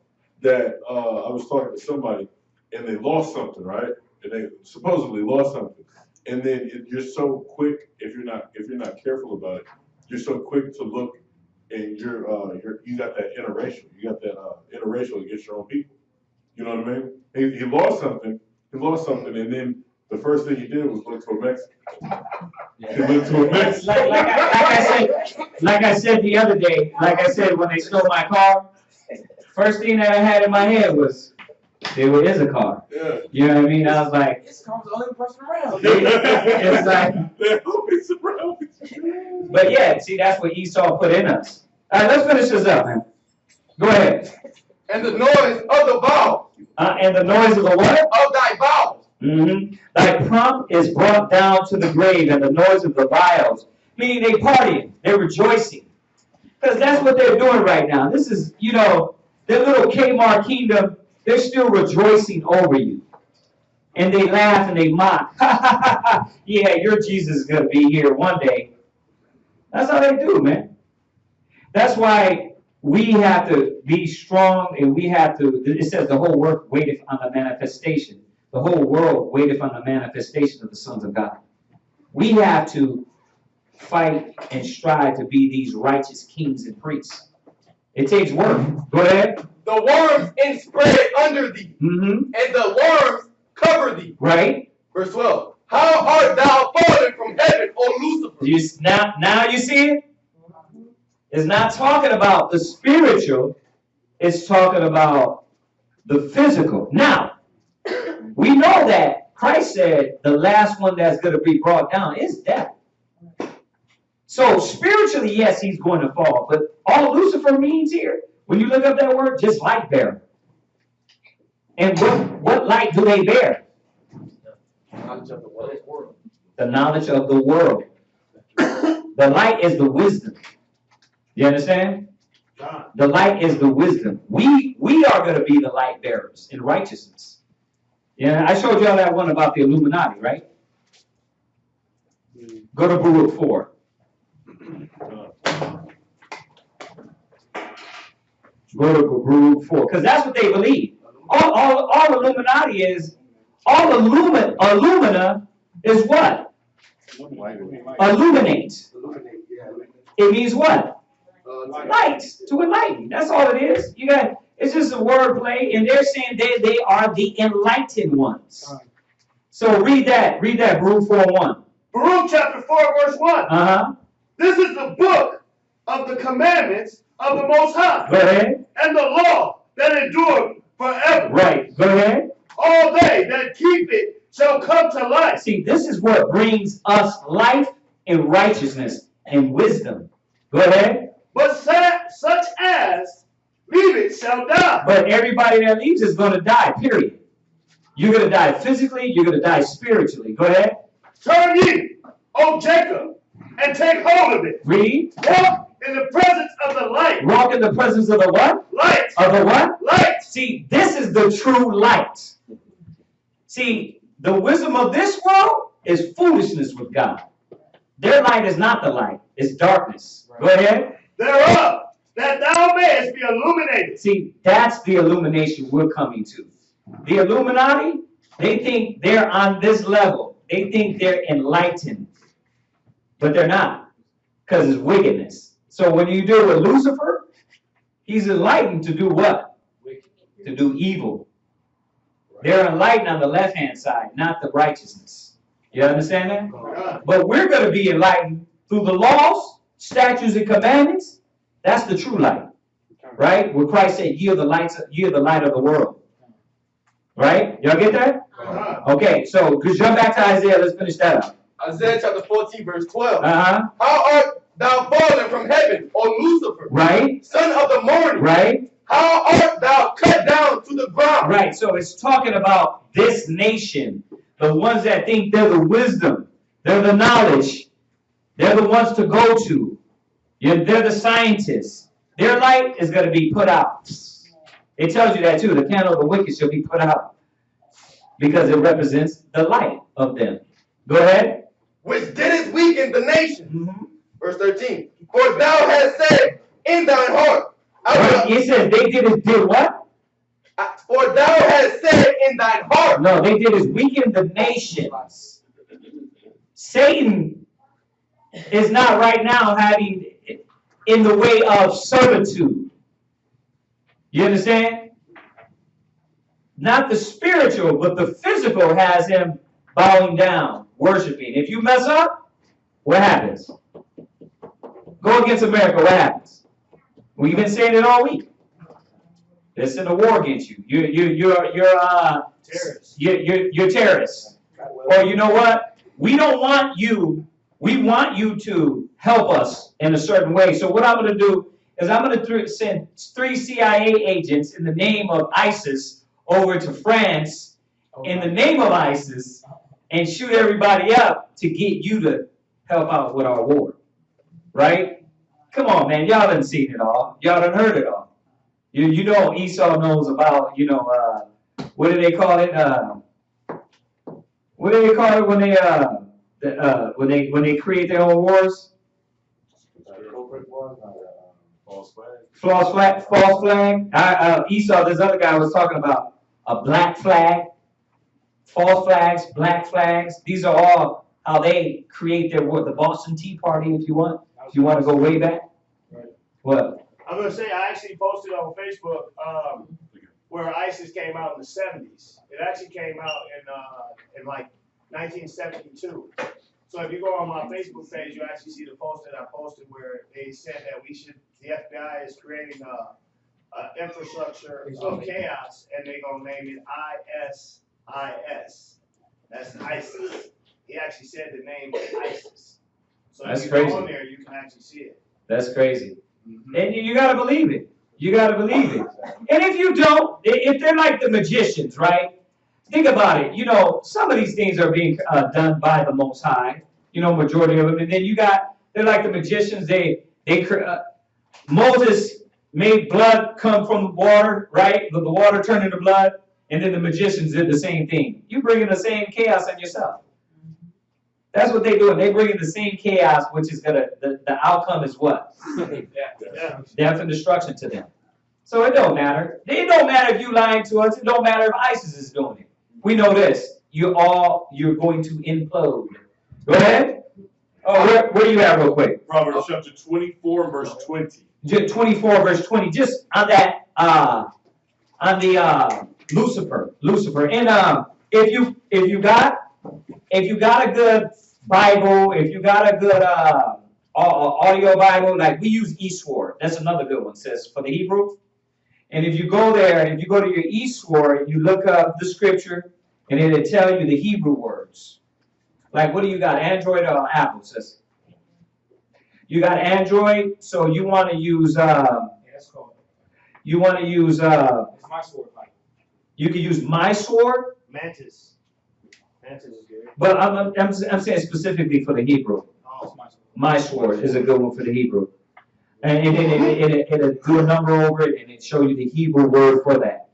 that I was talking to somebody and they lost something, right? And they supposedly lost something, and then you're so quick if you're not careful about it. You're so quick to look and you got that interracial. You got that interracial against your own people. You know what I mean? He lost something. He lost something, and then the first thing he did was look to a Mexican. He looked to a Mexican. Like I said the other day, like I said when they stole my car, first thing that I had in my head was, there is a car. Yeah. You know what I mean? I was like, This car's the only person around. it's like, It's around. but yeah, see, that's what Esau put in us. All right, let's finish this up, man. Go ahead. And the noise of the vow. And the noise of the what? Of thy vows. Mm-hmm. Thy pomp is brought down to the grave, and the noise of the vials. Meaning they partying, they're rejoicing. Because that's what they're doing right now. This is, you know, their little Kmart kingdom, they're still rejoicing over you. And they laugh and they mock. Yeah, your Jesus is going to be here one day. That's how they do, man. That's why we have to be strong, and we have to, it says the whole world waiteth on the manifestation. The whole world waiteth on the manifestation of the sons of God. We have to fight and strive to be these righteous kings and priests. It takes work. Go ahead. The worms inspread under thee, Mm-hmm. and the worms cover thee. Right? Verse 12. How art thou fallen from heaven, O Lucifer? Now you see it? It's not talking about the spiritual. It's talking about the physical. Now, we know that Christ said the last one that's going to be brought down is death. So spiritually, yes, he's going to fall. But all Lucifer means here, when you look up that word, just light bearer. And what light do they bear? Knowledge of the world. The knowledge of the world. The light is the wisdom. You understand? The light is the wisdom. We are going to be the light bearers in righteousness. Yeah, I showed y'all that one about the Illuminati, right? Go to Baruch 4. Go to Baruch 4, because that's what they believe. All Illuminati is, all Illumina is what? Illuminate. It means what? Light, to enlighten. That's all it is. It's just a word play, and they're saying they are the enlightened ones. So read that, Baruch 4:1. Baruch chapter 4, verse 1. Uh-huh. This is the book of the commandments of the Most High. Go ahead. And the law that endureth forever. Right. Go ahead. All they that keep it shall come to life. See, this is what brings us life and righteousness and wisdom. Go ahead. But such as leave it shall die. But everybody that leaves is going to die, period. You're going to die physically, you're going to die spiritually. Go ahead. Turn ye, O Jacob, and take hold of it. Read. Walk in the presence of the light. Walk in the presence of the what? Light. Of the what? Light. See, this is the true light. See, the wisdom of this world is foolishness with God. Their light is not the light, it's darkness. Go ahead. Thereof, that thou mayest be illuminated. See, that's the illumination we're coming to. The Illuminati, they think they're on this level. They think they're enlightened. But they're not, because it's wickedness. So when you deal with Lucifer, he's enlightened to do what? To do evil. They're enlightened on the left-hand side, not the righteousness. You understand that? But we're going to be enlightened through the laws, statutes, and commandments. That's the true light. Right? Where Christ said, "Ye are the light of the world." Right? Y'all get that? Okay, so jump back to Isaiah. Let's finish that up. Isaiah chapter 14, verse 12. Uh-huh. How art thou fallen from heaven, O Lucifer? Right. Son of the morning. Right. How art thou cut down to the ground? Right, so it's talking about this nation, the ones that think they're the wisdom, they're the knowledge, they're the ones to go to. They're the scientists. Their light is going to be put out. It tells you that too. The candle of the wicked shall be put out because it represents the light of them. Go ahead. Which didst weaken the nation. Verse 13. For thou hast said in thine heart. It says they did what? For thou hast said in thine heart. No, they did is weaken the nations. Satan is not right now having in the way of servitude. You understand? Not the spiritual, but the physical has him bowing down, worshiping. If you mess up, what happens? Go against America, what happens? We've been saying it all week. It's in a war against you. You're terrorists. You're terrorists. Or you know what? We don't want you. We want you to help us in a certain way. So what I'm going to do is I'm going to send 3 CIA agents in the name of ISIS over to France in the name of ISIS and shoot everybody up to get you to help out with our war. Right? Come on, man. Y'all done seen it all. Y'all done heard it all. You know Esau knows about, what do they call it? What do they call it when they create their own wars? False flag. Esau, this other guy was talking about a black flag, false flags, black flags. These are all how they create their war. The Boston Tea Party, if you want to go way back. Right. What? I'm gonna say I actually posted on Facebook where ISIS came out in the 70s. It actually came out in like 1972. So if you go on my Facebook page, you actually see the post that I posted where they said that the FBI is creating a infrastructure of chaos, and they're gonna name it ISIS. That's ISIS. He actually said the name ISIS. So that's if you crazy. go on there, you can actually see it. That's crazy. Mm-hmm. And you got to believe it. You got to believe it. And if you don't, if they're like the magicians, right? Think about it. Some of these things are being done by the Most High. Majority of them. And then they're like the magicians. Moses made blood come from the water, right? The water turned into blood. And then the magicians did the same thing. You bring in the same chaos on yourself. That's what they're doing. They bring in the same chaos, which is the outcome is what? Death and destruction to them. So it don't matter. It don't matter if you lying to us. It don't matter if ISIS is doing it. We know this. You're going to implode. Go ahead. Oh, where do you have real quick? Proverbs chapter 24, verse 20. 24, verse 20. Just on that, on the Lucifer. And if you got a good Bible, if you got a good audio Bible, like we use eSword. That's another good one, says for the Hebrew. And if you go there, and if you go to your eSword, you look up the scripture, and it'll tell you the Hebrew words. Like, what do you got, Android or Apple, sis? You got Android, so you want to use, It's my sword. You can use my sword. Mantis is good. But I'm saying specifically for the Hebrew. Oh, my sword is a good one for the Hebrew. And it'll do a number over it, and it show you the Hebrew word for that.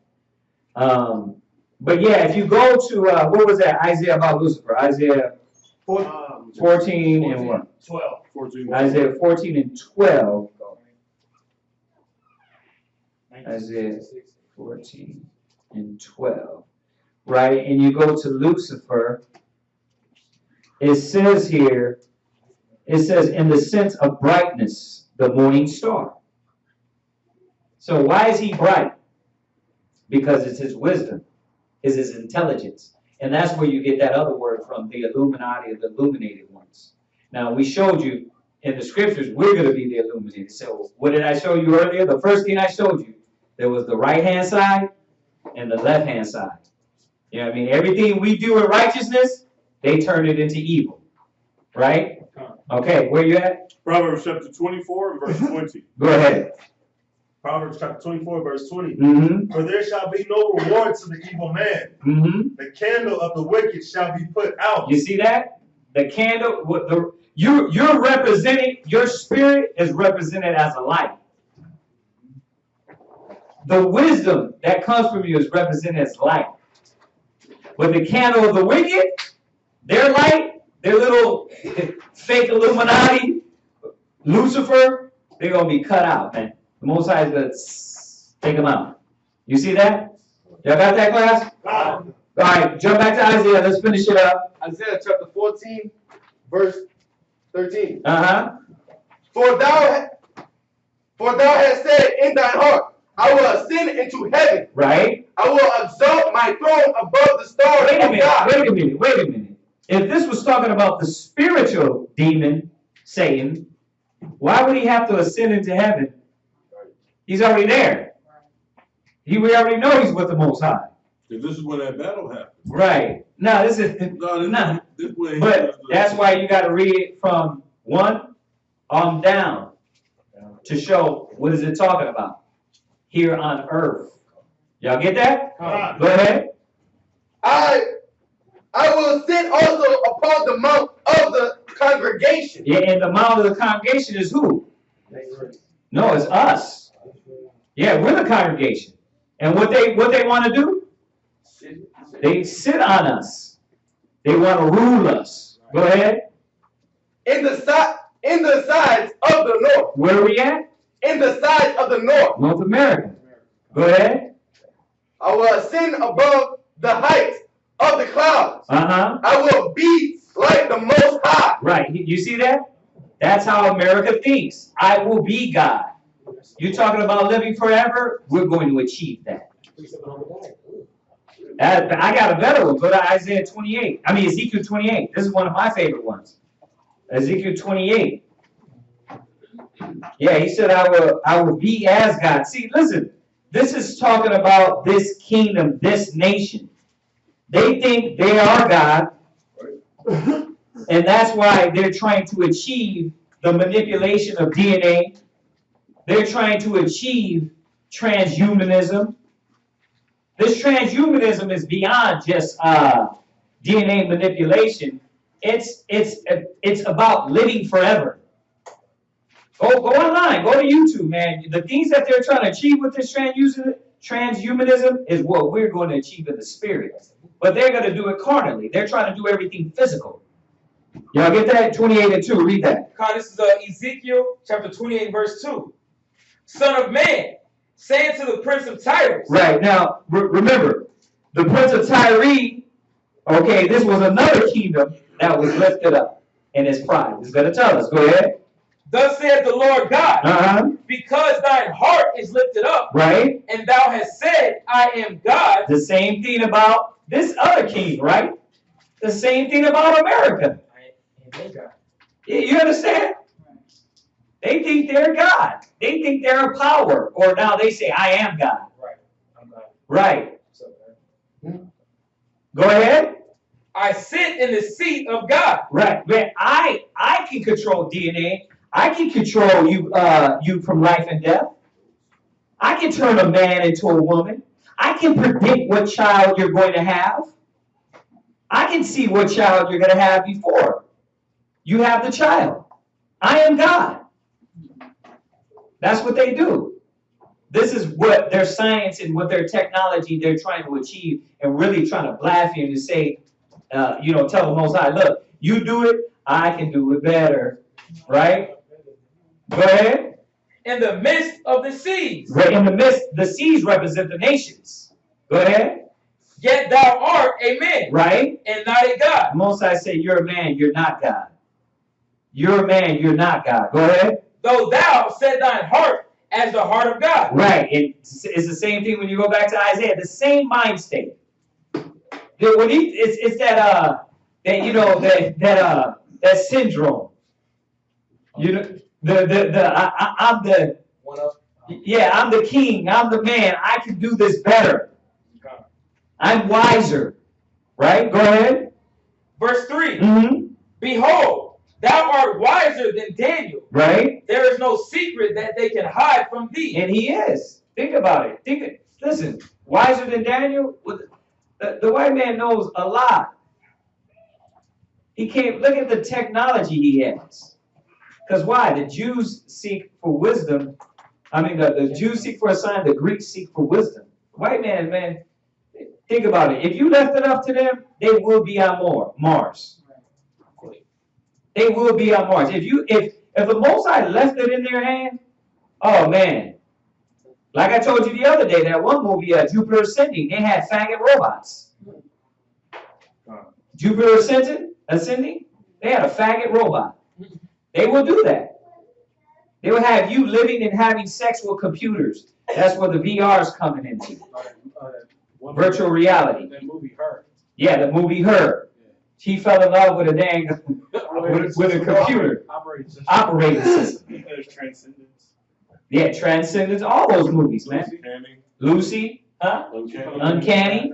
But yeah, if you go to, what was that? Isaiah about Lucifer. Isaiah 14 and what? 12. 14. Isaiah 14 and 12. Isaiah 14 and 12. Right? And you go to Lucifer. It says here, in the sense of brightness, the morning star. So why is he bright? Because it's his wisdom, is his intelligence. And that's where you get that other word from, the Illuminati, or the illuminated ones. Now, we showed you in the scriptures, we're going to be the illuminated. So what did I show you earlier? The first thing I showed you, there was the right-hand side and the left-hand side. You know what I mean? Everything we do in righteousness, they turn it into evil. Right? Okay, where you at? Proverbs chapter 24 and verse 20. Go ahead. Proverbs chapter 24, verse 20. Mm-hmm. For there shall be no reward to the evil man. Mm-hmm. The candle of the wicked shall be put out. You see that? The candle, you're representing, your spirit is represented as a light. The wisdom that comes from you is represented as light. But the candle of the wicked, their light, their little fake Illuminati, Lucifer, they're going to be cut out, man. The Most High is going to take them out. You see that? Y'all got that, class? All right, jump back to Isaiah. Let's finish it up. Isaiah chapter 14, verse 13. Uh-huh. For thou For thou hast said in thine heart, I will ascend into heaven. Right? I will exalt my throne above the stars Wait a of minute, God. wait a minute, wait a minute. If this was talking about the spiritual demon, Satan, why would he have to ascend into heaven? He's already there. We already know he's with the Most High. Because this is when that battle happened. Right. No, this is but that's why you got to read it from 1 on down to show what is it talking about here on earth. Y'all get that? Go ahead. I will sit also upon the mount of the congregation. Yeah, and the mount of the congregation is who? No, it's us. Yeah, we're the congregation. And what they want to do? They sit on us. They want to rule us. Go ahead. In the sides of the north. Where are we at? In the sides of the north. North America. Go ahead. I will ascend above the heights of the clouds. I will be like the Most High. Right. You see that? That's how America thinks. I will be God. You're talking about living forever? We're going to achieve that. I got a better one. Go to Isaiah 28. I mean, Ezekiel 28. This is one of my favorite ones. Ezekiel 28. Yeah, he said, I will be as God. See, listen, this is talking about this kingdom, this nation. They think they are God, and that's why they're trying to achieve the manipulation of DNA. They're trying to achieve transhumanism. This transhumanism is beyond just DNA manipulation. It's about living forever. Go online. Go to YouTube, man. The things that they're trying to achieve with this transhumanism is what we're going to achieve in the spirit. But they're going to do it carnally. They're trying to do everything physical. Y'all get that? 28 and 2. Read that. This is Ezekiel chapter 28, verse 2. Son of man, saying to the prince of Tyrus. Right. Now, remember, the prince of Tyre, okay, this was another kingdom that was lifted up in his pride. He's going to tell us. Go ahead. Thus saith the Lord God, because thine heart is lifted up, right, and thou hast said, I am God. The same thing about this other king, right? The same thing about America. You understand? They think they're God. They think they're a power. Or now they say, I am God. Right. I'm God. Right. Go ahead. I sit in the seat of God. Right. Man, I can control DNA. I can control you from life and death. I can turn a man into a woman. I can predict what child you're going to have. I can see what child you're going to have before you have the child. I am God. That's what they do. This is what their science and what their technology they're trying to achieve and really trying to blaspheme to say, tell the Most High, look, you do it, I can do it better. Right? Go ahead. In the midst of the seas. Right, in the midst, the seas represent the nations. Go ahead. Yet thou art a man. Right? And not a God. Most I say, you're a man, you're not God. You're a man, you're not God. Go ahead. Though thou set thine heart as the heart of God. Right. It's the same thing when you go back to Isaiah. The same mind state. It's that syndrome. I'm the king. I'm the man. I can do this better. I'm wiser. Right? Go ahead. Verse 3. Behold, thou art wiser than Daniel. Right? There is no secret that they can hide from thee. And he is. Think about it. Listen, wiser than Daniel? The white man knows a lot. He can't look at the technology he has. Because why? The Jews seek for wisdom. I mean, the Jews seek for a sign. The Greeks seek for wisdom. White man, think about it. If you left it up to them, they will be on Mars. They will be on Mars. If the Most High left it in their hand, oh man. Like I told you the other day, that one movie, Jupiter Ascending, they had faggot robots. Jupiter Ascending, they had a faggot robot. They will do that. They will have you living and having sex with computers. That's where the VR is coming into. Virtual reality. That movie, Her. Yeah, the movie Her. She fell in love with a dang with a computer. Operating system. There's Transcendence. Yeah, Transcendence. All those movies, man. Lucy, huh? Uncanny.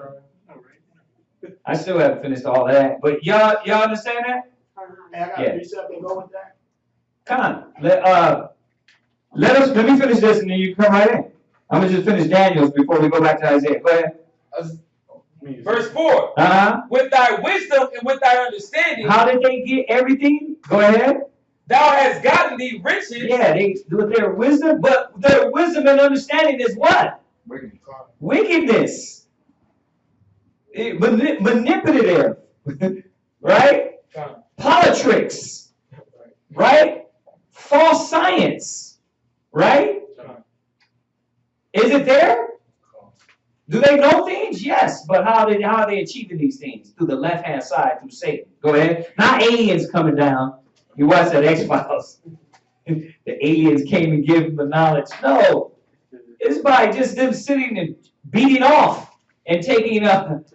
I still haven't finished all that, but y'all understand that? Hey, I got a precept to go with that. Come on, let me finish this and then you come right in. I'm gonna just finish Daniel's before we go back to Isaiah. Go ahead. Verse 4. With thy wisdom and with thy understanding. How did they get everything? Go ahead. Thou hast gotten thee riches. Yeah, they with their wisdom, but their wisdom and understanding is what? Wickedness. Manipulative. Right? Politricks. Right? False science. Right? Is it there? Do they know things? Yes, but how are they achieving these things? Through the left-hand side, through Satan. Go ahead. Not aliens coming down. You watch that X-Files. The aliens came and gave them the knowledge. No. It's by just them sitting and beating off and taking up.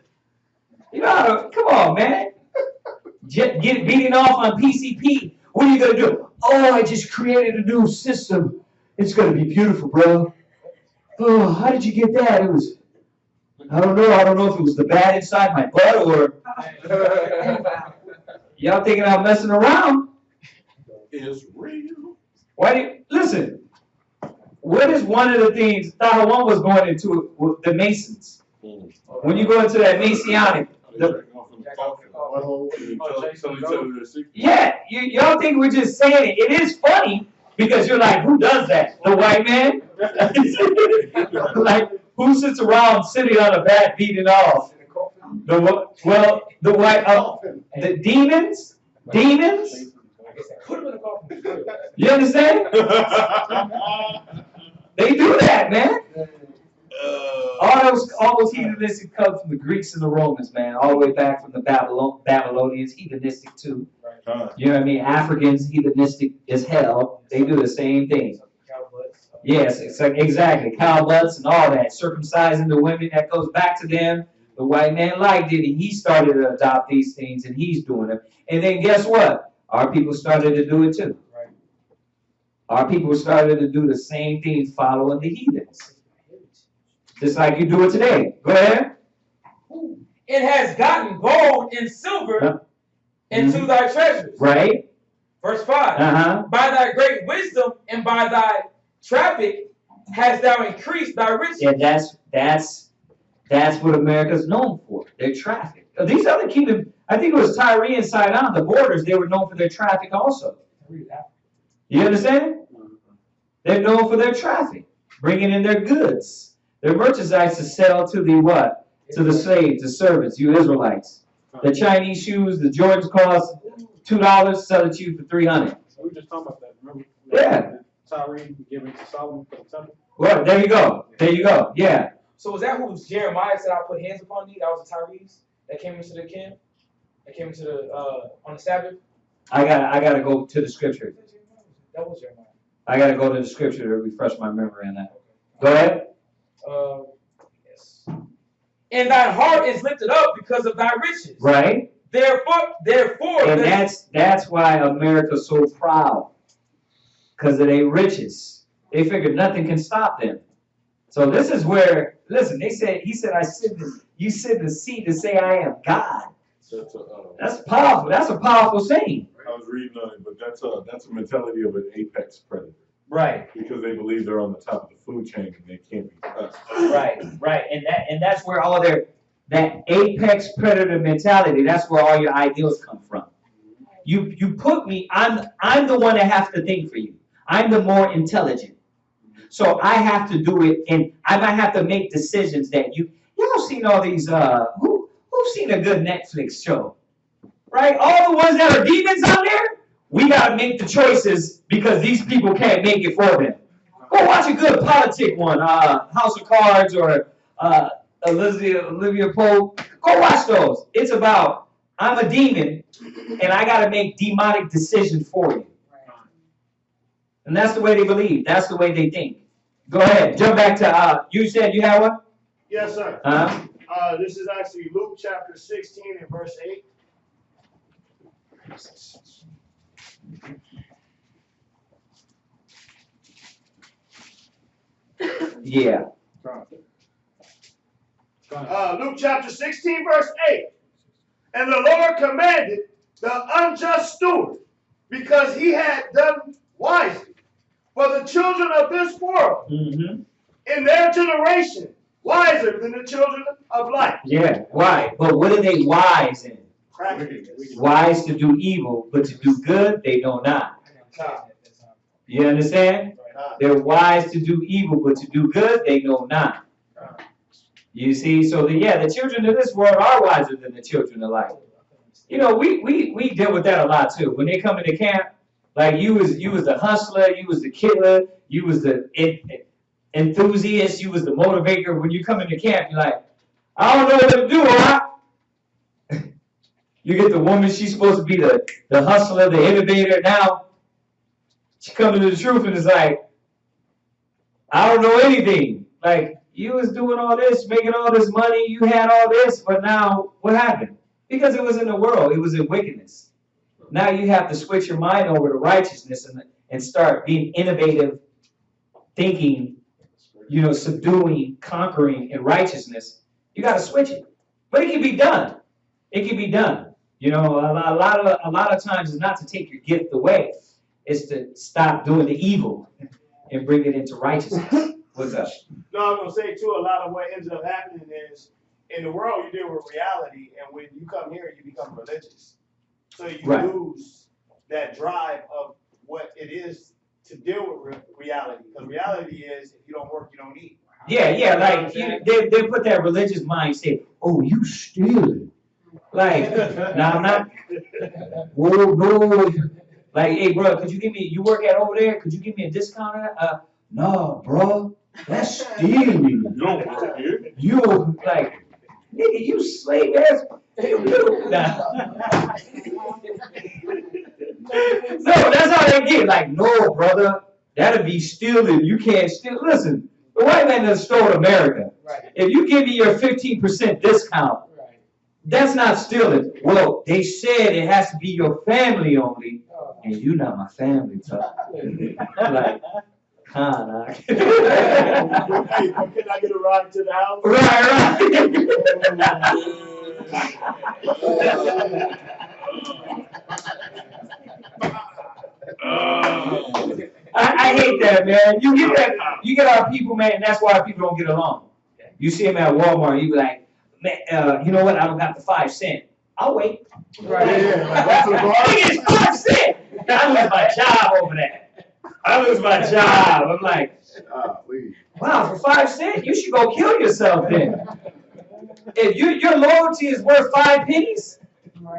You know, come on, man. Get beating off on PCP. What are you going to do? Oh, I just created a new system. It's going to be beautiful, bro. Oh, how did you get that? It was, I don't know if it was the bat inside my butt or y'all thinking I'm messing around. It's real. Why do you, listen, what is one of the things, Thought one was going into with the Masons. When you go into that Masonic, yeah, y'all think we're just saying it. It is funny because you're like, who does that? The white man? Like, who sits around sitting on a bat beating off? The demons? Demons? You understand? They do that, man. All those heathenistic come from the Greeks and the Romans, man. All the way back from the Babylonians, heathenistic too. You know what I mean? Africans, heathenistic as hell. They do the same thing. Yes, exactly. Cow butts and all that. Circumcising the women, that goes back to them. The white man liked it, and he started to adopt these things, and he's doing them. And then guess what? Our people started to do it too. Our people started to do the same thing following the heathens. Just like you do it today. Go ahead. It has gotten gold and silver into thy treasures. Right. Verse 5. By thy great wisdom and by thy traffic hast thou increased thy riches. Yeah, that's what America's known for. Their traffic. These other kingdoms, I think it was Tyre and Sidon, the borders, they were known for their traffic also. You understand? They're known for their traffic, bringing in their goods. Their merchandise to sell to the what? To the slaves, the servants, you Israelites. The Chinese shoes, the Jordans cost $2, sell it to you for $300. We were just talking about that, remember? Yeah. Tyre giving to Solomon for the temple. Well, there you go. There you go. Yeah. So was that who Jeremiah said, "I'll put hands upon thee"? That was the Tyrese that came into the camp, that came into the on the Sabbath. I gotta go to the scripture. That was Jeremiah. I gotta go to the scripture to refresh my memory on that. Go ahead. Yes. And thy heart is lifted up because of thy riches. Right. Therefore. And that's why America's so proud, because of their riches. They figured nothing can stop them. So this is where, listen, he said, you sit in the seat to say I am God. That's powerful. That's a powerful saying. I was reading on it, but that's a mentality of an apex predator. Right. Because they believe they're on the top of the food chain and they can't be touched. Right. And that's where all that apex predator mentality, that's where all your ideals come from. You put me, I'm the one that has to think for you. I'm the more intelligent. So I have to do it, and I might have to make decisions that y'all seen all these who's seen a good Netflix show? Right? All the ones that are demons out there, we gotta make the choices because these people can't make it for them. Go watch a good politic one, House of Cards or Olivia Pope. Go watch those. It's about I'm a demon and I gotta make demonic decisions for you. And that's the way they believe. That's the way they think. Go ahead. Jump back to, you said you had one? Yes, sir. This is actually Luke chapter 16 and verse 8. Yeah. Luke chapter 16, verse 8. And the Lord commanded the unjust steward, because he had done wisely, for the children of this world, in their generation, wiser than the children of light. Yeah, why? But what are they wise in? Wise to do evil, but to do good, they know not. You understand? They're wise to do evil, but to do good, they know not. You see, so the children of this world are wiser than the children of light. You know, we deal with that a lot too. When they come into camp, like you was the hustler, you was the killer, you was the enthusiast, you was the motivator. When you come into camp, you're like, I don't know what to do, huh? You get the woman, she's supposed to be the hustler, the innovator. Now, she comes to the truth and it's like, I don't know anything. Like, you was doing all this, making all this money, you had all this, but now, what happened? Because it was in the world, it was in wickedness. Now you have to switch your mind over to righteousness and start being innovative, thinking, you know, subduing, conquering in righteousness. You got to switch it. But it can be done. It can be done. You know, a lot of times it's not to take your gift away. It's to stop doing the evil and bring it into righteousness. What's up? No, I was going to say, too, a lot of what ends up happening is, in the world, you deal with reality, and when you come here, you become religious. So you lose that drive of what it is to deal with reality. Because reality is, if you don't work, you don't eat. Yeah, like they put that religious mindset. Oh, you stealing? Like, no, I'm not. Whoa, no. Like, hey, bro, could you give me? You work at over there? Could you give me a discount? No, bro, that's stealing. You don't work here. You like, nigga, you slave ass. Nah. No, that's how they get. Like, no, brother, that'd be stealing. You can't steal. Listen, the white man that stole America. Right. If you give me your 15% discount, that's not stealing. Well, they said it has to be your family only, and you not my family, so like, kinda. Hey, can I get a ride to the house? I hate that, man. You get our people, man, and that's why people don't get along. You see them at Walmart, you be like, man, you know what? I don't got the 5 cents. I'll wait. Right. It's 5 cents. I lose my job over that. I lose my job. I'm like, wow, for 5 cents, you should go kill yourself then. If your loyalty is worth 5 pennies,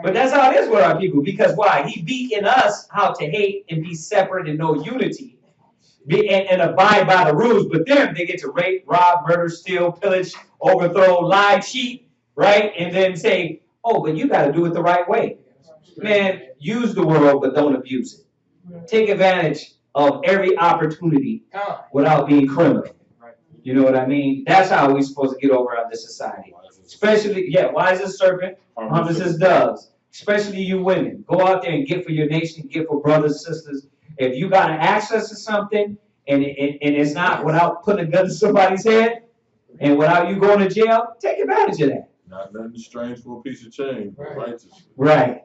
but that's how it is with our people. Because why? He beat in us how to hate and be separate and know unity, and abide by the rules. But them, they get to rape, rob, murder, steal, pillage, overthrow, lie, cheat, right? And then say, oh, but you got to do it the right way. Man, use the world, but don't abuse it. Take advantage of every opportunity without being criminal. You know what I mean? That's how we're supposed to get over on this society. Especially, wise as serpent, harmless as doves. Especially you women. Go out there and get for your nation, get for brothers, sisters. If you got access to something and it's not without putting a gun to somebody's head and without you going to jail, take advantage of that. Not nothing strange for a piece of change, but righteous. Right.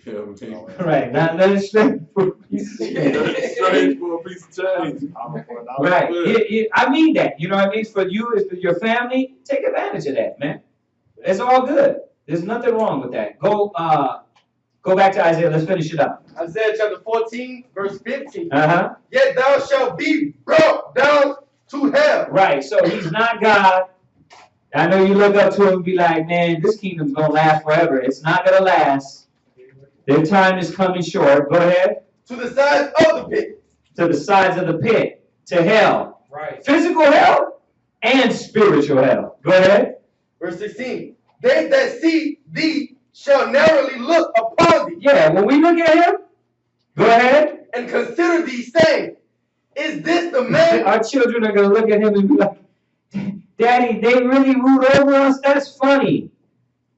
You know what I mean? Right. Not nothing strange for a piece of change. Nothing strange for a piece of change. Right. I mean that. You know what I mean? For you, it's for your family. Take advantage of that, man. It's all good. There's nothing wrong with that. Go back to Isaiah. Let's finish it up. Isaiah chapter 14, verse 15. Yet thou shalt be brought down to hell. Right. So he's not God. I know you look up to him and be like, man, this kingdom's going to last forever. It's not going to last. Their time is coming short. Go ahead. To the sides of the pit. To the sides of the pit. To hell. Right. Physical hell and spiritual hell. Go ahead. Verse 16. They that see thee shall narrowly look upon thee. Yeah, when we look at him, go ahead. And consider thee saying, Is this the man? Our children are going to look at him and be like, Daddy, they really ruled over us? That's funny.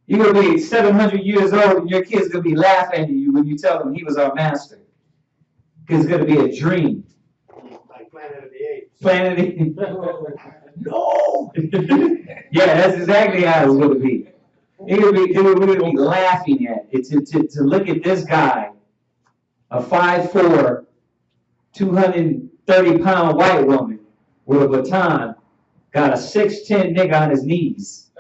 You're going to be 700 years old and your kid's going to be laughing at you when you tell them he was our master. Because it's going to be a dream. Like Planet of the Apes. Planet of the Apes. No! Yeah, that's exactly how it's going to be. We're going to be laughing at it. To look at this guy, a 5'4", 230-pound white woman with a baton, got a 6'10" nigga on his knees.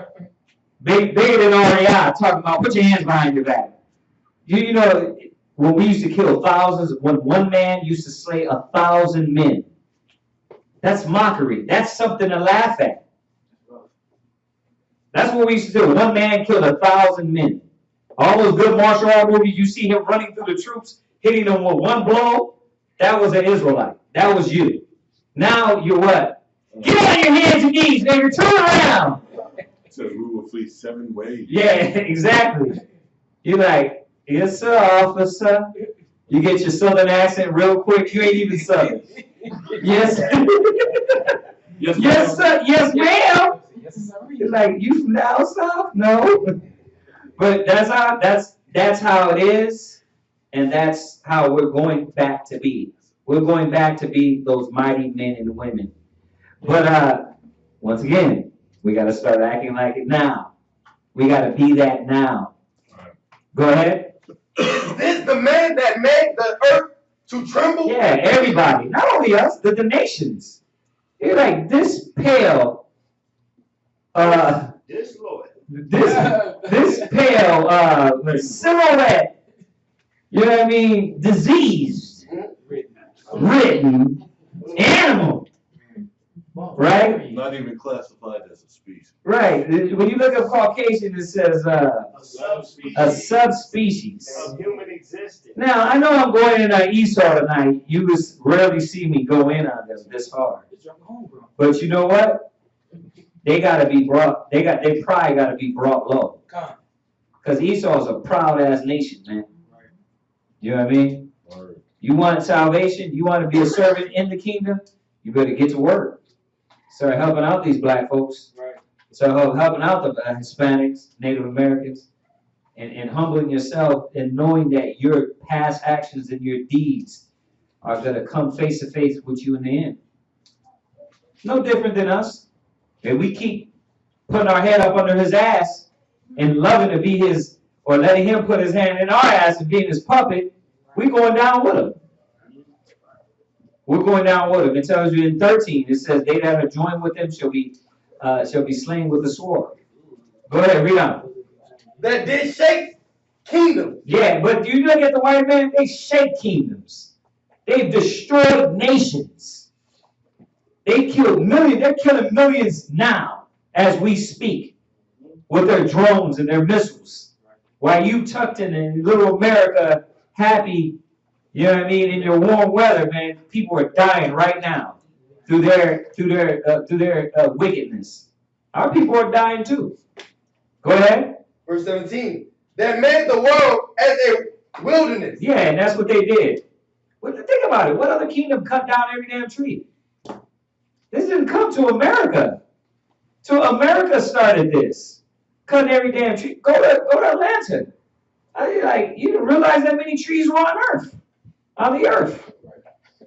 Bigger than Uriah, talking about put your hands behind your back. You know, when we used to kill thousands, when one man used to slay 1,000 men. That's mockery. That's something to laugh at. That's what we used to do. One man killed 1,000 men. All those good martial art movies, you see him running through the troops, hitting them with one blow. That was an Israelite. That was you. Now you're what? Get on your hands and knees, nigga. Turn around. It says rule of fleet 7 ways. Yeah, exactly. You're like, yes, sir, officer. You get your southern accent real quick. You ain't even southern. Yes. Yes, sir. Yes, ma'am. You're like, you from down south? No. But that's how it is, and that's how we're going back to be. We're going back to be those mighty men and women. But once again, we got to start acting like it now. We got to be that now. Go ahead. Is this the man that made the earth to tremble? Yeah, everybody. Not only us, the nations. You're like, this pale, Disloyal. this pale silhouette, you know what I mean, diseased, written animal, right? Not even classified as a species. Right. When you look at Caucasian, it says a subspecies. Of human existence. Now, I know I'm going in Esau tonight. You just rarely see me go in on them this hard. But you know what? They gotta be brought. They probably gotta be brought low. Because Esau is a proud ass nation, man. You know what I mean? You want salvation? You want to be a servant in the kingdom? You better get to work. Start helping out these black folks. Start helping out the Hispanics, Native Americans, and humbling yourself and knowing that your past actions and your deeds are going to come face to face with you in the end. No different than us. If we keep putting our head up under his ass and loving to be his, or letting him put his hand in our ass and being his puppet, we're going down with him. We're going down with him. It tells you in 13, it says, they that are joined with him shall be slain with the sword. Go ahead, read on. That did shake kingdoms. Yeah, but you look at the white man, they shake kingdoms. They've destroyed nations. They killed millions. They're killing millions now as we speak with their drones and their missiles. While you tucked in little America, happy, you know what I mean, in your warm weather, man, people are dying right now through their wickedness. Our people are dying too. Go ahead. Verse 17. That made the world as a wilderness. Yeah, and that's what they did. Well, think about it. What other kingdom cut down every damn tree? This didn't come to America. America started this. Cutting every damn tree. Go to Atlanta. You didn't realize that many trees were on the earth.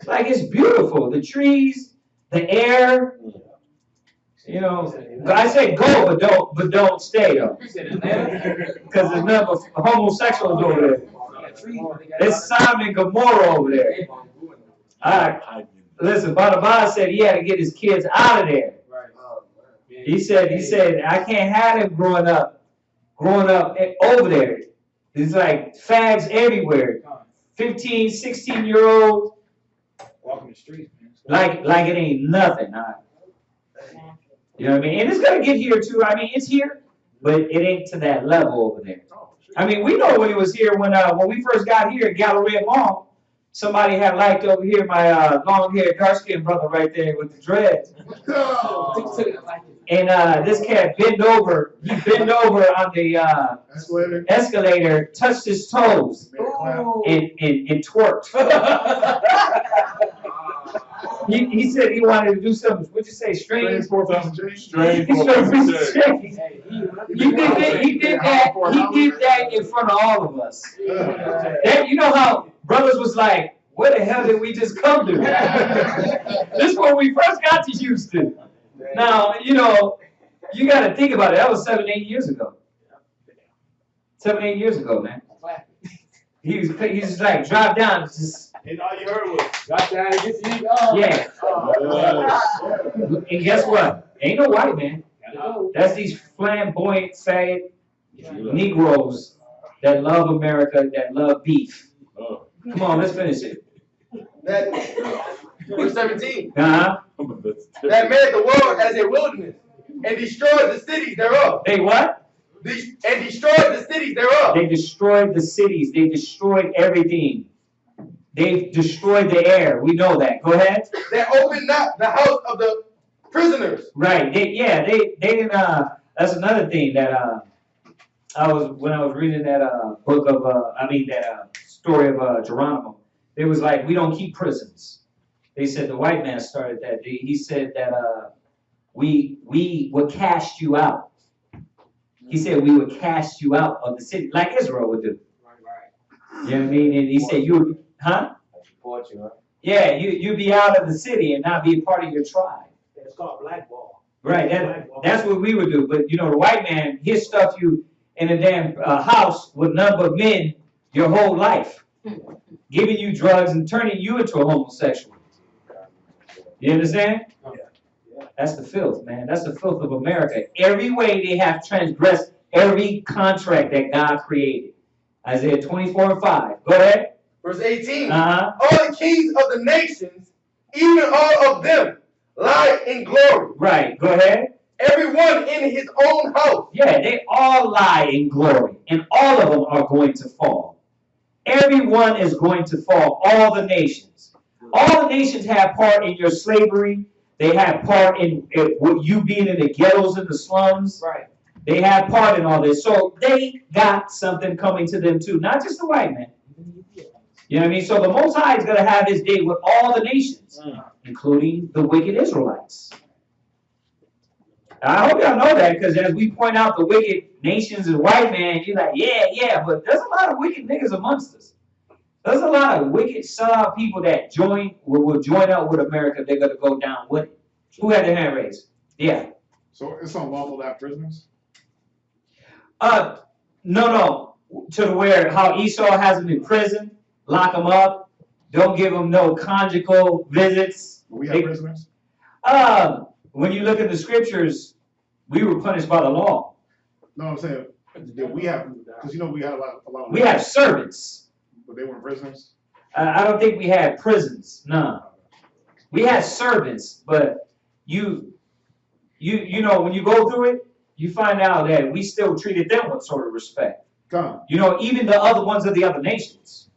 Like, it's beautiful. The trees, the air. You know, I say go, but don't stay though. Because there's none but homosexuals over there. There's Sodom and Gomorrah over there. Listen, Barnabas said he had to get his kids out of there. He said, I can't have them growing up over there. It's like fags everywhere. 15, 16-year-old. Walking the streets, man. Like it ain't nothing. You know what I mean? And it's going to get here too. I mean, it's here, but it ain't to that level over there. I mean, we know when it was here when we first got here at Galleria Mall. Somebody had liked over here my long-haired, dark-skinned brother right there with the dreads. And this cat bent over. He bent over on the escalator, touched his toes, and twerked. He said he wanted to do something. What'd you say? Strange? Strange 4,000 change. Strange 4,000 change. He did that in front of all of us. That, you know how brothers was like, where the hell did we just come to? This is when we first got to Houston. Now, you know, you got to think about it. That was 7-8 years ago. 7-8 years ago, man. He was just like, drop down. Just, And all you heard was, Got that? yeah. And guess what? Ain't no white man. That's these flamboyant, fat Negroes that love America, that love beef. Come on, let's finish it. That, verse 17. Uh-huh. That made the world as a wilderness and destroyed the cities thereof. They what? And destroyed the cities thereof. They destroyed the cities. They destroyed everything. They destroyed the air. We know that. Go ahead. They opened not the house of the prisoners. Right. They didn't. That's another thing that when I was reading that book of that story of Geronimo. It was like, we don't keep prisons. They said the white man started that. He said that we would cast you out. He said we would cast you out of the city, like Israel would do. Right. You know what I mean? And he said you would, huh? Support you, huh? Yeah, you'd be out of the city and not be a part of your tribe. It's called blackball. Right. That's what we would do. But you know, the white man, he'll stuff you in a damn house with none but men your whole life, giving you drugs and turning you into a homosexual. You understand? That's the filth, man. That's the filth of America. Every way they have transgressed every contract that God created. Isaiah 24:5. Go ahead. Verse 18. Uh-huh. All the kings of the nations, even all of them, lie in glory. Right. Go ahead. Everyone in his own house. Yeah, they all lie in glory, and all of them are going to fall. Everyone is going to fall. All the nations. All the nations have part in your slavery. They have part in you being in the ghettos and the slums. Right. They have part in all this. So they got something coming to them too, not just the white man. You know what I mean? So the Most High is going to have his day with all the nations, including the wicked Israelites. I hope y'all know that, because as we point out the wicked nations and white man, you're like, yeah, but there's a lot of wicked niggas amongst us. There's a lot of wicked sellout people that will join up with America. They're going to go down with it. Who had their hand raised? Yeah. So it's unlawful to have prisoners? No. To where how Esau has them in prison, lock them up, don't give them no conjugal visits. We have prisoners? When you look at the scriptures, we were punished by the law. No, I'm saying, did we have, because you know we had a lot of. We have servants. But they weren't prisoners? I don't think we had prisons. No. We had servants, but you know, when you go through it, you find out that we still treated them with sort of respect. Come. You know, even the other ones of the other nations.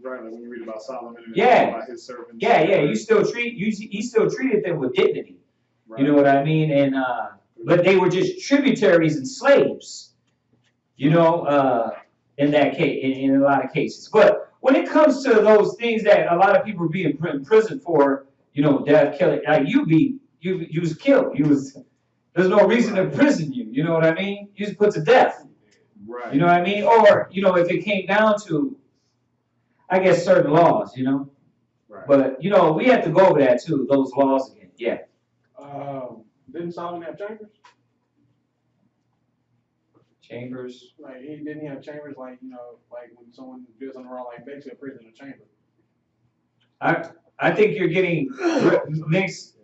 Right, like when you read about Solomon and about his servants. Yeah, he still treated them with dignity. Right. You know what I mean? And but they were just tributaries and slaves. You know, in that case, in a lot of cases. But when it comes to those things that a lot of people are being in prison for, you know, death, killing, you was killed. There's no reason to imprison you. You know what I mean? You just put to death. Right. You know what I mean? Or, you know, if it came down to, I guess, certain laws, you know? Right. But, you know, we have to go over that too, those laws again. Yeah. Didn't Solomon have chambers? Chambers? Like, didn't he have chambers, like, you know, like when someone does something wrong, like basically a prison, a chamber? I think you're getting mixed.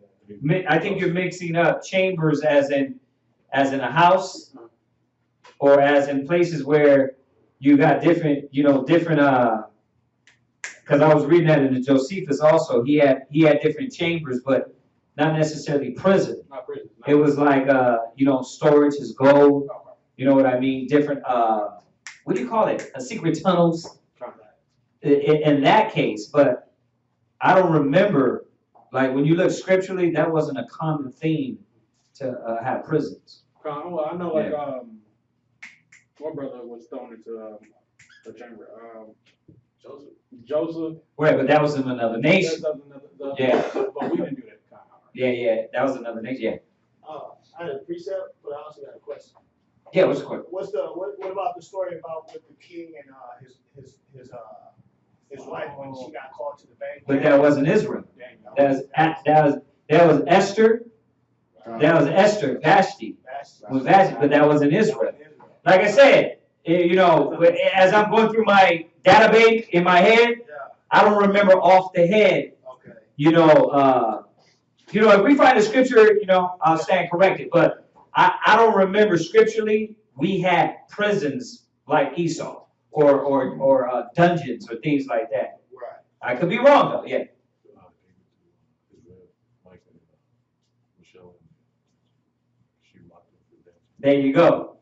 I think you're mixing up chambers as in a house, or as in places where you got different. Because I was reading that in the Josephus also. He had different chambers, but not necessarily prison. Not prison. It was like storage, his gold. You know what I mean? Different what do you call it? Secret tunnels. In that case, but I don't remember. Like when you look scripturally, that wasn't a common theme to have prisons. Well, I know, like one brother was thrown into the chamber. Joseph. Right, but that was in another nation. Yeah. But we didn't do that. Yeah, that was another nation, yeah. I had a precept, but I also got a question. Yeah, what's the question? What about the story about with the king and his wife when she got called to the bank? But that wasn't Israel. That was Esther. That was Esther, Vashti. Was Vashti, but that wasn't Israel. Like I said, you know, as I'm going through my database in my head, I don't remember off the head. You know, if we find a scripture, you know, I'll stand corrected. But I don't remember scripturally we had prisons like Esau or dungeons or things like that. Right. I could be wrong though. Yeah. There you go.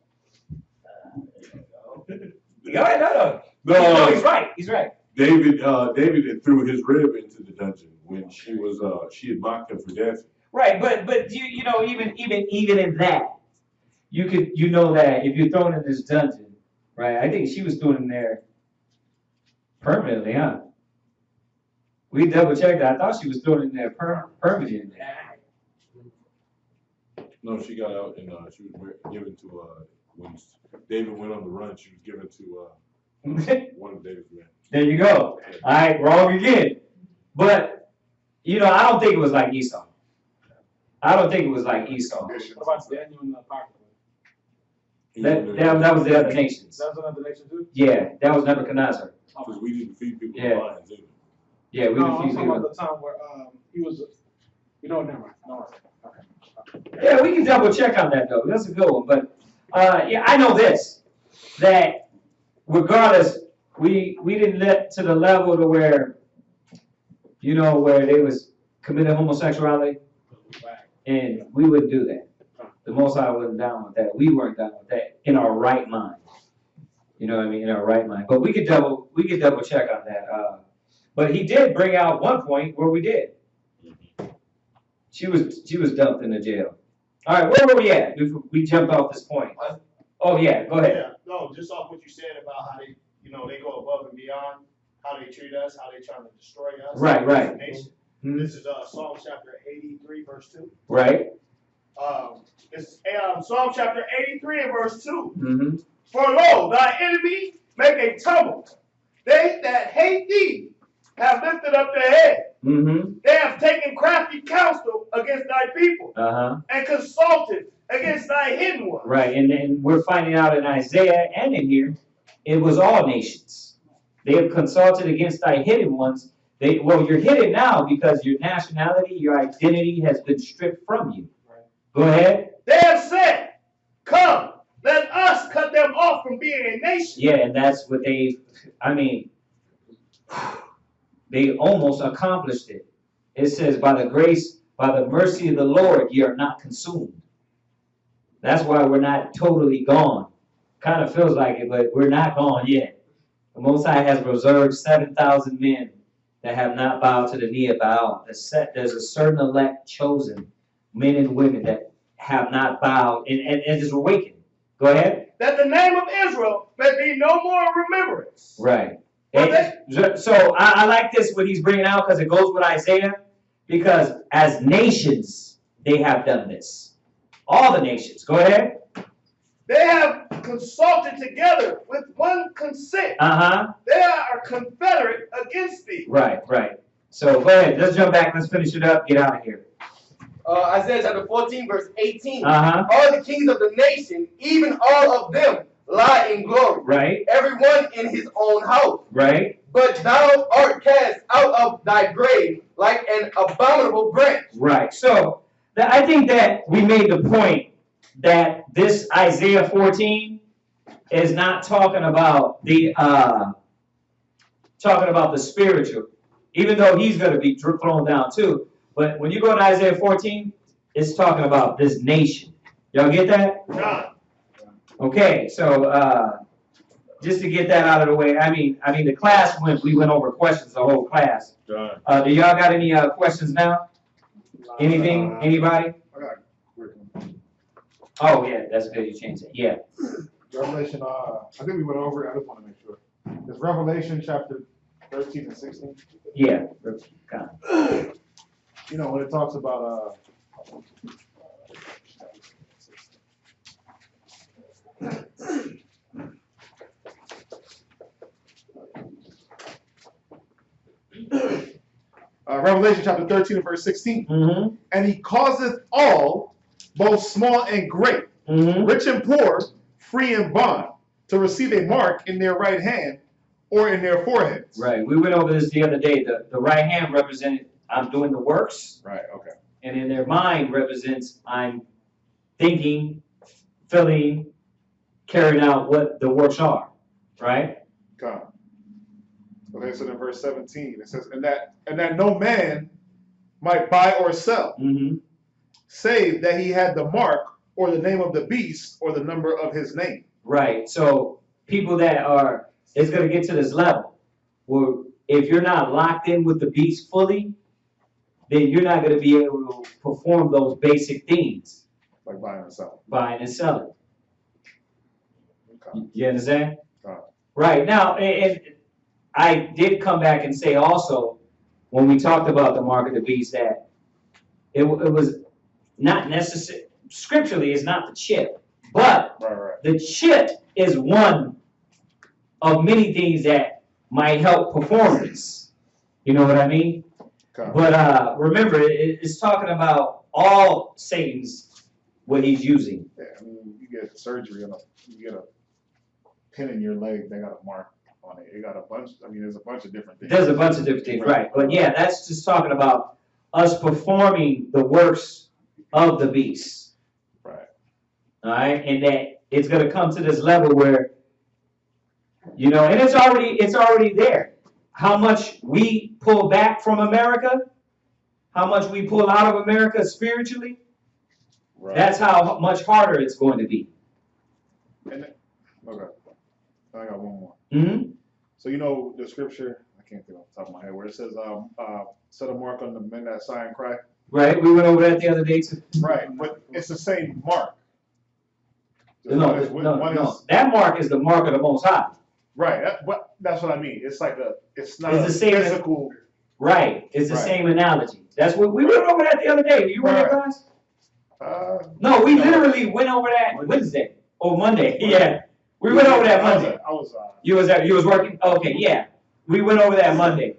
No, he's right. He's right. David had threw his rib into the dungeon when she had mocked him for dancing. Right, but you know, even in that, you know that if you're thrown in this dungeon, right? I think she was thrown in there permanently, huh? We double checked that. I thought she was thrown in there permanently. No, she got out and she was given to when David went on the run. She was given to one of David's men. There you go. All right, wrong again. But you know, I don't think it was like Esau. I don't think it was like Esau. What about Daniel and the Apocrypha? That was the other nations. That was another nation too? Yeah, that was Nebuchadnezzar. Because we didn't feed people Yeah. lions either. Yeah, we No, I'm didn't feed talking people. about the time where he was. You know, never mind. No, okay. Yeah, we can double check on that though. That's a good one. But yeah, I know this, that regardless, we didn't let to the level to where, you know, where they was committing homosexuality, and we wouldn't do that. The Most High wasn't down with that. We weren't down with that in our right mind. You know what I mean? In our right mind. But we could double check on that. But he did bring out one point where we did. She was dumped in the jail. All right, where were we at? We jumped off this point. Oh yeah, go ahead. Yeah, no, just off what you said about how they, you know, they go above and beyond, how they treat us, how they trying to destroy us. Right. As a nation. This is Psalm chapter 83, verse 2. Right. It's Psalm chapter 83 and verse 2. Mm-hmm. For lo, thy enemy make a tumult. They that hate thee have lifted up their head. Mm-hmm. They have taken crafty counsel against thy people. And consulted against thy hidden ones. Right, and then we're finding out in Isaiah and in here, it was all nations. They have consulted against thy hidden ones. Well, you're hidden now because your nationality, your identity has been stripped from you. Right. Go ahead. They have said, come, let us cut them off from being a nation. Yeah, and that's what they almost accomplished it. It says, by the grace, by the mercy of the Lord, ye are not consumed. That's why we're not totally gone. Kind of feels like it, but we're not gone yet. The Most High has reserved 7,000 men that have not bowed to the knee of Baal. There's a certain elect chosen, men and women that have not bowed and is awakened. Go ahead. That the name of Israel may be no more in remembrance. Right. So I like this, what he's bringing out, because it goes with Isaiah. Because as nations, they have done this. All the nations. Go ahead. They have consulted together with one consent. They are confederate against thee. Right. So go ahead. Let's jump back. Let's finish it up. Get out of here. Isaiah chapter 14, verse 18. Uh-huh. All the kings of the nation, even all of them, lie in glory. Right. Everyone in his own house. Right. But thou art cast out of thy grave like an abominable branch. Right. So I think that we made the point that this Isaiah 14 is not talking about the spiritual, even though he's going to be thrown down too. But when you go to Isaiah 14, it's talking about this nation. Y'all get that? Yeah. Okay, so just to get that out of the way, I mean, the class we went over questions, the whole class. Do y'all got any questions now? Anything? Anybody? Oh yeah, that's good. You changed it. Yeah. Revelation. I think we went over it. I just want to make sure. It's Revelation chapter 13 and 16. Yeah. you know, when it talks about Revelation chapter 13 and verse 16. Mm-hmm. And he causeth all, both small and great, rich and poor, free and bond, to receive a mark in their right hand or in their foreheads. Right. We went over this the other day. The right hand represented I'm doing the works. Right. Okay. And in their mind represents I'm thinking, feeling, carrying out what the works are. Right? God. Okay, so then verse 17, it says, and that no man might buy or sell, save that he had the mark or the name of the beast or the number of his name. Right. So people that are, it's going to get to this level where if you're not locked in with the beast fully, then you're not going to be able to perform those basic things. Like buying and selling. Buying and selling. Okay. You understand? Okay. Right. Now, and I did come back and say also, when we talked about the mark of the beast, that it was not necessary, scripturally, it's not the chip, but the chip is one of many things that might help performance. You know what I mean? Okay. But remember, it's talking about all Satan's, what he's using. Yeah, I mean, you get surgery, you get a pin in your leg, they got a mark on it. It got a bunch, I mean, there's a bunch of different things. There's a bunch of different things, right. But yeah, that's just talking about us performing the works of the beast. Right. All right, and that it's going to come to this level where, you know, and it's already there. How much we pull back from America, how much we pull out of America spiritually, that's how much harder it's going to be. And then, okay, I got one more. Mm-hmm. So you know the scripture, I can't think off the top of my head, where it says, set a mark on the men that sigh and cry. Right, we went over that the other day too. Right, but it's the same mark. No. That mark is the mark of the Most High. Right, that's what I mean. It's like it's not it's the same physical. Right, it's the same analogy. That's what we went over that the other day. You remember, guys? No, we literally went over that Wednesday or Monday. Yeah, we went over that Monday. You was working. Okay, yeah, we went over that Monday,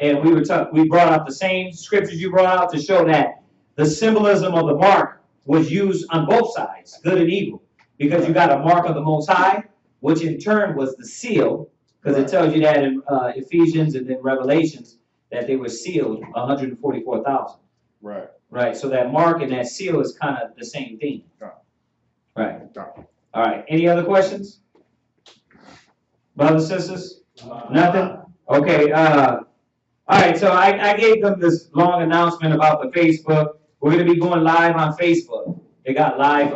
and we brought out the same scriptures you brought out to show that the symbolism of the mark was used on both sides, good and evil, because you got a mark of the Most High, which in turn was the seal, because it tells you that in Ephesians and then Revelations that they were sealed 144,000. Right. Right. So that mark and that seal is kind of the same thing. Right. All right. Any other questions? Brothers, sisters? Nothing? Okay. All right. So I gave them this long announcement about the Facebook. We're going to be going live on Facebook. They got live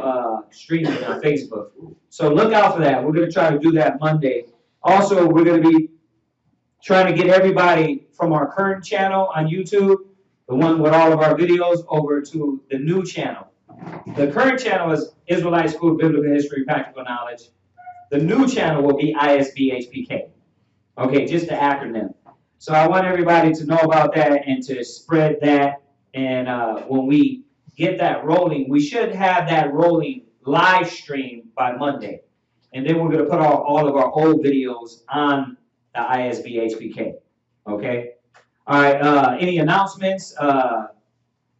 streaming on Facebook. So look out for that. We're going to try to do that Monday. Also, we're going to be trying to get everybody from our current channel on YouTube, the one with all of our videos, over to the new channel. The current channel is Israelite School of Biblical History, Practical Knowledge. The new channel will be ISBHPK. Okay, just the acronym. So I want everybody to know about that and to spread that. And when we get that rolling, we should have that rolling live stream by Monday. And then we're going to put all of our old videos on the ISBHPK. Okay? All right, any announcements?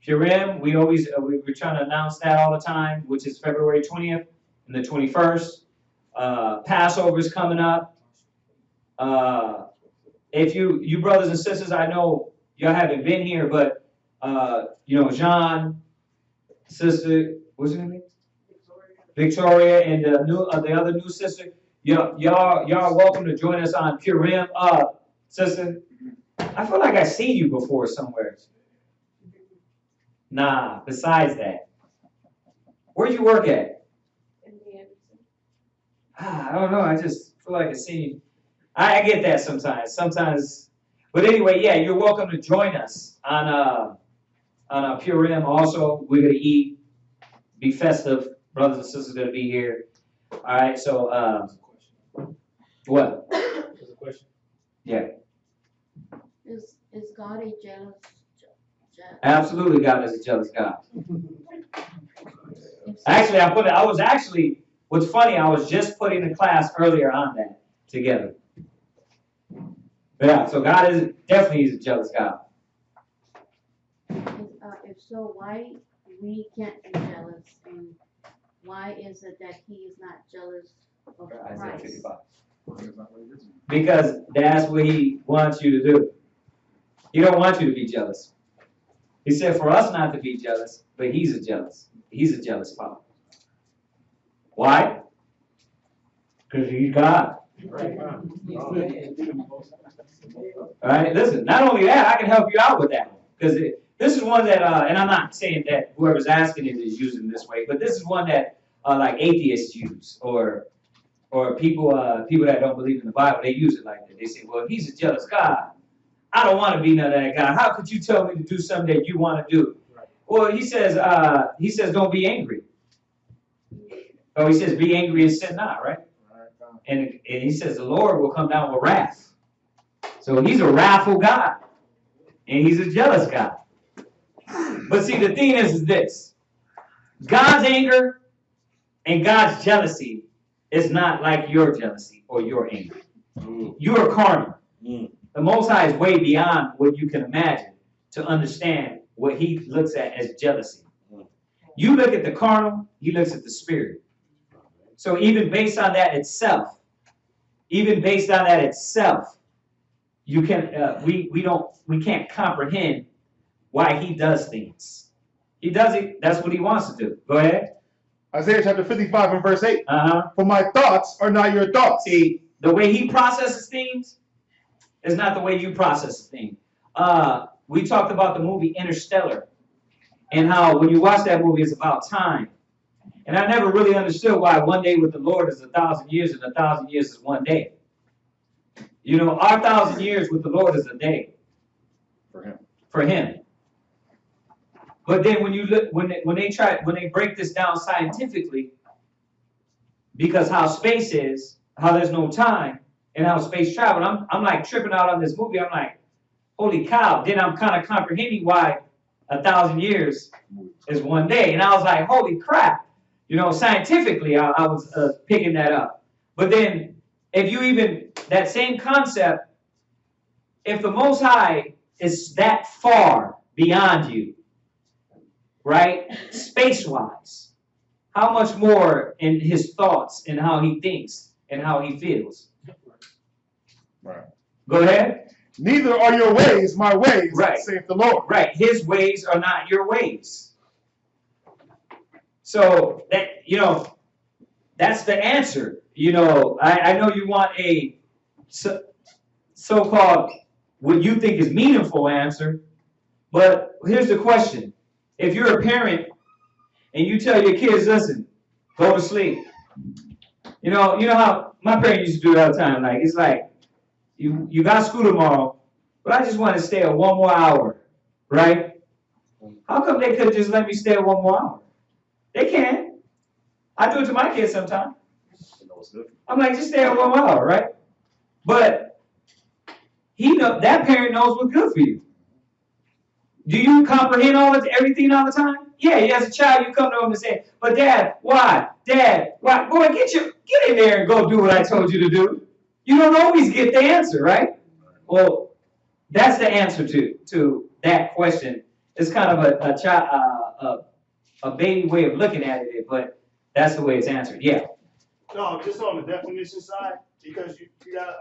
Purim, we're trying to announce that all the time, which is February 20th and the 21st. Passover's coming up. If you brothers and sisters, I know y'all haven't been here, but you know, Jean, sister, what's her name? Victoria, and the other new sister, y'all are welcome to join us on Purim. Sister, I feel like I've seen you before somewhere. Nah, besides that. Where you work at? I don't know. I just feel like I've seen you. I get that sometimes. But anyway, yeah, you're welcome to join us on a Purim. Also, we're going to eat, be festive. Brothers and sisters are going to be here. All right, so, what? There's a question. Yeah. Is God a jealous jealous. Absolutely, God is a jealous God. Actually, what's funny, I was just putting a class earlier on that together. Yeah, so God is definitely a jealous God. If so, why we can't be jealous, and why is it that he is not jealous of Christ? Because that's what he wants you to do. He don't want you to be jealous. He said for us not to be jealous, but he's a jealous father. Why? Because he's God. All right, listen, not only that, I can help you out with that one. Because this is one that, and I'm not saying that whoever's asking it is using this way, but this is one that like atheists use, or people that don't believe in the Bible, they use it like that. They say, well, if he's a jealous God, I don't want to be none of that God. How could you tell me to do something that you want to do? Well, he says, don't be angry. Oh, he says, be angry and sin not, right? And he says the Lord will come down with wrath. So he's a wrathful God. And he's a jealous God. But see, the thing is this. God's anger and God's jealousy is not like your jealousy or your anger. You are carnal. The Most High is way beyond what you can imagine to understand what he looks at as jealousy. You look at the carnal, he looks at the spirit. So even based on that itself, you can we can't comprehend why he does things. He does it. That's what he wants to do. Go ahead. Isaiah chapter 55 and verse 8. For my thoughts are not your thoughts. See, the way he processes things is not the way you process a thing. We talked about the movie Interstellar, and how when you watch that movie, it's about time. And I never really understood why one day with the Lord is 1,000 years and 1,000 years is one day. You know, our 1,000 years with the Lord is a day. For him. But then when you look, when they break this down scientifically, because how space is, how there's no time, and how space travel, I'm like tripping out on this movie. I'm like, holy cow! Then I'm kind of comprehending why 1,000 years is one day, and I was like, holy crap! You know, scientifically, I was picking that up. But then, if you even that same concept, if the Most High is that far beyond you, right, space-wise, how much more in his thoughts and how he thinks and how he feels? Right. Go ahead. Neither are your ways my ways, right, saith the Lord. Right. His ways are not your ways. So that, you know, that's the answer. You know, I know you want a so-called what you think is meaningful answer, but here's the question. If you're a parent and you tell your kids, listen, go to sleep. You know how my parents used to do it all the time. Like, it's like, you got school tomorrow, but I just want to stay at one more hour, right? How come they could just let me stay at one more hour? They can. I do it to my kids sometimes. I'm like, just stay at 1 more hour, right? But that parent knows what's good for you. Do you comprehend everything all the time? Yeah, as a child, you come to him and say, but Dad, why? Dad, why? Boy, get in there and go do what I told you to do. You don't always get the answer, right? Well, that's the answer to that question. It's kind of a baby way of looking at it, but that's the way it's answered. Yeah. No, just on the definition side, because you gotta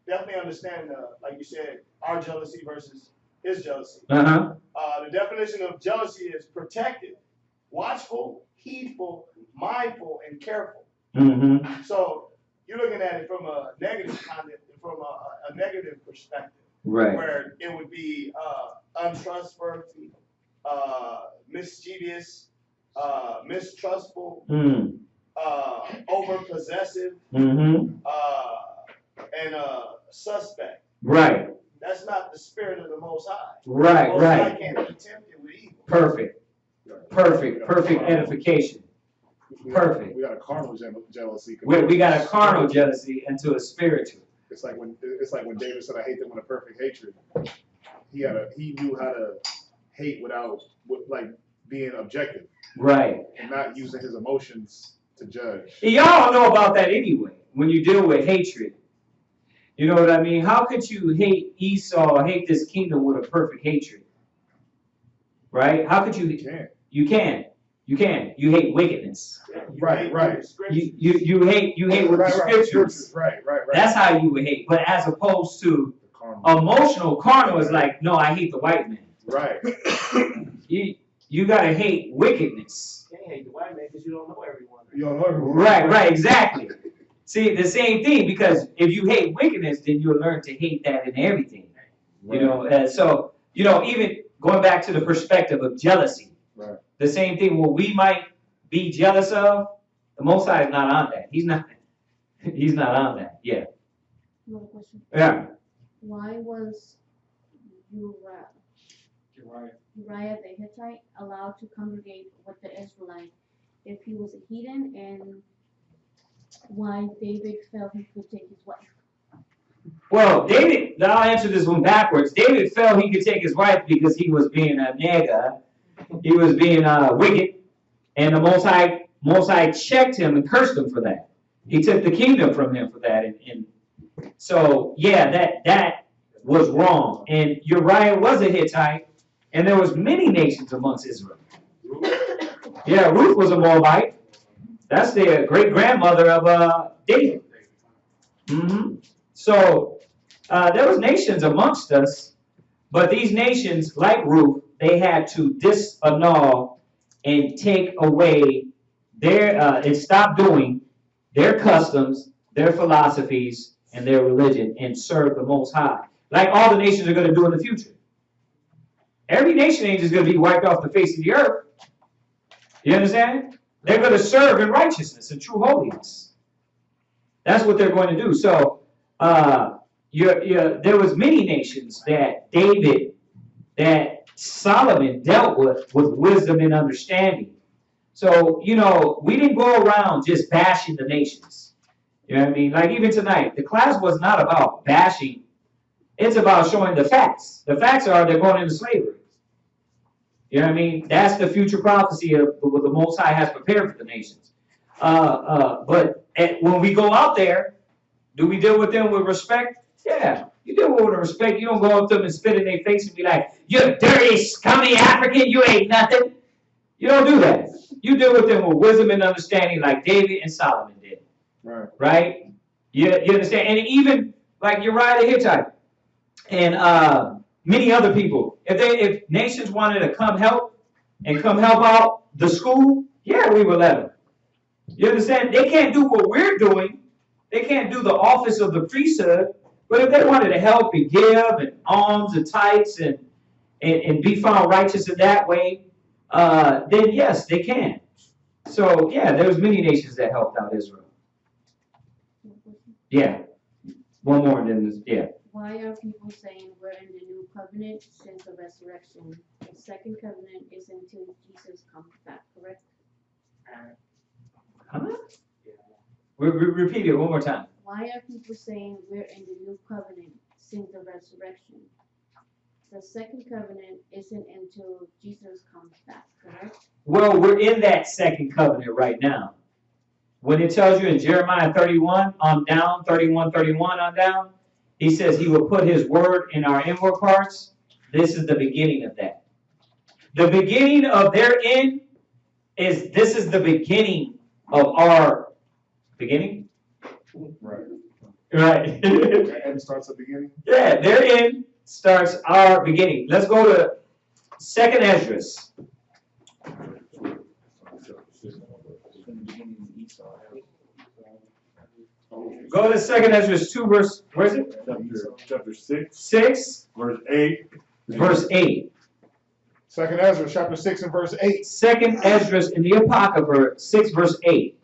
definitely understand, like you said, our jealousy versus his jealousy. The definition of jealousy is protective, watchful, heedful, mindful, and careful. So you're looking at it from a negative a negative perspective, right? Where it would be untrustworthy, mischievous, mistrustful, over possessive, and suspect. Right. That's not the spirit of the Most High. Right, the Most right. High can't be tempted with evil. Perfect edification. Perfect. We got a carnal jealousy. We got a carnal jealousy into a spiritual. It's like when David said, "I hate them with a perfect hatred." he knew how to hate without like being objective. Right. And not using his emotions to judge. Y'all know about that anyway. When you deal with hatred, you know what I mean? How could you hate Esau, hate this kingdom with a perfect hatred? Right? How could you? You can. You can. You hate wickedness. Right. You hate with the scriptures. Right. That's how you would hate. But as opposed to emotional, carnal is like, no, I hate the white man. Right. You gotta hate wickedness. You can't hate the white man because you don't know everyone. You don't know everyone. Right, exactly. See, the same thing, because if you hate wickedness, then you'll learn to hate that in everything. Right. You know, so, you know, even going back to the perspective of jealousy, right. The same thing, what we might be jealous of, the Most High is not on that. He's not on that. Yeah. Another question. Yeah. Why was Uriah the Hittite allowed to congregate with the Israelites if he was a heathen, and why David felt he could take his wife? Well, David, I'll answer this one backwards. David felt he could take his wife because he was being a nigga. He was being wicked, and the Most High checked him and cursed him for that. He took the kingdom from him for that, and so yeah, that was wrong. And Uriah was a Hittite, and there was many nations amongst Israel. Yeah, Ruth was a Moabite. That's the great grandmother of David. So there was nations amongst us, but these nations, like Ruth, they had to disannul and take away their and stop doing their customs, their philosophies, and their religion, and serve the Most High, like all the nations are going to do in the future. Every nation ain't just going to be wiped off the face of the earth. You understand? They're going to serve in righteousness and true holiness. That's what they're going to do. So there was many nations that Solomon dealt with wisdom and understanding. So, you know, we didn't go around just bashing the nations. You know what I mean? Like even tonight, the class was not about bashing. It's about showing the facts. The facts are they're going into slavery. You know what I mean? That's the future prophecy of what the Most High has prepared for the nations. But when we go out there, do we deal with them with respect? Yeah, you deal with them with respect. You don't go up to them and spit in their face and be like, "You dirty, scummy African, you ain't nothing." You don't do that. You deal with them with wisdom and understanding like David and Solomon did. Right? You understand? And even like Uriah the Hittite and many other people. If nations wanted to come help out the school, yeah, we would let them. You understand? They can't do what we're doing. They can't do the office of the priesthood. But if they wanted to help and give and alms and tithes and be found righteous in that way, then yes, they can. So yeah, there was many nations that helped out Israel. Yeah. One more and then this, yeah. Why are people saying we're in the new covenant since the resurrection? The second covenant is until Jesus comes back, correct? Huh? Repeat it one more time. Why are people saying we're in the new covenant since the resurrection? The second covenant isn't until Jesus comes back, correct? Well, we're in that second covenant right now. When it tells you in Jeremiah 31 on down, 31 on down, he says he will put his word in our inward parts. This is the beginning of that. The beginning of their end is, this is the beginning of our beginning? Right. Their end starts at the beginning? Yeah, their end starts our beginning. Let's go to 2nd Esdras. Go to 2nd Esdras 2 verse, where is it? Chapter 6. 6. Verse 8. Verse 8. 2nd Esdras chapter 6 and verse 8. 2nd Esdras in the Apocrypha 6 verse 8.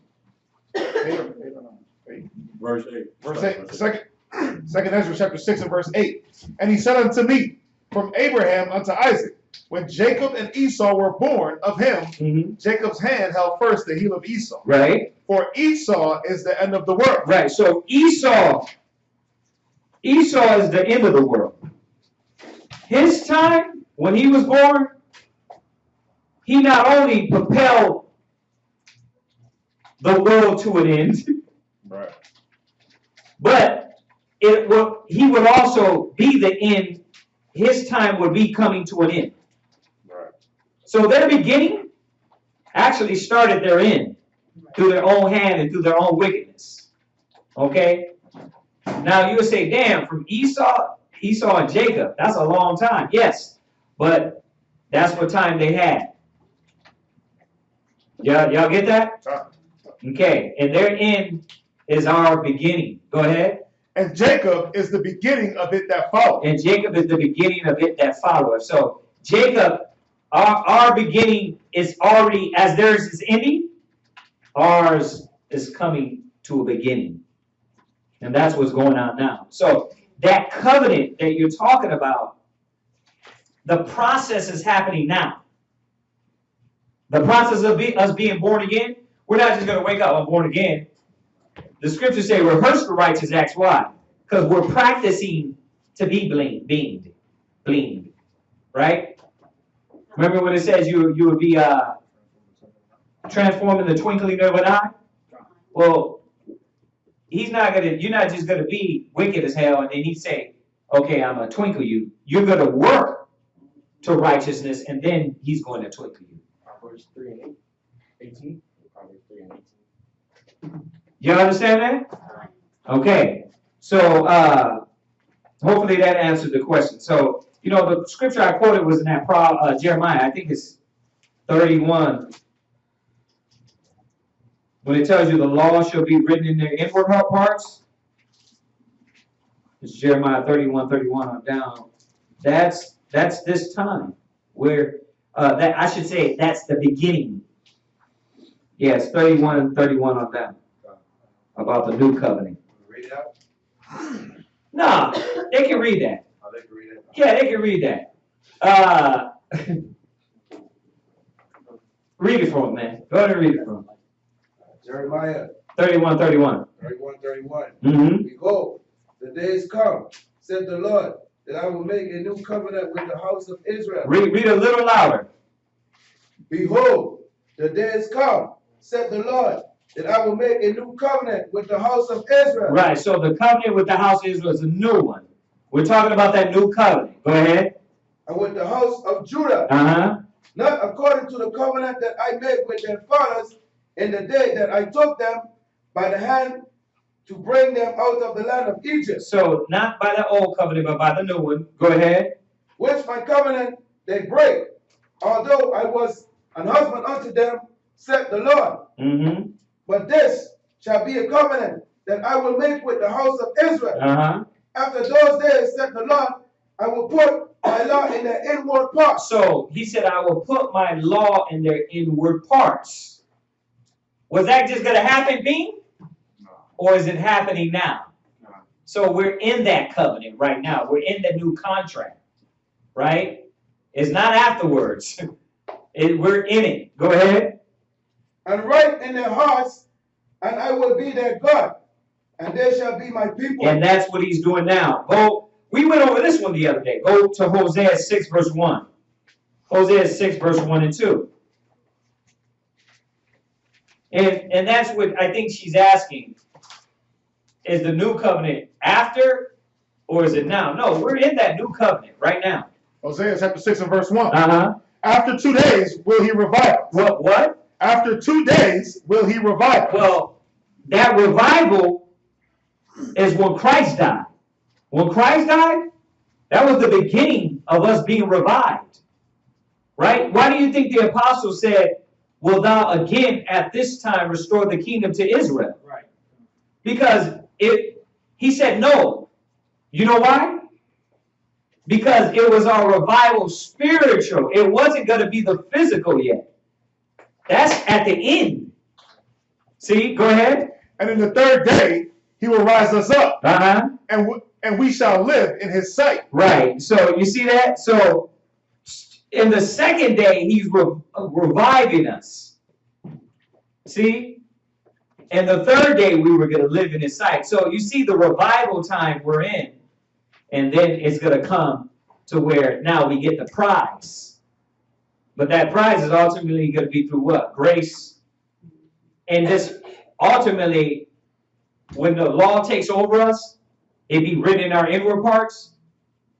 Verse 8. Verse 8. 2nd Esdras chapter 6 and verse 8. And he said unto me, from Abraham unto Isaac, when Jacob and Esau were born of him, Jacob's hand held first the heel of Esau. Right. For Esau is the end of the world. Right. So Esau is the end of the world. his time, when he was born, he not only propelled the world to an end, Right. but he would also be the end. His time would be coming to an end. Right. So their beginning actually started their end through their own hand and through their own wickedness. Okay? Now you would say, damn, from Esau and Jacob, that's a long time. Yes, but that's what time they had. Y'all get that? Okay, and their end is our beginning. Go ahead. And Jacob is the beginning of it that followed. And Jacob is the beginning of it that followed. So Jacob, our beginning is already, as theirs is ending, ours is coming to a beginning. And that's what's going on now. So that covenant that you're talking about, the process is happening now. The process of us being born again, we're not just going to wake up, I'm born again. The scriptures say, rehearse the righteous acts. Why? Because we're practicing to be blamed. Right? Remember when it says you would be transformed in the twinkling of an eye? Well, you're not just going to be wicked as hell and then he say, okay, I'm going to twinkle you. You're going to work to righteousness and then he's going to twinkle you. Proverbs 3 and 18. Proverbs 3 and 18. You understand that? Okay. So hopefully that answered the question. So, the scripture I quoted was in that Jeremiah, I think it's 31. When it tells you the law shall be written in their inward parts. It's Jeremiah 31 on down. That's this time where that I should say that's the beginning. Yes, 31 on down. About the new covenant. Read it out? No, they can read that. Oh, they can read it. Yeah, they can read that. Read it for them, man. Go ahead and read it for them. Jeremiah 31. 31. Mm-hmm. Behold, the days come, said the Lord, that I will make a new covenant with the house of Israel. Read a little louder. Behold, the days come, said the Lord, that I will make a new covenant with the house of Israel. Right, so the covenant with the house of Israel is a new one. We're talking about that new covenant. Go ahead. And with the house of Judah. Uh-huh. Not according to the covenant that I made with their fathers in the day that I took them by the hand to bring them out of the land of Egypt. So not by the old covenant, but by the new one. Go ahead. Which my covenant they break, although I was an husband unto them, said the Lord. Mm-hmm. But this shall be a covenant that I will make with the house of Israel. Uh-huh. After those days, said the Lord, I will put my law in their inward parts. So he said, I will put my law in their inward parts. Was that just going to happen, Bean? No. Or is it happening now? No. So we're in that covenant right now. We're in the new contract, right? It's not afterwards. We're in it. Go ahead. And write in their hearts, and I will be their God, and they shall be my people. And that's what he's doing now. We went over this one the other day. Go to Hosea 6, verse 1. Hosea 6, verse 1 and 2. And that's what I think she's asking. Is the new covenant after, or is it now? No, we're in that new covenant right now. Hosea chapter 6 and verse 1. Uh-huh. After 2 days will he revive us. What? After 2 days will he revive us. Well, that revival is when Christ died. When Christ died, that was the beginning of us being revived. Right? Why do you think the apostle said, will thou again at this time restore the kingdom to Israel? Right. Because he said no. You know why? Because it was our revival spiritual. It wasn't going to be the physical yet. That's at the end. See, go ahead. And in the 3rd day, he will rise us up. Uh-huh. And we shall live in his sight. Right. So you see that? So in the 2nd day, he's reviving us. See? And the 3rd day, we were going to live in his sight. So you see the revival time we're in. And then it's going to come to where now we get the prize. But that prize is ultimately going to be through what? Grace. And this ultimately, when the law takes over us, it be written in our inward parts.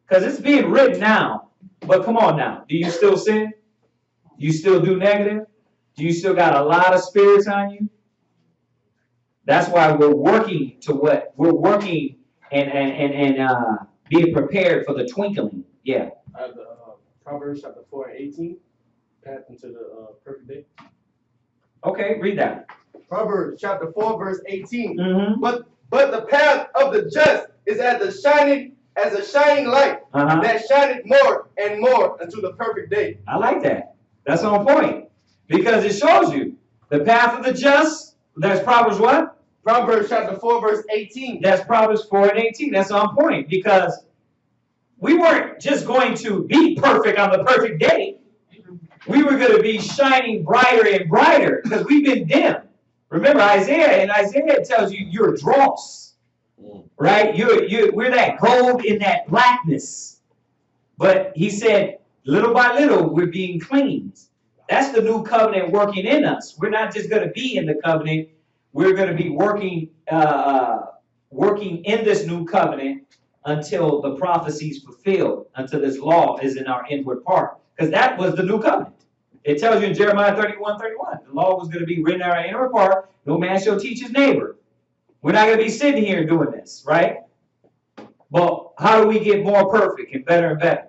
Because it's being written now. But come on now. Do you still sin? Do you still do negative? Do you still got a lot of spirits on you? That's why we're working to what? We're working and being prepared for the twinkling. Yeah. Proverbs chapter 4:18, path into the perfect day. Okay, read that. Proverbs chapter 4, verse 18. Mm-hmm. But the path of the just is as a shining light that shineth more and more unto the perfect day. I like that. That's on point. Because it shows you the path of the just. That's Proverbs what? Proverbs chapter 4, verse 18. That's Proverbs 4 and 18. That's on point. Because we weren't just going to be perfect on the perfect day. We were going to be shining brighter and brighter because we've been dim. Remember Isaiah, and Isaiah tells you you're dross, right? We're that gold in that blackness. But he said, little by little, we're being cleaned. That's the new covenant working in us. We're not just going to be in the covenant. We're going to be working in this new covenant until the prophecy is fulfilled, until this law is in our inward part. Because that was the new covenant. It tells you in Jeremiah 31:31, the law was going to be written in our inward part. No man shall teach his neighbor. We're not going to be sitting here doing this, right? But how do we get more perfect and better and better?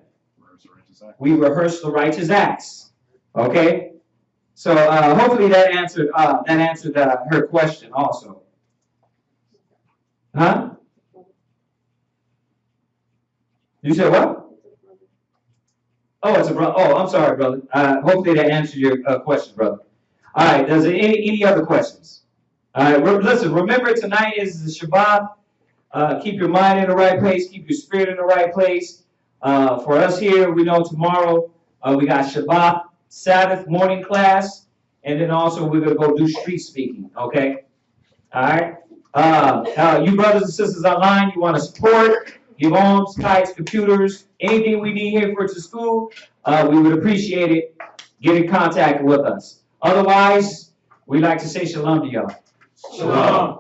We rehearse the righteous acts. Okay? So hopefully that answered her question also. Huh? You said what? Oh, it's a brother. Oh, I'm sorry, brother. Hopefully that answered your question, brother. All right. Does there any other questions? All right. Listen. Remember, tonight is the Shabbat. Keep your mind in the right place. Keep your spirit in the right place. For us here, we know tomorrow we got Shabbat, Sabbath morning class, and then also we're gonna go do street speaking. Okay. All right. You brothers and sisters online, you want to support? Give alms, kites, computers, anything we need here for to school, we would appreciate it. Get in contact with us. Otherwise, we like to say shalom to y'all. Shalom.